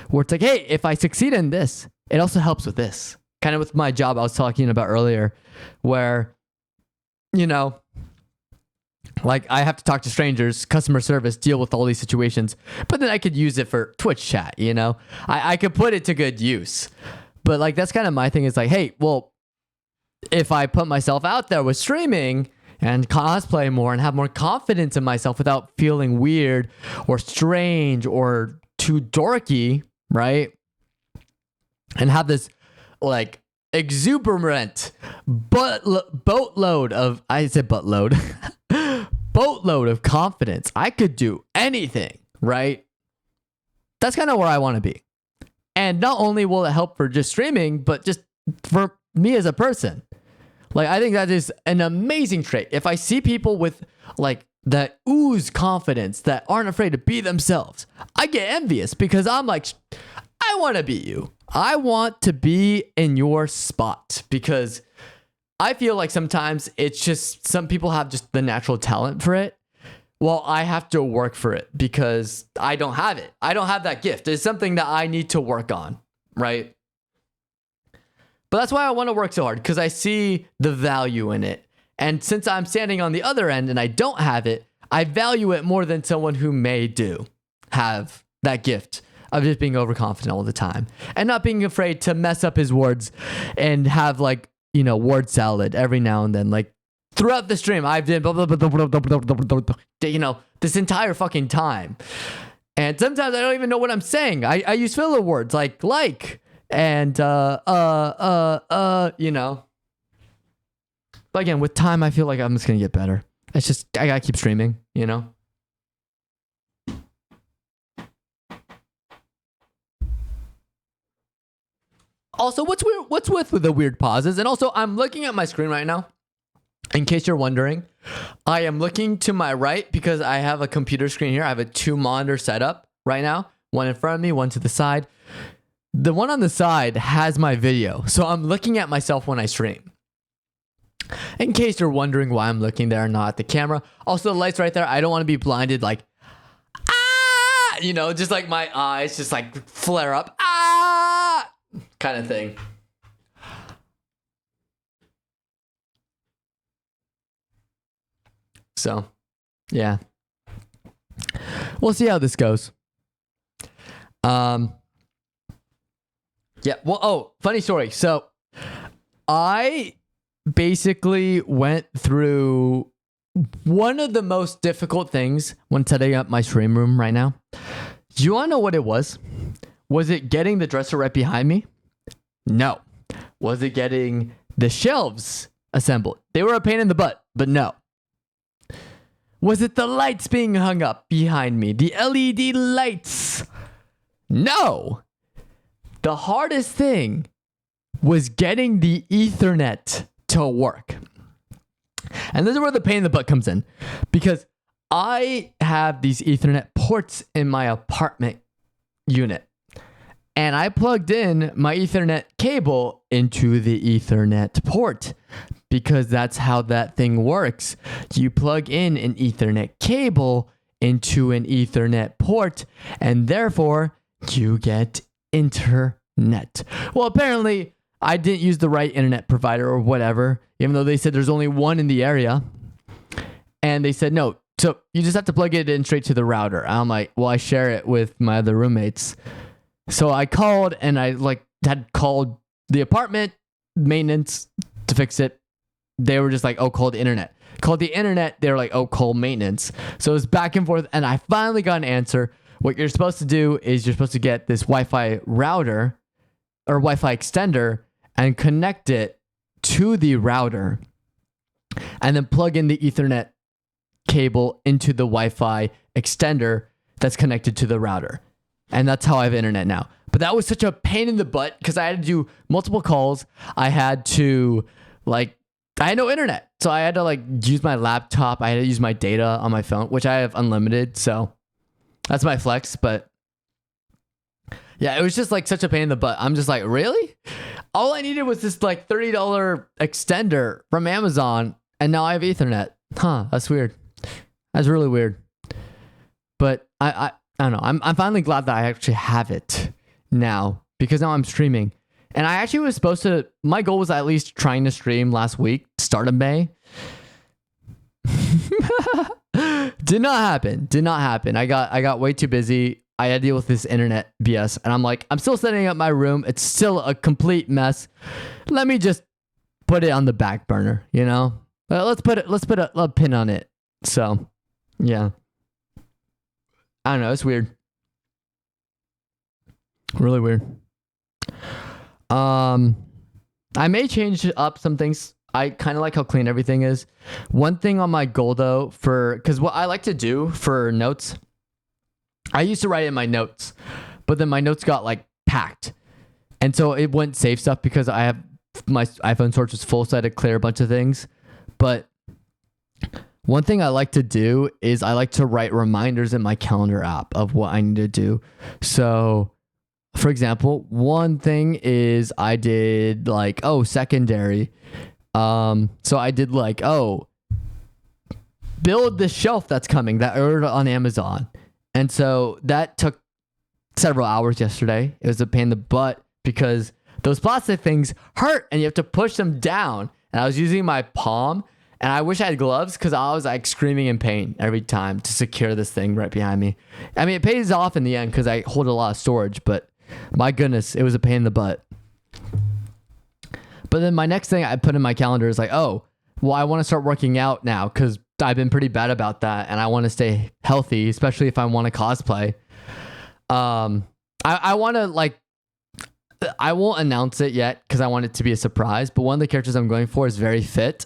where it's like, hey, if I succeed in this, it also helps with this. Kind of with my job I was talking about earlier, where, you know, like I have to talk to strangers, customer service, deal with all these situations, but then I could use it for Twitch chat, you know? I could put it to good use. But like, that's kind of my thing, is like, hey, well, if I put myself out there with streaming and cosplay more and have more confidence in myself without feeling weird or strange or too dorky, right? And have this like exuberant boatload of, I said buttload, boatload of confidence. I could do anything, right? That's kind of where I want to be. And not only will it help for just streaming, but just for me as a person. Like, I think that is an amazing trait. If I see people with like that ooze confidence, that aren't afraid to be themselves, I get envious, because I'm like, I want to be you. I want to be in your spot, because I feel like sometimes it's just some people have just the natural talent for it. Well, I have to work for it because I don't have it. I don't have that gift. It's something that I need to work on, right? But that's why I want to work so hard, because I see the value in it. And since I'm standing on the other end and I don't have it, I value it more than someone who may have that gift of just being overconfident all the time and not being afraid to mess up his words and have, like, you know, word salad every now and then. Like, throughout the stream, I've been blah, blah, blah, blah, blah, blah, blah, blah, blah, you know, this entire fucking time. And sometimes I don't even know what I'm saying. I use filler words like and you know. But again, with time, I feel like I'm just gonna get better. It's just, I gotta keep streaming, you know. Also, what's weird? What's with the weird pauses? And also, I'm looking at my screen right now. In case you're wondering, I am looking to my right because I have a computer screen here. I have a 2-monitor setup right now. One in front of me, one to the side. The one on the side has my video, so I'm looking at myself when I stream. In case you're wondering why I'm looking there and not at the camera. Also, the lights right there, I don't want to be blinded, like, ah, you know, just like my eyes just like flare up, ah, kind of thing. So, yeah. We'll see how this goes. Yeah, well, oh, funny story. So, I basically went through one of the most difficult things when setting up my stream room right now. Do you want to know what it was? Was it getting the dresser right behind me? No. Was it getting the shelves assembled? They were a pain in the butt, but no. Was it the lights being hung up behind me? The LED lights? No. The hardest thing was getting the Ethernet to work. And this is where the pain in the butt comes in, because I have these Ethernet ports in my apartment unit, and I plugged in my Ethernet cable into the Ethernet port, because that's how that thing works. You plug in an Ethernet cable into an Ethernet port, and therefore you get internet. Well, apparently I didn't use the right internet provider or whatever, even though they said there's only one in the area. And they said, no, so you just have to plug it in straight to the router. I'm like, well, I share it with my other roommates. So I called, and I had called the apartment maintenance to fix it. They were just like, oh, call the internet. Called the internet. They were like, oh, call maintenance. So it was back and forth, and I finally got an answer. What you're supposed to do is you're supposed to get this Wi-Fi router or Wi-Fi extender and connect it to the router, and then plug in the Ethernet cable into the Wi-Fi extender that's connected to the router. And that's how I have internet now. But that was such a pain in the butt because I had to do multiple calls. I had no internet. So I had to use my laptop. I had to use my data on my phone, which I have unlimited. So that's my flex. But yeah, it was just such a pain in the butt. I'm just like, really? All I needed was this $30 extender from Amazon, and now I have Ethernet. Huh? That's weird. That's really weird. But I don't know. I'm finally glad that I actually have it now because now I'm streaming. And I actually was supposed to. My goal was at least trying to stream last week, start of May. Did not happen. Did not happen. I got way too busy. I had to deal with this internet BS, and I'm like, I'm still setting up my room. It's still a complete mess. Let me just put it on the back burner, you know? Let's put a pin on it. So, yeah. I don't know. It's weird. Really weird. I may change up some things. I kind of like how clean everything is. One thing on my goal though, because what I like to do for notes, I used to write in my notes, but then my notes got like packed. And so it wouldn't save stuff because I have my iPhone storage was full, so I had to clear a bunch of things. But one thing I like to do is I like to write reminders in my calendar app of what I need to do. So for example, one thing is I did like, secondary. So I did like, build the shelf that's coming that I ordered on Amazon. And so that took several hours yesterday. It was a pain in the butt because those plastic things hurt and you have to push them down. And I was using my palm and I wish I had gloves because I was like screaming in pain every time to secure this thing right behind me. I mean, it pays off in the end because I hold a lot of storage, but my goodness, it was a pain in the butt. But then my next thing I put in my calendar is like, I want to start working out now because I've been pretty bad about that and I want to stay healthy, especially if I want to cosplay. I want to I won't announce it yet because I want it to be a surprise, but one of the characters I'm going for is very fit.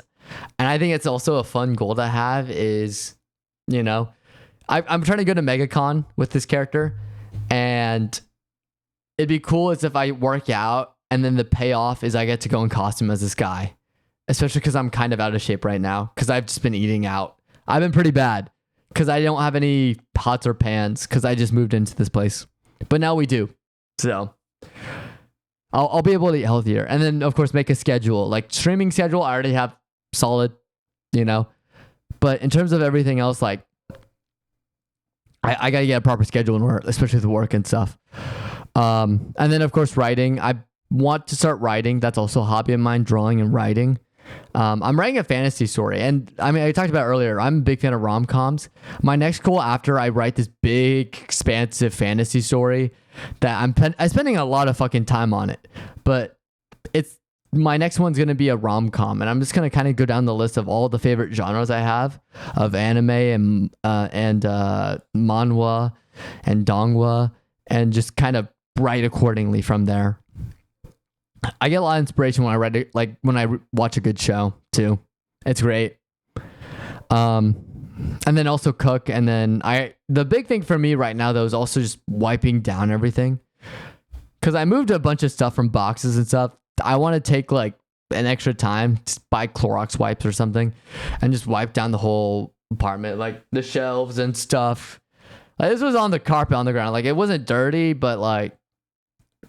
And I think it's also a fun goal to have is, I'm trying to go to MegaCon with this character and it'd be cool as if I work out and then the payoff is I get to go in costume as this guy, especially because I'm kind of out of shape right now because I've just been eating out. I've been pretty bad because I don't have any pots or pans because I just moved into this place. But now we do. So I'll be able to eat healthier. And then, of course, make a schedule. Like streaming schedule, I already have solid, But in terms of everything else, like I got to get a proper schedule in work, especially with work and stuff. And then, of course, writing. I want to start writing. That's also a hobby of mine, drawing and writing. I'm writing a fantasy story. And I mean, I talked about earlier, I'm a big fan of rom-coms. My next goal after I write this big, expansive fantasy story that I'm spending a lot of fucking time on it. But my next one's going to be a rom-com. And I'm just going to kind of go down the list of all the favorite genres I have of anime and manhwa and donghua and just kind of write accordingly from there. I get a lot of inspiration when I read it, like when I watch a good show too. It's great. And then also cook. And then the big thing for me right now though is also just wiping down everything. Cause I moved a bunch of stuff from boxes and stuff. I want to take like an extra time to buy Clorox wipes or something and just wipe down the whole apartment, like the shelves and stuff. Like this was on the carpet on the ground. Like it wasn't dirty, but like,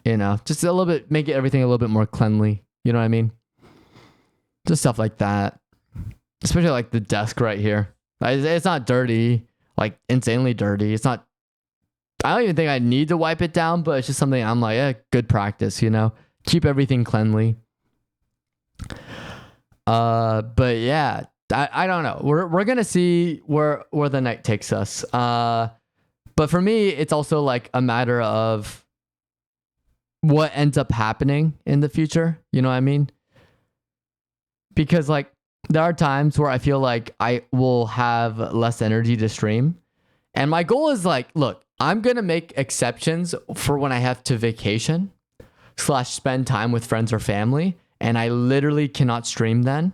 just a little bit, make everything a little bit more cleanly. You know what I mean? Just stuff like that. Especially like the desk right here. Like, it's not dirty, like insanely dirty. It's not, I don't even think I need to wipe it down, but it's just something I'm like, good practice, keep everything cleanly. But yeah, I don't know. We're going to see where the night takes us. But for me, it's also like a matter of what ends up happening in the future. You know what I mean? Because like there are times where I feel like I will have less energy to stream. And my goal is like, look, I'm going to make exceptions for when I have to vacation / spend time with friends or family. And I literally cannot stream then.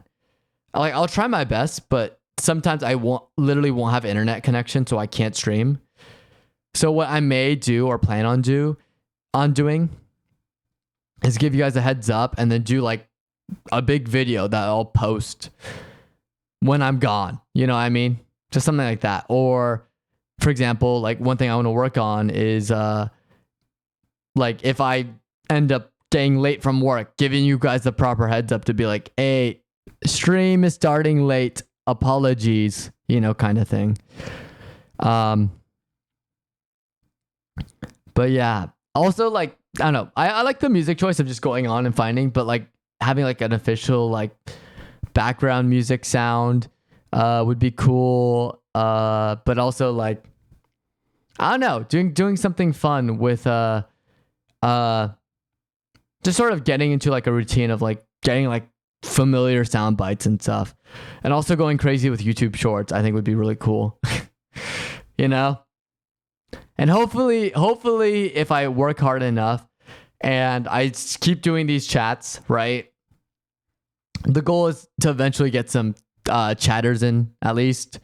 Like I'll try my best, but sometimes I won't have internet connection. So I can't stream. So what I may do or plan on doing is give you guys a heads up and then do like a big video that I'll post when I'm gone. You know what I mean? Just something like that. Or for example, like one thing I want to work on is like if I end up getting late from work, giving you guys the proper heads up to be like, hey, Stream is starting late. Apologies, kind of thing. But yeah, also like, I don't know. I like the music choice of just going on and finding, but like having like an official like background music sound would be cool. But also like, I don't know, doing something fun with just sort of getting into like a routine of like getting like familiar sound bites and stuff, and also going crazy with YouTube Shorts. I think would be really cool. And hopefully if I work hard enough and I keep doing these chats, right? The goal is to eventually get some chatters in at least.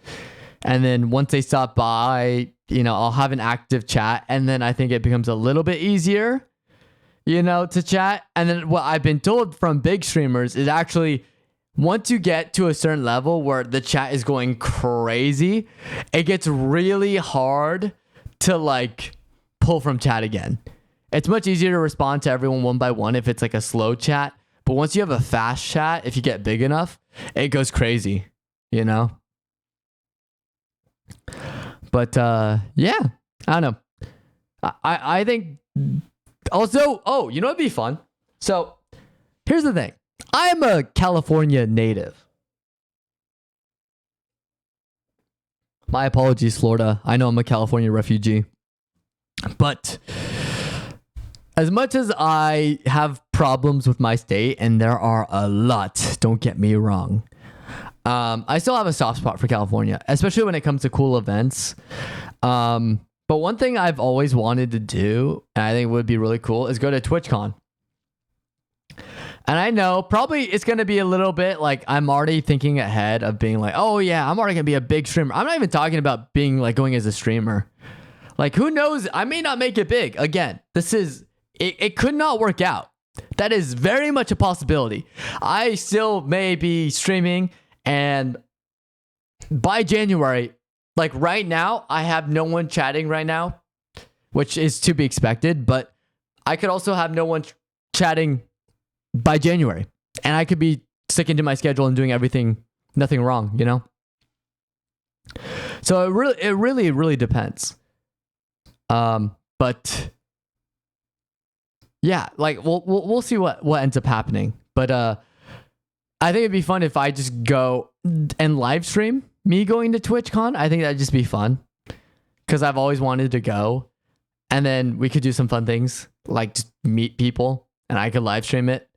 And then once they stop by, I'll have an active chat. And then I think it becomes a little bit easier, to chat. And then what I've been told from big streamers is actually once you get to a certain level where the chat is going crazy, it gets really hard to like pull from chat again. It's much easier to respond to everyone one by one if it's like a slow chat. But once you have a fast chat, if you get big enough, it goes crazy, But yeah, I don't know. I think also, it'd be fun. So here's the thing. I'm a California native. My apologies, Florida. I know I'm a California refugee. But as much as I have problems with my state, and there are a lot, don't get me wrong, I still have a soft spot for California, especially when it comes to cool events. But one thing I've always wanted to do, and I think would be really cool, is go to TwitchCon. And I know probably it's going to be a little bit like I'm already thinking ahead of being like, oh yeah, I'm already going to be a big streamer. I'm not even talking about being like going as a streamer. Like who knows? I may not make it big. Again, it could not work out. That is very much a possibility. I still may be streaming, and by January, like right now, I have no one chatting right now, which is to be expected, but I could also have no one chatting by January, and I could be sticking to my schedule and doing nothing wrong, So it really depends. But yeah, like we'll see what ends up happening. But I think it'd be fun if I just go and live stream me going to TwitchCon. I think that'd just be fun because I've always wanted to go, and then we could do some fun things like just meet people, and I could live stream it.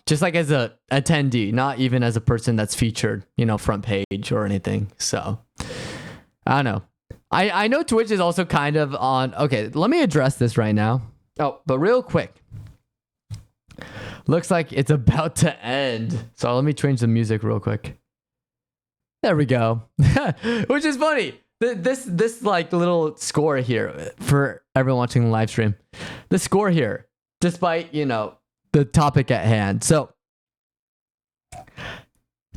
Just like as a attendee, not even as a person that's featured, front page or anything. So I don't know. I know Twitch is also kind of on. Okay, let me address this right now. Oh, but real quick. Looks like it's about to end. So let me change the music real quick. There we go. Which is funny. This like little score here for everyone watching the live stream. The score here, despite, the topic at hand. So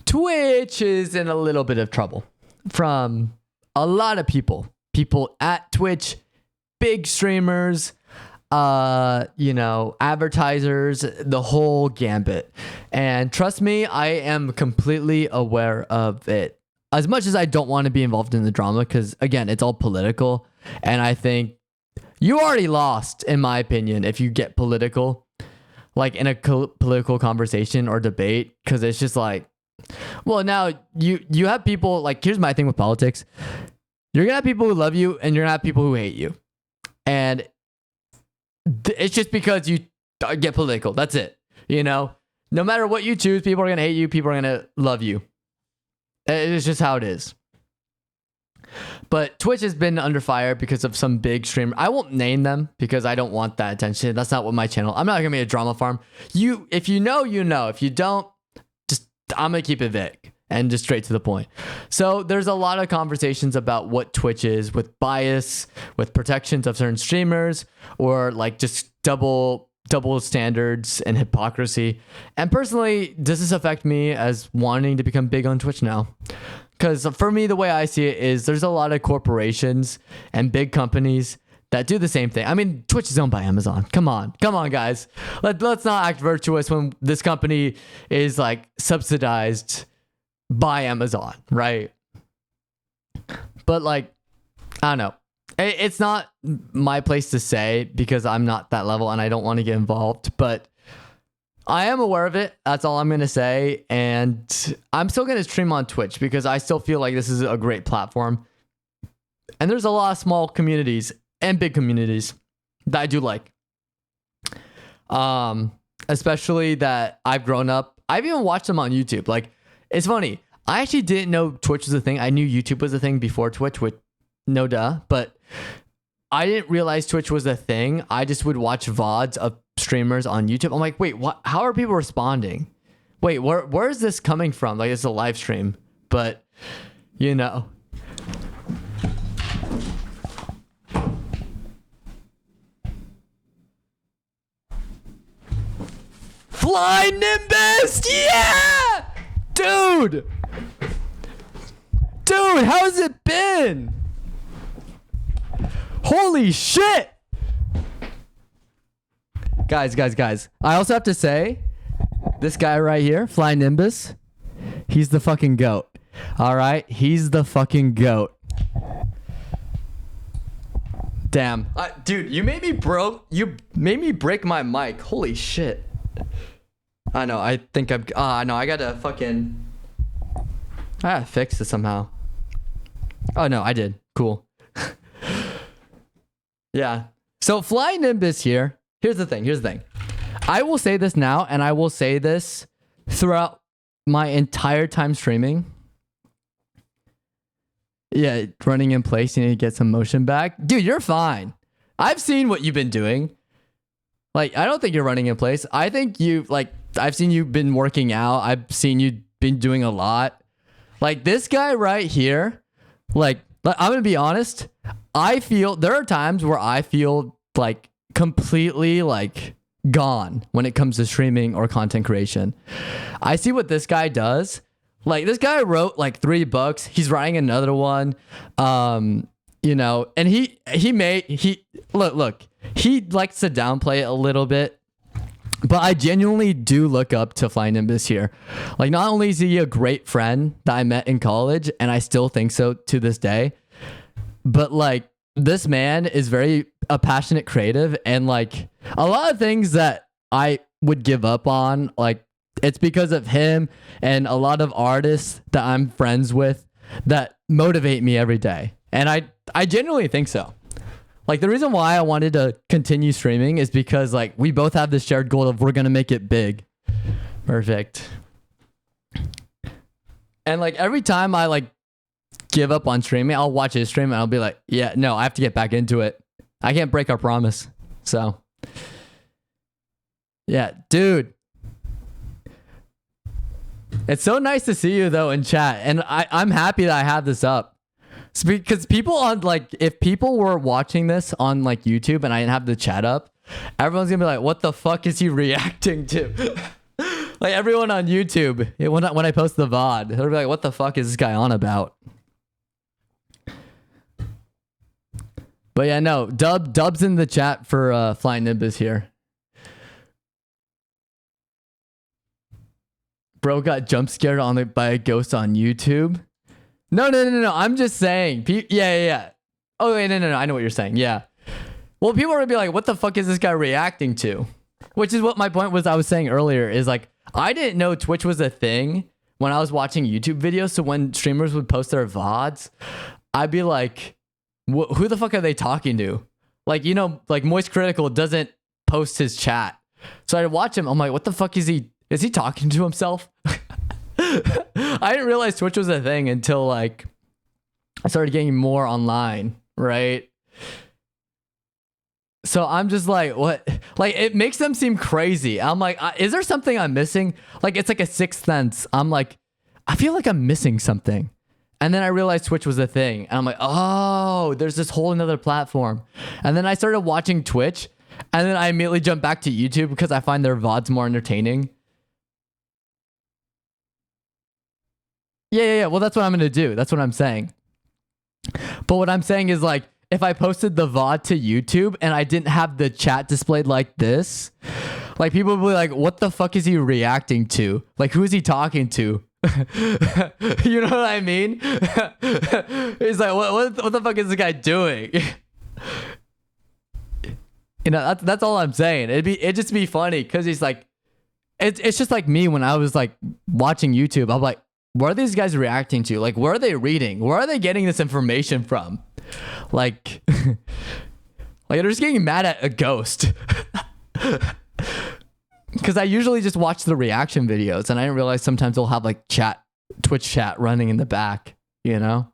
Twitch is in a little bit of trouble from a lot of people at Twitch, big streamers, advertisers, the whole gambit. And trust me, I am completely aware of it. As much as I don't want to be involved in the drama, because again, it's all political. And I think you already lost, in my opinion, if you get political, like in a political conversation or debate, because it's just like, well, now you have people like, here's my thing with politics. You're going to have people who love you and you're going to have people who hate you. And it's just because you get political. That's it. No matter what you choose, people are going to hate you. People are going to love you. It's just how it is. But Twitch has been under fire because of some big streamer. I won't name them because I don't want that attention. That's not what my channel. I'm not going to be a drama farm. If you know, you know. If you don't, I'm going to keep it vague and just straight to the point. So there's a lot of conversations about what Twitch is with bias, with protections of certain streamers, or like just double standards and hypocrisy. And personally, does this affect me as wanting to become big on Twitch now? Because for me, the way I see it is there's a lot of corporations and big companies that do the same thing. I mean, Twitch is owned by Amazon. Come on, guys. Let's not act virtuous when this company is like subsidized by Amazon, right? But like, I don't know. It's not my place to say because I'm not that level and I don't want to get involved, but I am aware of it. That's all I'm going to say. And I'm still going to stream on Twitch because I still feel like this is a great platform. And there's a lot of small communities and big communities that I do like. Especially that I've grown up. I've even watched them on YouTube. Like, it's funny. I actually didn't know Twitch was a thing. I knew YouTube was a thing before Twitch, with no duh. But I didn't realize Twitch was a thing. I just would watch VODs of streamers on YouTube. I'm like, wait, what? How are people responding? Wait, where is this coming from? Like, it's a live stream. But, you know. Fly Nimbus! Yeah! Dude! Dude, how's it been? Holy shit! Guys. I also have to say, this guy right here, Fly Nimbus, he's the fucking GOAT. Alright? He's the fucking GOAT. Damn. Dude, you made me break my mic. Holy shit. I know, I think no, I gotta fix it somehow. Oh no, I did. Cool. Yeah. So Fly Nimbus here. Here's the thing. I will say this now, and I will say this throughout my entire time streaming. Yeah, running in place, you need to get some motion back. Dude, you're fine. I've seen what you've been doing. Like, I don't think you're running in place. I think I've seen you been working out. I've seen you been doing a lot. Like, this guy right here, like, I'm going to be honest. There are times where I feel like completely like gone when it comes to streaming or content creation. I see what this guy does. Like, this guy wrote like 3 books. He's writing another one. You know, and he look, he likes to downplay it a little bit. But I genuinely do look up to Fly Nimbus here. Like, not only is he a great friend that I met in college, and I still think so to this day, but like, this man is a passionate creative, and like, a lot of things that I would give up on, like, it's because of him and a lot of artists that I'm friends with that motivate me every day. And I genuinely think so. Like, the reason why I wanted to continue streaming is because, like, we both have this shared goal of we're going to make it big. Perfect. And, like, every time I, like, give up on streaming, I'll watch his stream and I'll be like, yeah, no, I have to get back into it. I can't break our promise. So, yeah, dude. It's so nice to see you, though, in chat. And I'm happy that I have this up. Because people on, like, if people were watching this on, like, YouTube and I didn't have the chat up, everyone's gonna be like, what the fuck is he reacting to? Like, everyone on YouTube, when I post the VOD, they'll be like, what the fuck is this guy on about? But yeah, no, Dub's in the chat for Flying Nimbus here. Bro got jump scared by a ghost on YouTube. No. I'm just saying. Yeah. Oh, wait, no. I know what you're saying. Yeah. Well, people are going to be like, what the fuck is this guy reacting to? Which is what my point was I was saying earlier is like, I didn't know Twitch was a thing when I was watching YouTube videos. So when streamers would post their VODs, I'd be like, who the fuck are they talking to? Like, you know, like Moist Critical doesn't post his chat. So I'd watch him. I'm like, what the fuck is he talking to himself? I didn't realize Twitch was a thing until like I started getting more online, right? So I'm just like, what? Like, it makes them seem crazy. I'm like, is there something I'm missing? Like, it's like a sixth sense. I'm like, I feel like I'm missing something. And then I realized Twitch was a thing. And I'm like, oh, there's this whole another platform. And then I started watching Twitch. And then I immediately jumped back to YouTube because I find their VODs more entertaining. Yeah. Well, that's what I'm going to do. That's what I'm saying. But what I'm saying is like, if I posted the VOD to YouTube and I didn't have the chat displayed like this, like people would be like, what the fuck is he reacting to? Like, who is he talking to? You know what I mean? He's like, what the fuck is this guy doing? You know, that's all I'm saying. It'd just be funny because he's like, it's just like me when I was like watching YouTube. I'm like, what are these guys reacting to? Like, where are they reading? Where are they getting this information from? Like, like they're just getting mad at a ghost. Because I usually just watch the reaction videos, and I didn't realize sometimes they'll have like Twitch chat running in the back, you know?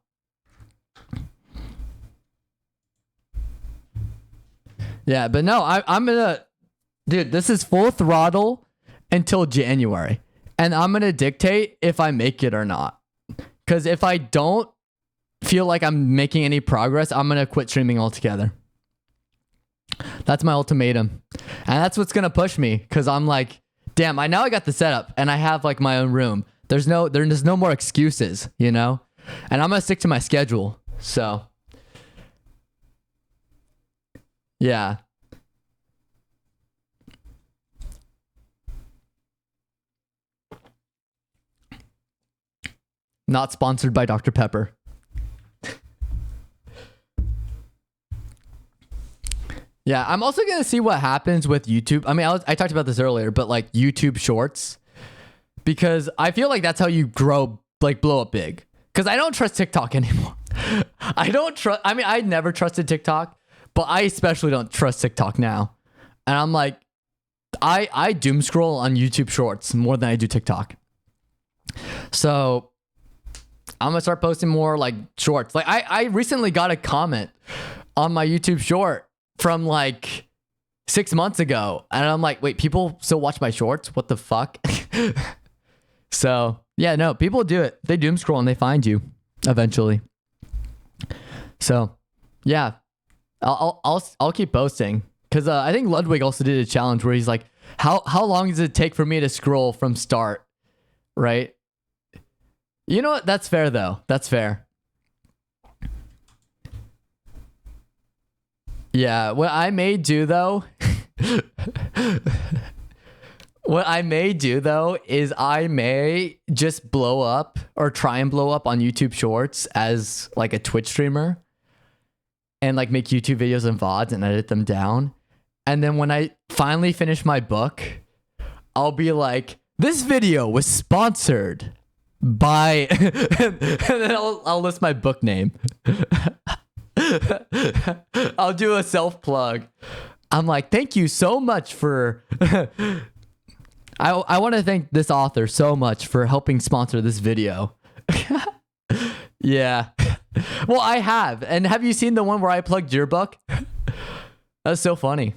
Yeah, but no, I'm gonna, dude, this is full throttle until January. And I'm gonna dictate if I make it or not. Because if I don't feel like I'm making any progress, I'm gonna quit streaming altogether. That's my ultimatum. And that's what's gonna push me. Because I'm like, damn, I got the setup and I have like my own room. There's no more excuses, you know? And I'm gonna stick to my schedule. So yeah. Not sponsored by Dr. Pepper. Yeah, I'm also going to see what happens with YouTube. I mean, I talked about this earlier, but like YouTube Shorts. Because I feel like that's how you grow, like blow up big. Because I don't trust TikTok anymore. I mean, I never trusted TikTok, but I especially don't trust TikTok now. And I'm like, I doom scroll on YouTube Shorts more than I do TikTok. So I'm gonna start posting more like shorts. Like I recently got a comment on my YouTube short from like 6 months ago. And I'm like, wait, people still watch my shorts? What the fuck? So yeah, no, people do it. They doom scroll and they find you eventually. So yeah, I'll keep posting. Cause I think Ludwig also did a challenge where he's like, how long does it take for me to scroll from start? Right? You know what? That's fair though. That's fair. Yeah, what I may do though, is I may just blow up or try and blow up on YouTube Shorts as like a Twitch streamer and like make YouTube videos and VODs and edit them down. And then when I finally finish my book, I'll be like, this video was sponsored by, and then I'll list my book name. I'll do a self plug. I'm like, thank you so much for. I want to thank this author so much for helping sponsor this video. Yeah. Well, I have. And have you seen the one where I plugged your book? That's so funny.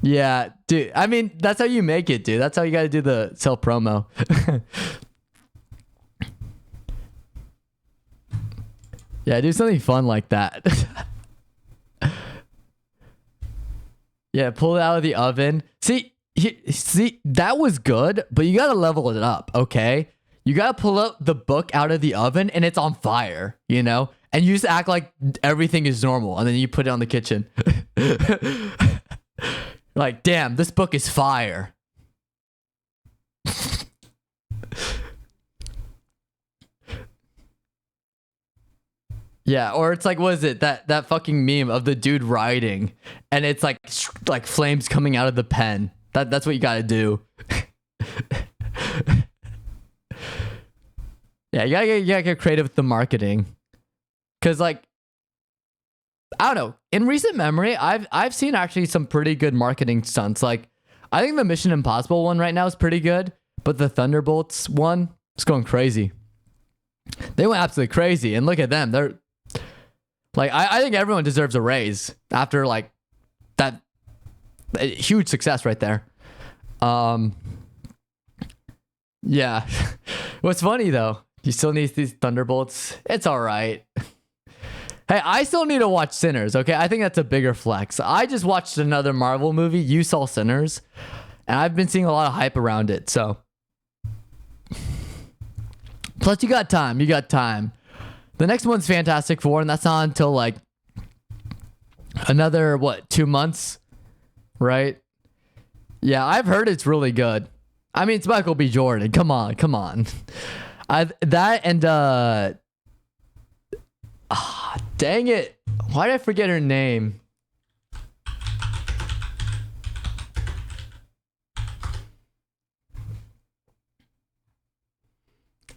Yeah, dude. I mean, that's how you make it, dude. That's how you got to do the self promo. Yeah, do something fun like that. Yeah, pull it out of the oven. See, that was good, but you got to level it up, okay? You got to pull up the book out of the oven and it's on fire, you know? And you just act like everything is normal and then you put it on the kitchen. Like, damn, this book is fire. Yeah, or it's like, what is it? That fucking meme of the dude writing and it's like flames coming out of the pen. That's what you gotta do. Yeah, you gotta get creative with the marketing. Cause like, I don't know. In recent memory, I've seen actually some pretty good marketing stunts. Like, I think the Mission Impossible one right now is pretty good, but the Thunderbolts one is going crazy. They went absolutely crazy, and look at them. They're like, I think everyone deserves a raise after like that huge success right there. Yeah. What's funny though, you still need these Thunderbolts. It's all right. Hey, I still need to watch Sinners, okay? I think that's a bigger flex. I just watched another Marvel movie. You saw Sinners, and I've been seeing a lot of hype around it, so. Plus, you got time. The next one's Fantastic Four, and that's not until like another 2 months, right? Yeah, I've heard it's really good. I mean, it's Michael B. Jordan. Come on. That and dang it. Why did I forget her name?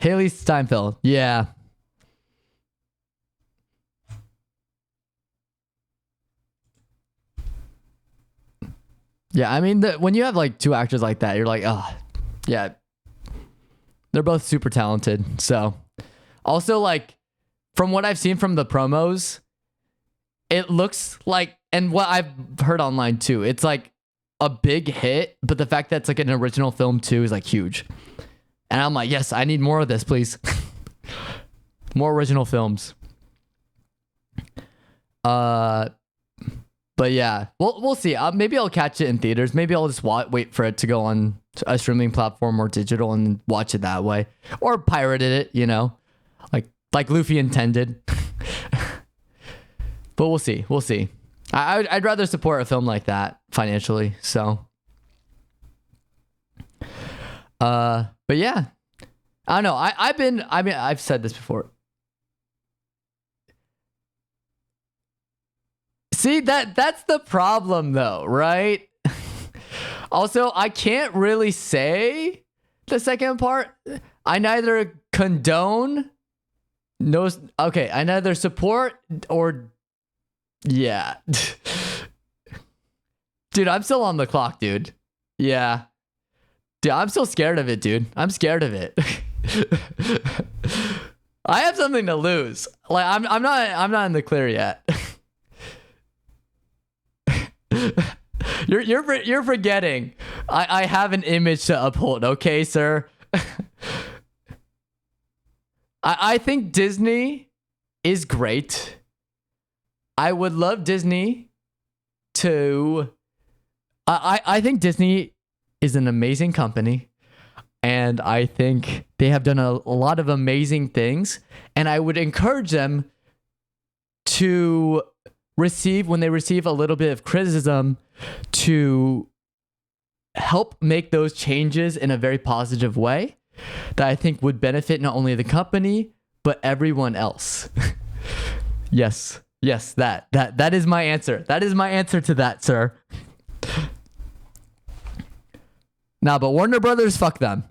Haley Steinfeld. Yeah. Yeah, I mean, when you have like two actors like that, you're like, oh, yeah. They're both super talented. So, also, like, from what I've seen from the promos, it looks like, and what I've heard online too, it's like a big hit, but the fact that it's like an original film too is like huge. And I'm like, yes, I need more of this, please. More original films. But yeah, we'll see. Maybe I'll catch it in theaters. Maybe I'll just wait for it to go on a streaming platform or digital and watch it that way, or pirated it. You know, like Luffy intended. But we'll see. We'll see. I'd rather support a film like that financially. So, but yeah, I don't know. I've said this before. See, that's the problem though, right? Also, I can't really say the second part. I neither condone I neither support or yeah. Dude, I'm still on the clock, dude. Yeah. Dude, I'm still scared of it, dude. I'm scared of it. I have something to lose. Like I'm not in the clear yet. You're forgetting. I have an image to uphold, okay, sir? I think Disney is great. I would love Disney to I think Disney is an amazing company, and I think they have done a lot of amazing things, and I would encourage them to when they receive a little bit of criticism, to help make those changes in a very positive way that I think would benefit not only the company but everyone else. Yes, that is my answer. That is my answer to that, sir. Nah, but Warner Brothers, fuck them.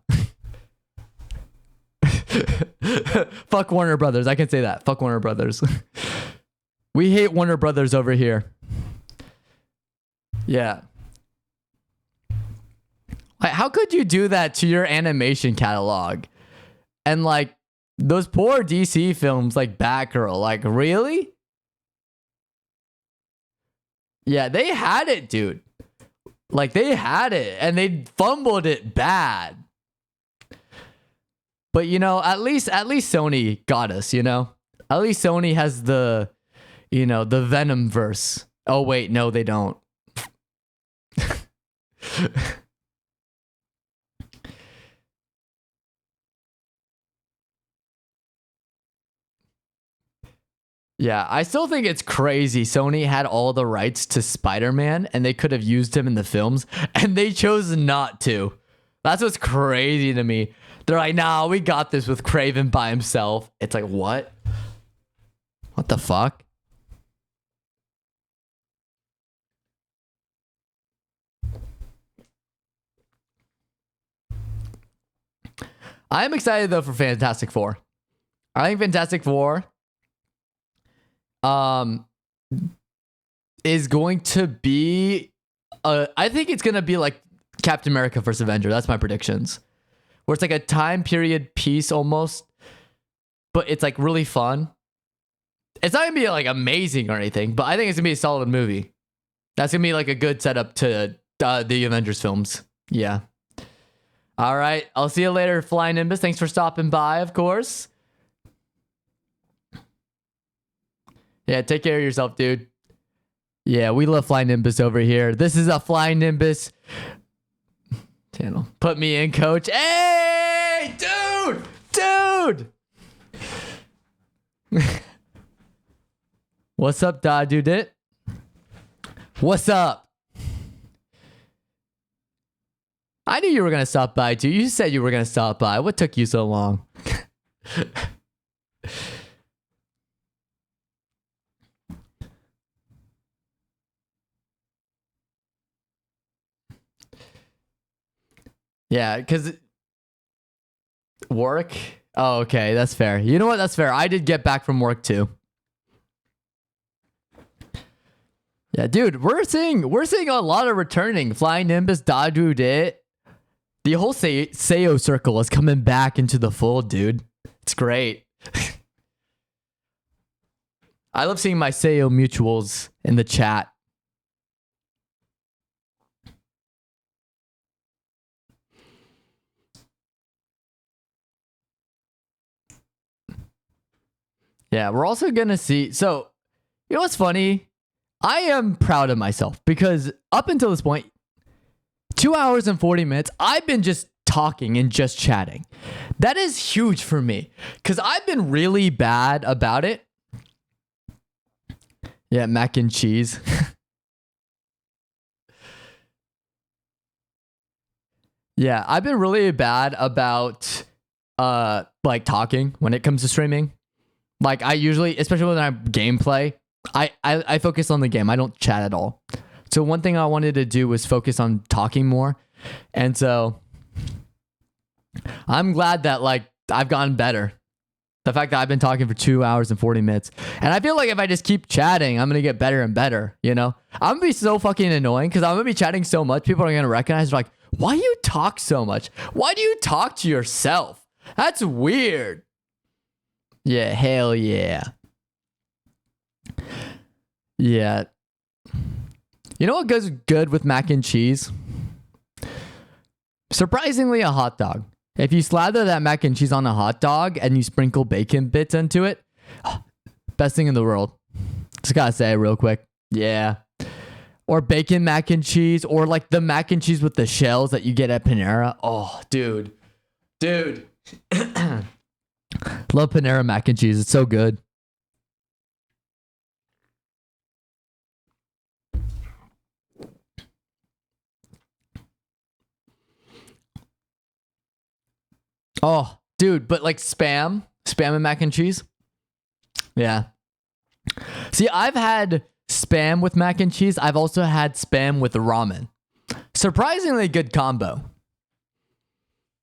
Fuck Warner Brothers. I can say that. Fuck Warner Brothers. We hate Warner Brothers over here. Yeah. Like, how could you do that to your animation catalog? And like those poor DC films like Batgirl, like really? Yeah, they had it, dude. Like they had it and they fumbled it bad. But you know, at least Sony got us, you know? At least Sony has the Venom verse. Oh wait, no, they don't. Yeah, I still think it's crazy. Sony had all the rights to Spider-Man and they could have used him in the films and they chose not to. That's what's crazy to me. They're like, nah, we got this with Craven by himself. It's like, what? What the fuck? I am excited though for Fantastic Four. I think Fantastic Four is going to be I think it's going to be like Captain America First Avenger. That's my predictions. Where it's like a time period piece almost, but it's like really fun. It's not going to be like amazing or anything, but I think it's going to be a solid movie. That's going to be like a good setup to the Avengers films. Yeah. All right. I'll see you later, Flying Nimbus. Thanks for stopping by, of course. Yeah, take care of yourself, dude. Yeah, we love Flying Nimbus over here. This is a Flying Nimbus channel. Put me in, coach. Hey, dude! What's up, Dodudit? What's up? I knew you were gonna stop by too. You said you were gonna stop by. What took you so long? Yeah, because work. Oh, okay, that's fair. You know what? That's fair. I did get back from work too. Yeah, dude, we're seeing a lot of returning. Flying Nimbus, Dodudit. The whole Sayo circle is coming back into the fold, dude. It's great. I love seeing my Sayo mutuals in the chat. Yeah, we're also going to see. So, you know what's funny? I am proud of myself because up until this point, 2 hours and 40 minutes, I've been just talking and just chatting. That is huge for me because I've been really bad about it. Yeah, mac and cheese. Yeah, I've been really bad about like talking when it comes to streaming. Like I usually, especially when I gameplay, I focus on the game. I don't chat at all. So one thing I wanted to do was focus on talking more. And so I'm glad that like I've gotten better. The fact that I've been talking for 2 hours and 40 minutes. And I feel like if I just keep chatting, I'm going to get better and better, you know? I'm going to be so fucking annoying because I'm going to be chatting so much. People are going to recognize like, why do you talk so much? Why do you talk to yourself? That's weird. Yeah, hell yeah. Yeah. You know what goes good with mac and cheese? Surprisingly, a hot dog. If you slather that mac and cheese on a hot dog and you sprinkle bacon bits into it, best thing in the world. Just gotta say it real quick. Yeah. Or bacon mac and cheese, or like the mac and cheese with the shells that you get at Panera. Oh, dude. Dude. Love Panera mac and cheese. It's so good. Oh, dude, but like spam and mac and cheese. Yeah. See, I've had spam with mac and cheese. I've also had spam with ramen. Surprisingly good combo.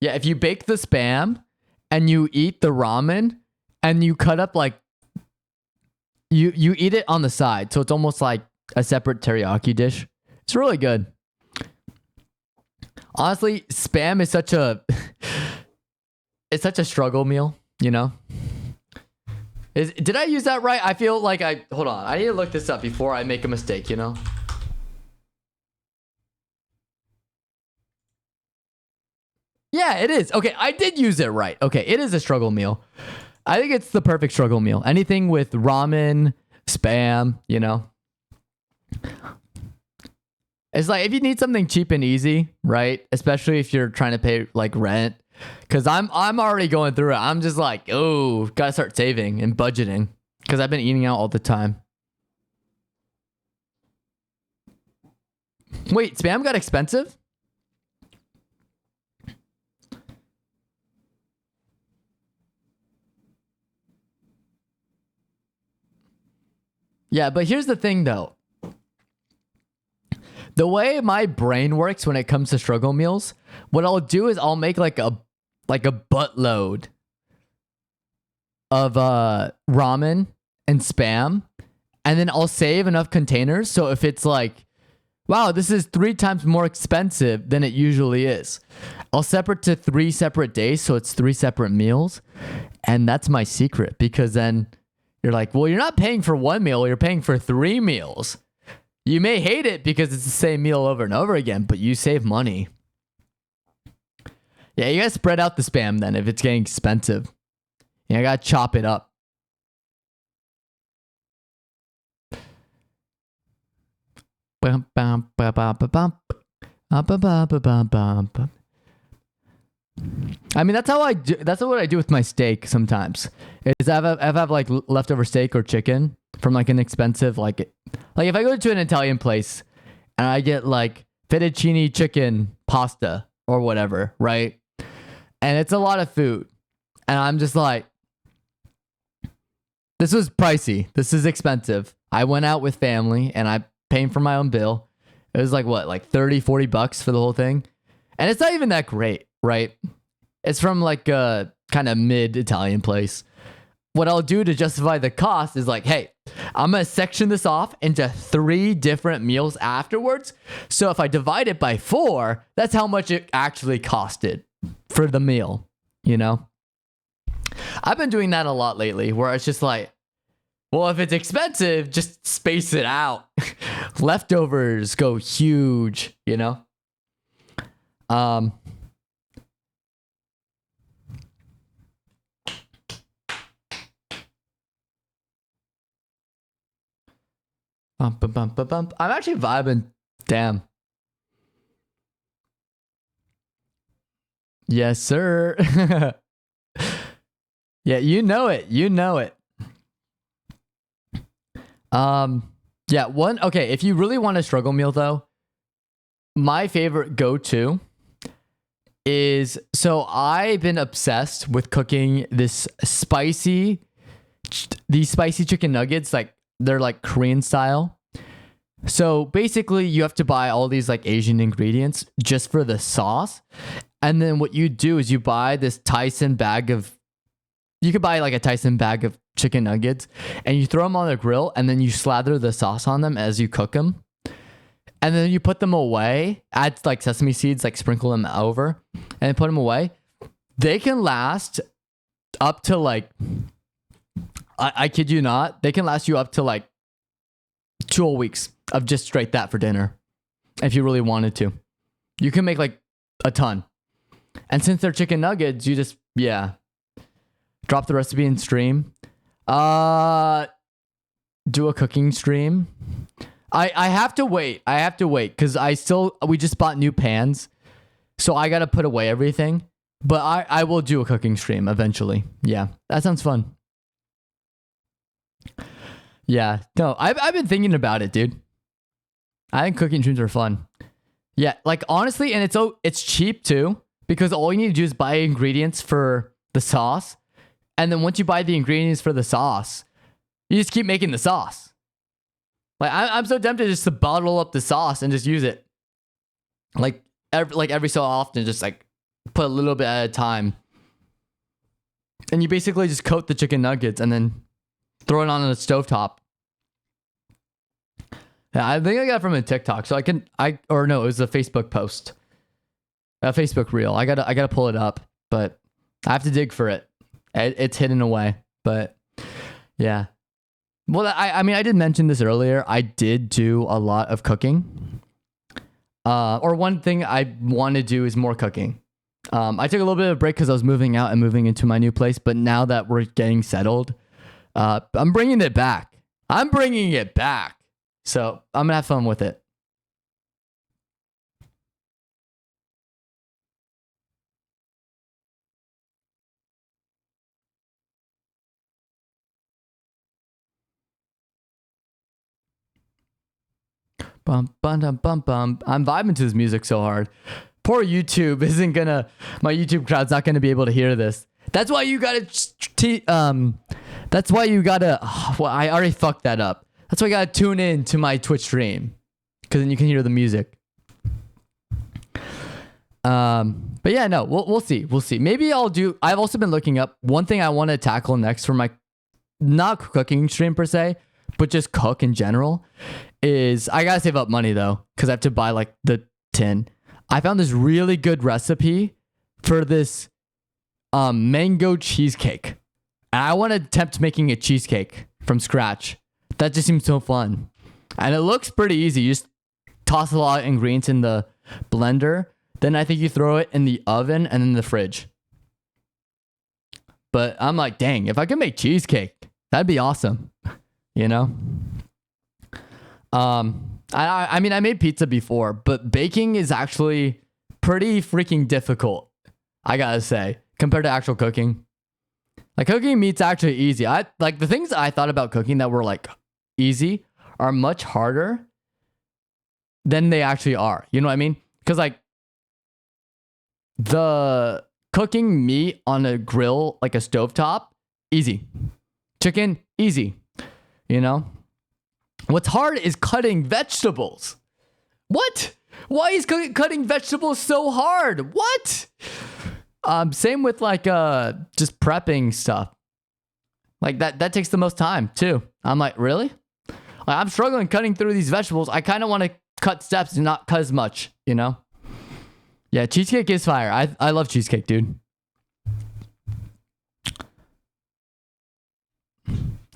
Yeah, if you bake the spam and you eat the ramen and you cut up like you eat it on the side, so it's almost like a separate teriyaki dish. It's really good. Honestly, spam is such a it's such a struggle meal, you know? Did I use that right? I feel like hold on. I need to look this up before I make a mistake, you know? Yeah, it is. Okay, I did use it right. Okay, it is a struggle meal. I think it's the perfect struggle meal. Anything with ramen, spam, you know? It's like if you need something cheap and easy, right? Especially if you're trying to pay like rent. Cause I'm already going through it. I'm just like, oh, gotta start saving and budgeting. Cause I've been eating out all the time. Wait, spam got expensive? Yeah, but here's the thing though. The way my brain works when it comes to struggle meals, what I'll do is I'll make like a buttload of ramen and spam, and then I'll save enough containers so if it's like, wow, this is 3 times more expensive than it usually is, I'll separate to 3 separate days so it's 3 separate meals. And that's my secret, because then you're like, well, you're not paying for 1 meal, you're paying for 3 meals. You may hate it because it's the same meal over and over again, but you save money. Yeah, you gotta spread out the spam then if it's getting expensive. Yeah, I gotta chop it up. I mean, that's how I do. That's what I do with my steak sometimes. Is I have like leftover steak or chicken from like an expensive like if I go to an Italian place and I get like fettuccine chicken pasta or whatever, right? And it's a lot of food, and I'm just like, this was pricey. This is expensive. I went out with family and I paying for my own bill. It was like what, like 30, $40 for the whole thing. And it's not even that great, right? It's from like a kind of mid Italian place. What I'll do to justify the cost is like, hey, I'm going to section this off into 3 different meals afterwards. So if I divide it by 4, that's how much it actually costed for the meal, you know? I've been doing that a lot lately where it's just like, well, if it's expensive, just space it out. Leftovers go huge, you know? I'm actually vibing. Damn. Yes, sir. Yeah, you know it. You know it. Yeah, okay, if you really want a struggle meal though, my favorite go-to is, so I've been obsessed with cooking these spicy chicken nuggets, like they're like Korean style. So basically you have to buy all these like Asian ingredients just for the sauce. And then what you do is you buy this Tyson bag of, you could buy like a Tyson bag of chicken nuggets and you throw them on the grill and then you slather the sauce on them as you cook them. And then you put them away, add like sesame seeds, like sprinkle them over and then put them away. They can last up to like, I kid you not, they can last you up to like 2 whole weeks of just straight that for dinner. If you really wanted to, you can make like a ton. And since they're chicken nuggets, you just, yeah, drop the recipe and stream. Do a cooking stream. I have to wait. Because we just bought new pans. So I got to put away everything. But I will do a cooking stream eventually. Yeah, that sounds fun. Yeah, no, I've been thinking about it, dude. I think cooking streams are fun. Yeah, like honestly, and it's cheap too. Because all you need to do is buy ingredients for the sauce. And then once you buy the ingredients for the sauce, you just keep making the sauce. Like I'm so tempted just to bottle up the sauce and just use it. Like every so often, just like put a little bit at a time. And you basically just coat the chicken nuggets and then throw it on the stovetop. Yeah, I think I got it from a TikTok. So it was a Facebook post. A Facebook reel. I gotta pull it up, but I have to dig for it. It's hidden away, but yeah. Well, I mean, I did mention this earlier. I did do a lot of cooking. Or one thing I want to do is more cooking. I took a little bit of a break because I was moving out and moving into my new place, but now that we're getting settled, I'm bringing it back. So I'm gonna have fun with it. Bum, bum, bum, bum, bum. I'm vibing to this music so hard. Poor YouTube my YouTube crowd's not gonna be able to hear this. That's why you gotta, well, I already fucked that up. That's why you gotta tune in to my Twitch stream. Cause then you can hear the music. But yeah, no, we'll see. Maybe I've also been looking up one thing I want to tackle next for my, not cooking stream per se, but just cook in general, is I gotta save up money though, because I have to buy like the tin. I found this really good recipe for this mango cheesecake. And I want to attempt making a cheesecake from scratch. That just seems so fun. And it looks pretty easy. You just toss a lot of ingredients in the blender. Then I think you throw it in the oven and in the fridge. But I'm like, dang, if I could make cheesecake, that'd be awesome. You know? I mean, I made pizza before, but baking is actually pretty freaking difficult. I gotta say, compared to actual cooking. Like cooking meat's actually easy. I like the things I thought about cooking that were like easy are much harder than they actually are. You know what I mean? Because like the cooking meat on a grill, like a stovetop, easy. Chicken, easy. You know? What's hard is cutting vegetables. What? Why is cutting vegetables so hard? What? Same with like just prepping stuff. Like that takes the most time too. I'm like, really? Like, I'm struggling cutting through these vegetables. I kind of want to cut steps and not cut as much, you know? Yeah, cheesecake is fire. I love cheesecake, dude.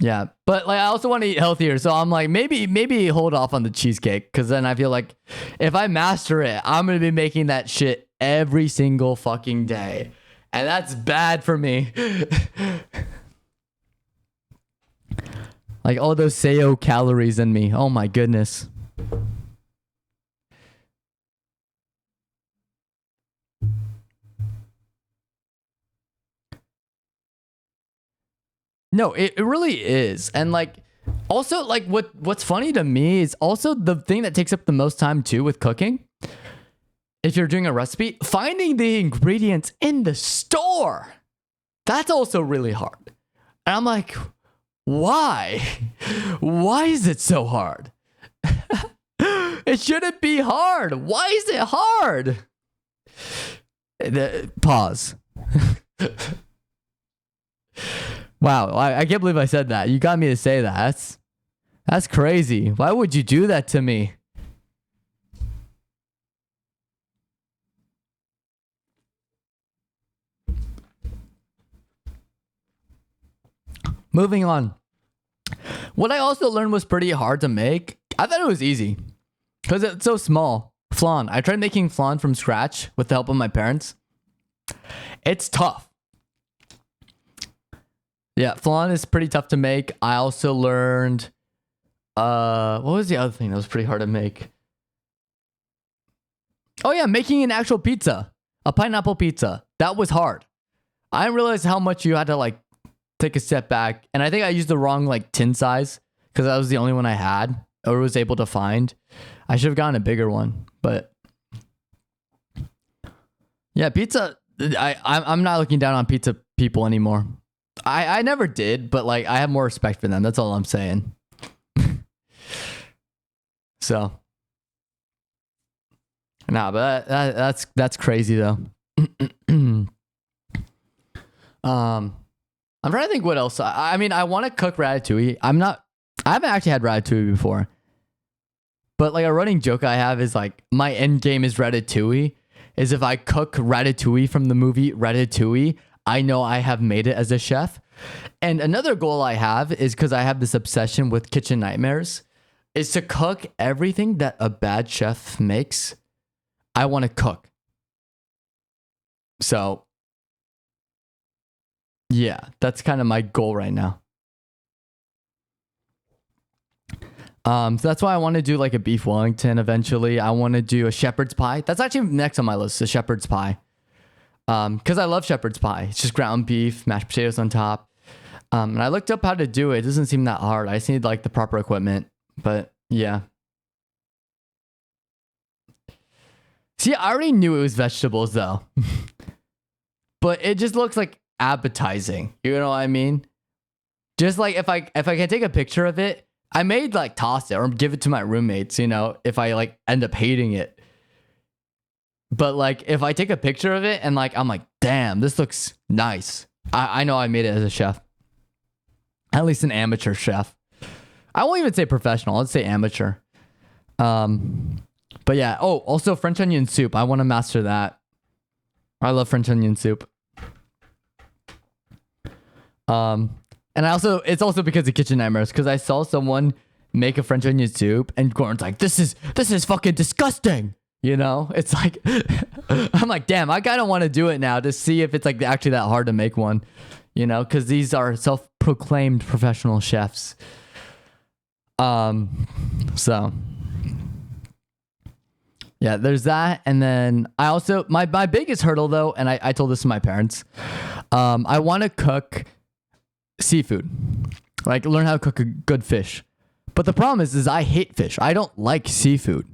Yeah, but like I also want to eat healthier, so I'm like maybe hold off on the cheesecake because then I feel like if I master it, I'm gonna be making that shit every single fucking day, and that's bad for me. Like all those Sayo calories in me. Oh my goodness. No, it really is. And like also like what's funny to me is also the thing that takes up the most time too with cooking. If you're doing a recipe, finding the ingredients in the store. That's also really hard. And I'm like, why? Why is it so hard? It shouldn't be hard. Why is it hard? Pause. Wow, I can't believe I said that. You got me to say that. That's crazy. Why would you do that to me? Moving on. What I also learned was pretty hard to make. I thought it was easy because it's so small. Flan. I tried making flan from scratch with the help of my parents. It's tough. Yeah, flan is pretty tough to make. I also learned what was the other thing that was pretty hard to make? Oh yeah, making an actual pizza. A pineapple pizza. That was hard. I didn't realize how much you had to like take a step back. And I think I used the wrong like tin size because that was the only one I had or was able to find. I should have gotten a bigger one, but yeah, pizza. I'm not looking down on pizza people anymore. I never did, but like I have more respect for them. That's all I'm saying. So, nah, but that's crazy though. I'm trying to think what else. I mean, I want to cook ratatouille. I haven't actually had ratatouille before. But like a running joke I have is like my end game is ratatouille. Is if I cook ratatouille from the movie Ratatouille, I know I have made it as a chef. And another goal I have is because I have this obsession with kitchen nightmares, is to cook everything that a bad chef makes. I want to cook. So yeah, that's kind of my goal right now. So that's why I want to do like a beef Wellington eventually. I want to do a shepherd's pie. That's actually next on my list, the shepherd's pie. Because I love shepherd's pie. It's just ground beef, mashed potatoes on top. And I looked up how to do it. It doesn't seem that hard. I just need like the proper equipment. But yeah. See, I already knew it was vegetables though. But it just looks like appetizing. You know what I mean? Just like if I can take a picture of it, I may like toss it or give it to my roommates, you know, if I like end up hating it. But like if I take a picture of it and like I'm like, damn, this looks nice. I know I made it as a chef. At least an amateur chef. I won't even say professional. Let's say amateur. But yeah. Oh, also French onion soup. I want to master that. I love French onion soup. And it's also because of kitchen nightmares, because I saw someone make a French onion soup and Gordon's like, this is fucking disgusting. You know, it's like, I'm like, damn, I kind of want to do it now to see if it's like actually that hard to make one, you know, because these are self-proclaimed professional chefs. So Yeah, there's that. And then I also, my biggest hurdle though, and I told this to my parents, I want to cook seafood, like learn how to cook a good fish. But the problem is I hate fish. I don't like seafood.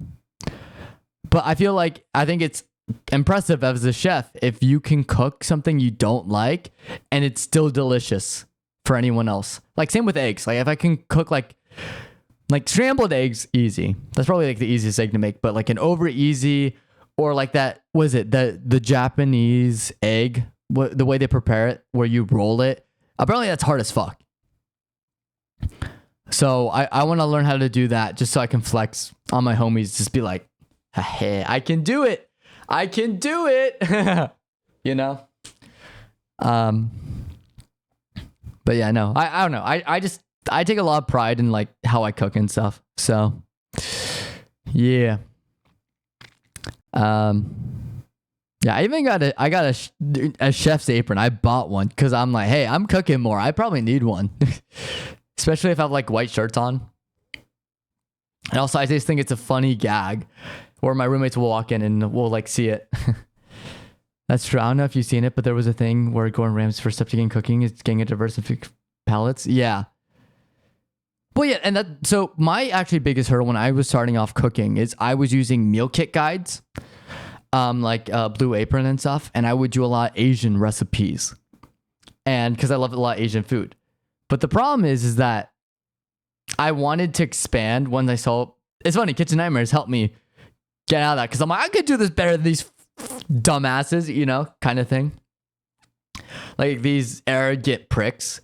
But I feel like, I think it's impressive as a chef if you can cook something you don't like and it's still delicious for anyone else. Like same with eggs. Like if I can cook like scrambled eggs, easy. That's probably like the easiest egg to make, but like an over easy or like that, was it the Japanese egg, the way they prepare it, where you roll it. Apparently that's hard as fuck. So I want to learn how to do that just so I can flex on my homies. Just be like, hey, I can do it. I can do it. You know? But yeah, no, I don't know. I take a lot of pride in like how I cook and stuff. So yeah. Yeah, I even got a chef's apron. I bought one because I'm like, hey, I'm cooking more. I probably need one. Especially if I have like white shirts on. And also I just think it's a funny gag where my roommates will walk in and we'll like see it. That's true. I don't know if you've seen it, but there was a thing where Gordon Ramsay's first step to getting cooking is getting a diversific palates. Yeah. Well, yeah, and so my actually biggest hurdle when I was starting off cooking is I was using meal kit guides, like Blue Apron and stuff, and I would do a lot of Asian recipes, and because I love a lot of Asian food. But the problem is that I wanted to expand when I saw. It's funny, Kitchen Nightmares helped me get out of that because I'm like, I could do this better than these dumbasses, you know, kind of thing. Like these arrogant pricks.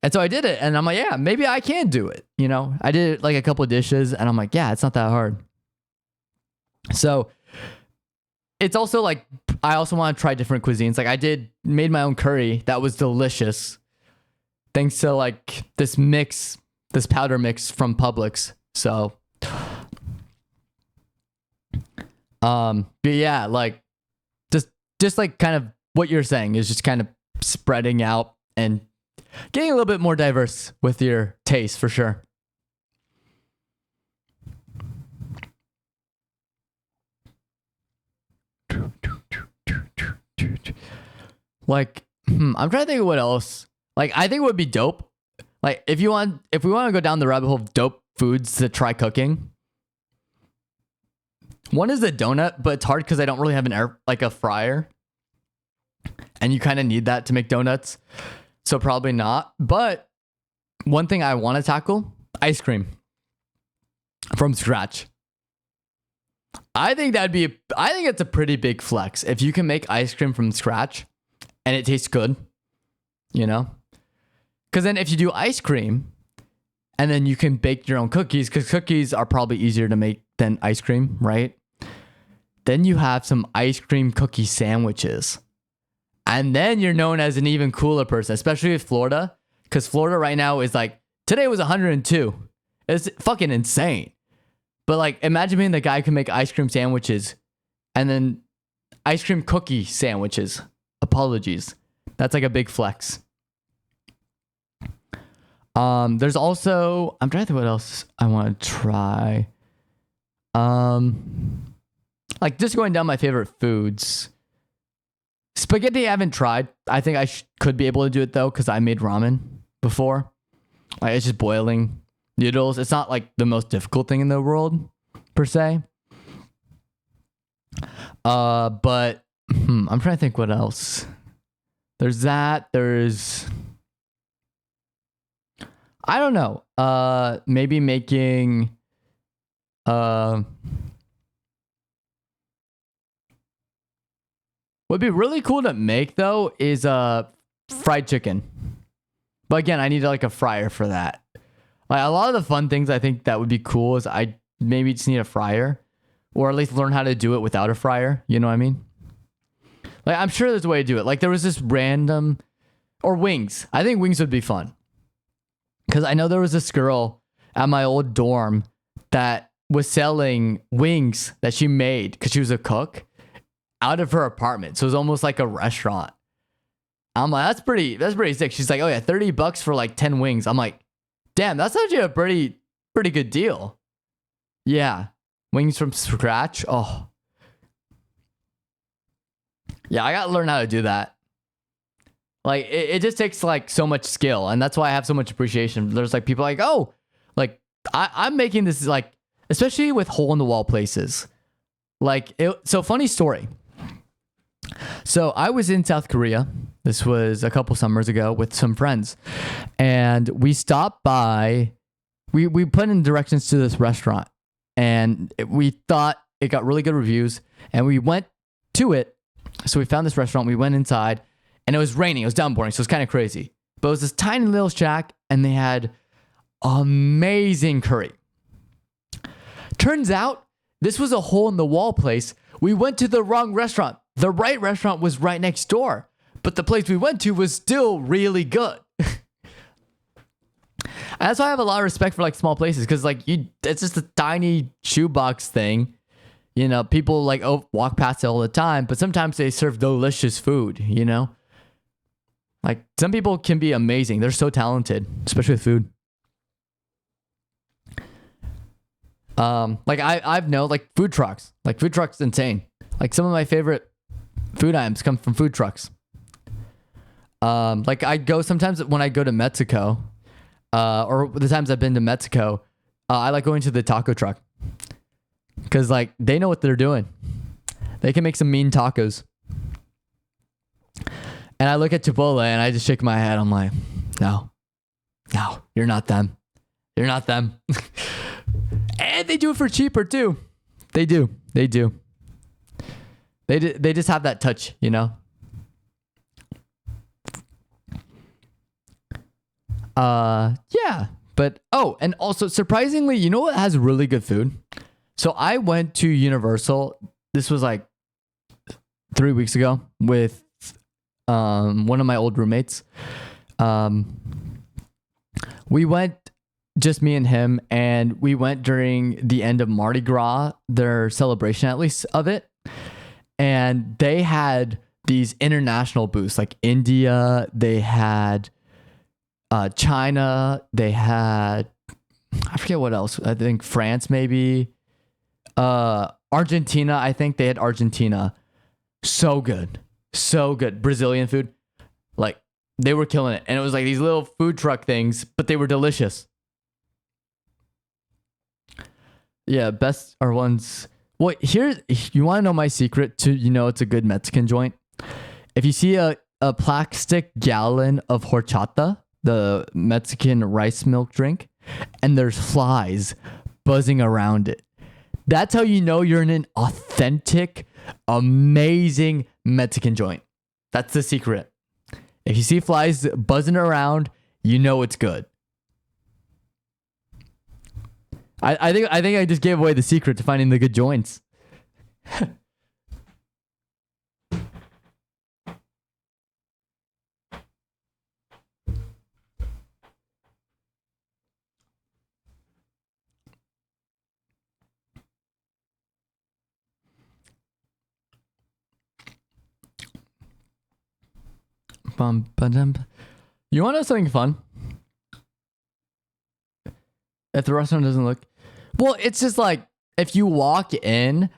And so I did it and I'm like, yeah, maybe I can do it. You know, I did like a couple of dishes and I'm like, yeah, it's not that hard. So it's also like, I also want to try different cuisines. Like made my own curry that was delicious. Thanks to like this powder mix from Publix. So, but yeah, like just like kind of what you're saying is just kind of spreading out and getting a little bit more diverse with your taste for sure. Like, I'm trying to think of what else. Like, I think it would be dope. Like, if we want to go down the rabbit hole of dope foods to try cooking. One is the donut, but it's hard because I don't really have a fryer. And you kind of need that to make donuts. So probably not. But one thing I want to tackle, ice cream from scratch. I think it's a pretty big flex if you can make ice cream from scratch and it tastes good, you know? Because then if you do ice cream and then you can bake your own cookies, because cookies are probably easier to make than ice cream, right? Then you have some ice cream cookie sandwiches. And then you're known as an even cooler person, especially with Florida. Because Florida right now is like, today was 102. It's fucking insane. But like, imagine being the guy who can make ice cream sandwiches and then ice cream cookie sandwiches. Apologies. That's like a big flex. There's also, I'm trying to think what else I want to try. Like just going down my favorite foods. Spaghetti I haven't tried. I think I could be able to do it though, because I made ramen before. Like it's just boiling noodles. It's not like the most difficult thing in the world per se. But I'm trying to think what else. There's that. There's, I don't know. Maybe making what'd be really cool to make though is fried chicken. But again, I need like a fryer for that. Like a lot of the fun things I think that would be cool is I maybe just need a fryer, or at least learn how to do it without a fryer. You know what I mean? Like I'm sure there's a way to do it. Like there was this random, or wings. I think wings would be fun. Because I know there was this girl at my old dorm that was selling wings that she made because she was a cook out of her apartment. So it was almost like a restaurant. I'm like, that's pretty sick. She's like, oh yeah, $30 for like 10 wings. I'm like, damn, that's actually a pretty good deal. Yeah. Wings from scratch. Oh, Yeah, I gotta learn how to do that. Like it just takes like so much skill, and that's why I have so much appreciation. There's like people like, oh, like I'm making this like, especially with hole in the wall places. Like so funny story. So I was in South Korea. This was a couple summers ago with some friends, and we stopped by. We put in directions to this restaurant, and we thought it got really good reviews, and we went to it. So we found this restaurant. We went inside, and it was raining. It was downpouring, so it was kind of crazy. But it was this tiny little shack, and they had amazing curry. Turns out this was a hole in the wall place. We went to the wrong restaurant. The right restaurant was right next door, but the place we went to was still really good. And that's why I have a lot of respect for like small places, because like it's just a tiny shoebox thing. You know, people like walk past it all the time, but sometimes they serve delicious food, you know? Like some people can be amazing. They're so talented, especially with food. Like I've known like food trucks. Like food trucks insane. Like some of my favorite food items come from food trucks. Like I go sometimes when I go to Mexico, or the times I've been to Mexico, I like going to the taco truck. Cause like they know what they're doing. They can make some mean tacos. And I look at Chipotle and I just shake my head. I'm like, no, you're not them. You're not them. And they do it for cheaper too. They do. They just have that touch, you know? Yeah. But, oh, and also surprisingly, you know what has really good food? So I went to Universal. This was like 3 weeks ago with one of my old roommates. We went, just me and him, and we went during the end of Mardi Gras, their celebration at least of it. And they had these international booths like India, they had China, they had, I forget what else, I think France maybe. Argentina, I think they had Argentina. So good. Brazilian food. Like they were killing it. And it was like these little food truck things, but they were delicious. Yeah, best are ones. Well, here, you want to know my secret to, you know, it's a good Mexican joint. If you see a plastic gallon of horchata, the Mexican rice milk drink, and there's flies buzzing around it, that's how you know you're in an authentic, amazing Mexican joint. That's the secret. If you see flies buzzing around, you know it's good. I think I just gave away the secret to finding the good joints. You want to know something fun? If the restaurant doesn't look... Well, it's just like, if you walk in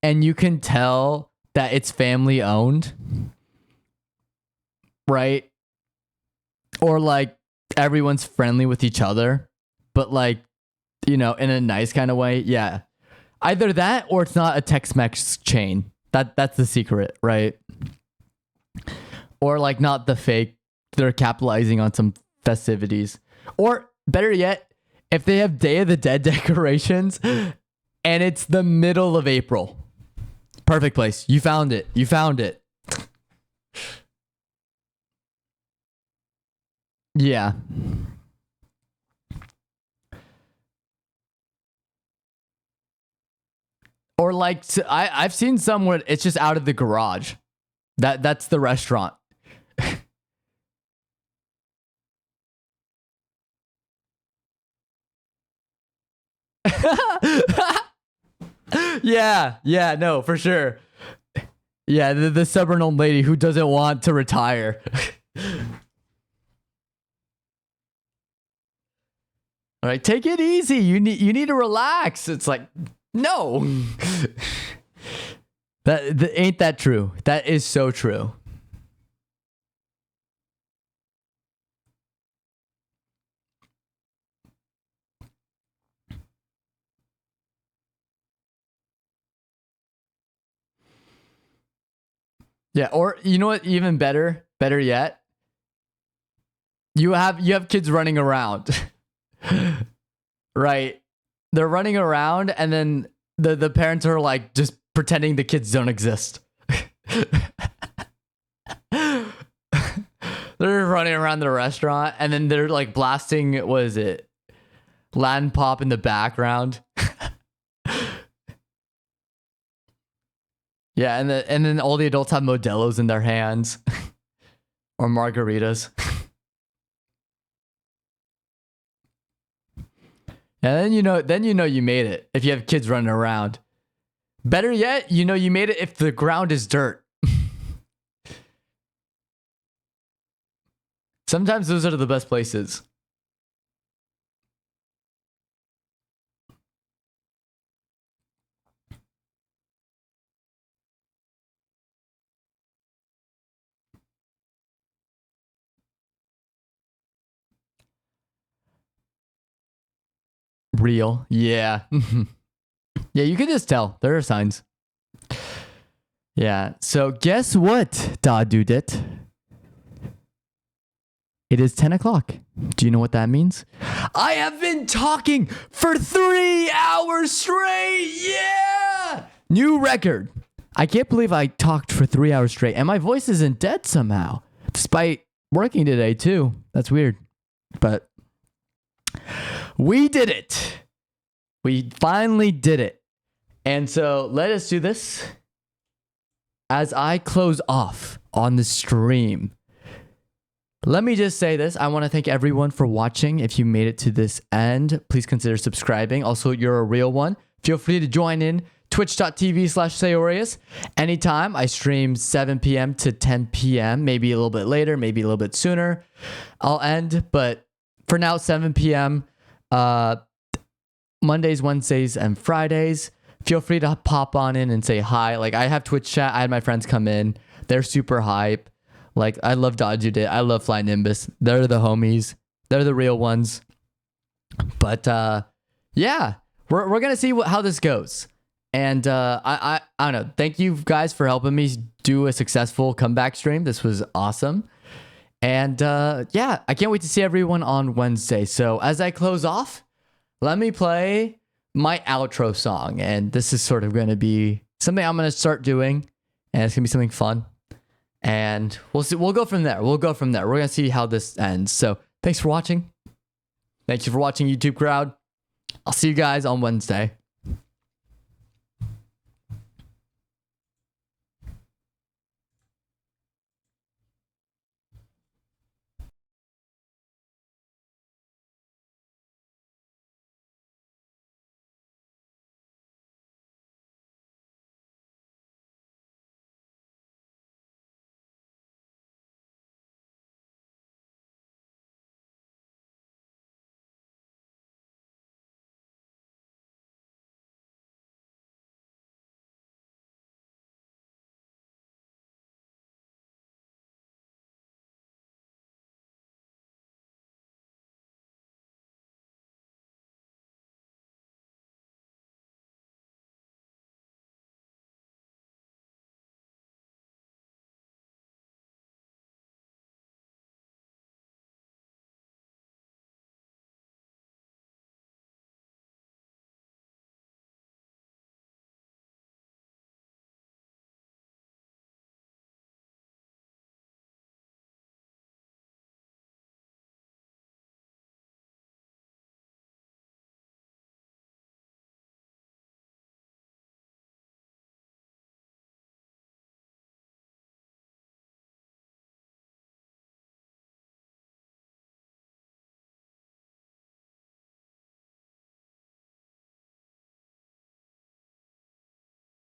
and you can tell that it's family owned, right? Or like everyone's friendly with each other, but like, you know, in a nice kind of way. Yeah. Either that or it's not a Tex-Mex chain. That's the secret, right? Or like not the fake. They're capitalizing on some festivities. Or better yet, if they have Day of the Dead decorations and it's the middle of April. Perfect place. You found it. Yeah. Or like, I've seen some where it's just out of the garage. That's the restaurant. Yeah, no, for sure. Yeah, the stubborn old lady who doesn't want to retire. All right, take it easy. You need to relax. It's like, no. Ain't that true? That is so true. Yeah, or you know what? Even better, better yet, you have kids running around, right? They're running around, and then the parents are like just pretending the kids don't exist. They're running around the restaurant, and then they're like blasting. What is it? Latin pop in the background. Yeah, and then all the adults have Modelo's in their hands or margaritas. And then you know you made it if you have kids running around. Better yet, you know you made it if the ground is dirt. Sometimes those are the best places. Real. Yeah. Yeah, you can just tell. There are signs. Yeah. So guess what, Da Dudit? It is 10 o'clock. Do you know what that means? I have been talking for 3 hours straight. Yeah. New record. I can't believe I talked for 3 hours straight, and my voice isn't dead somehow, despite working today too. That's weird. But we did it. We finally did it. And so let us do this as I close off on the stream. Let me just say this. I want to thank everyone for watching. If you made it to this end, please consider subscribing. Also, you're a real one. Feel free to join in twitch.tv/Sayorius. Anytime. I stream 7 p.m. to 10 p.m. Maybe a little bit later, maybe a little bit sooner. I'll end. But for now, 7 p.m. Mondays, Wednesdays, and Fridays. Feel free to pop on in and say hi. Like, I have Twitch chat. I had my friends come in. They're super hype. Like, I love Dodged. I love Fly Nimbus. They're the homies. They're the real ones. But yeah, we're gonna see how this goes. And I don't know. Thank you guys for helping me do a successful comeback stream. This was awesome. And yeah, I can't wait to see everyone on Wednesday. So as I close off, let me play my outro song. And this is sort of going to be something I'm going to start doing. And it's going to be something fun. And we'll see. We'll go from there. We're going to see how this ends. So thanks for watching. Thank you for watching, YouTube crowd. I'll see you guys on Wednesday.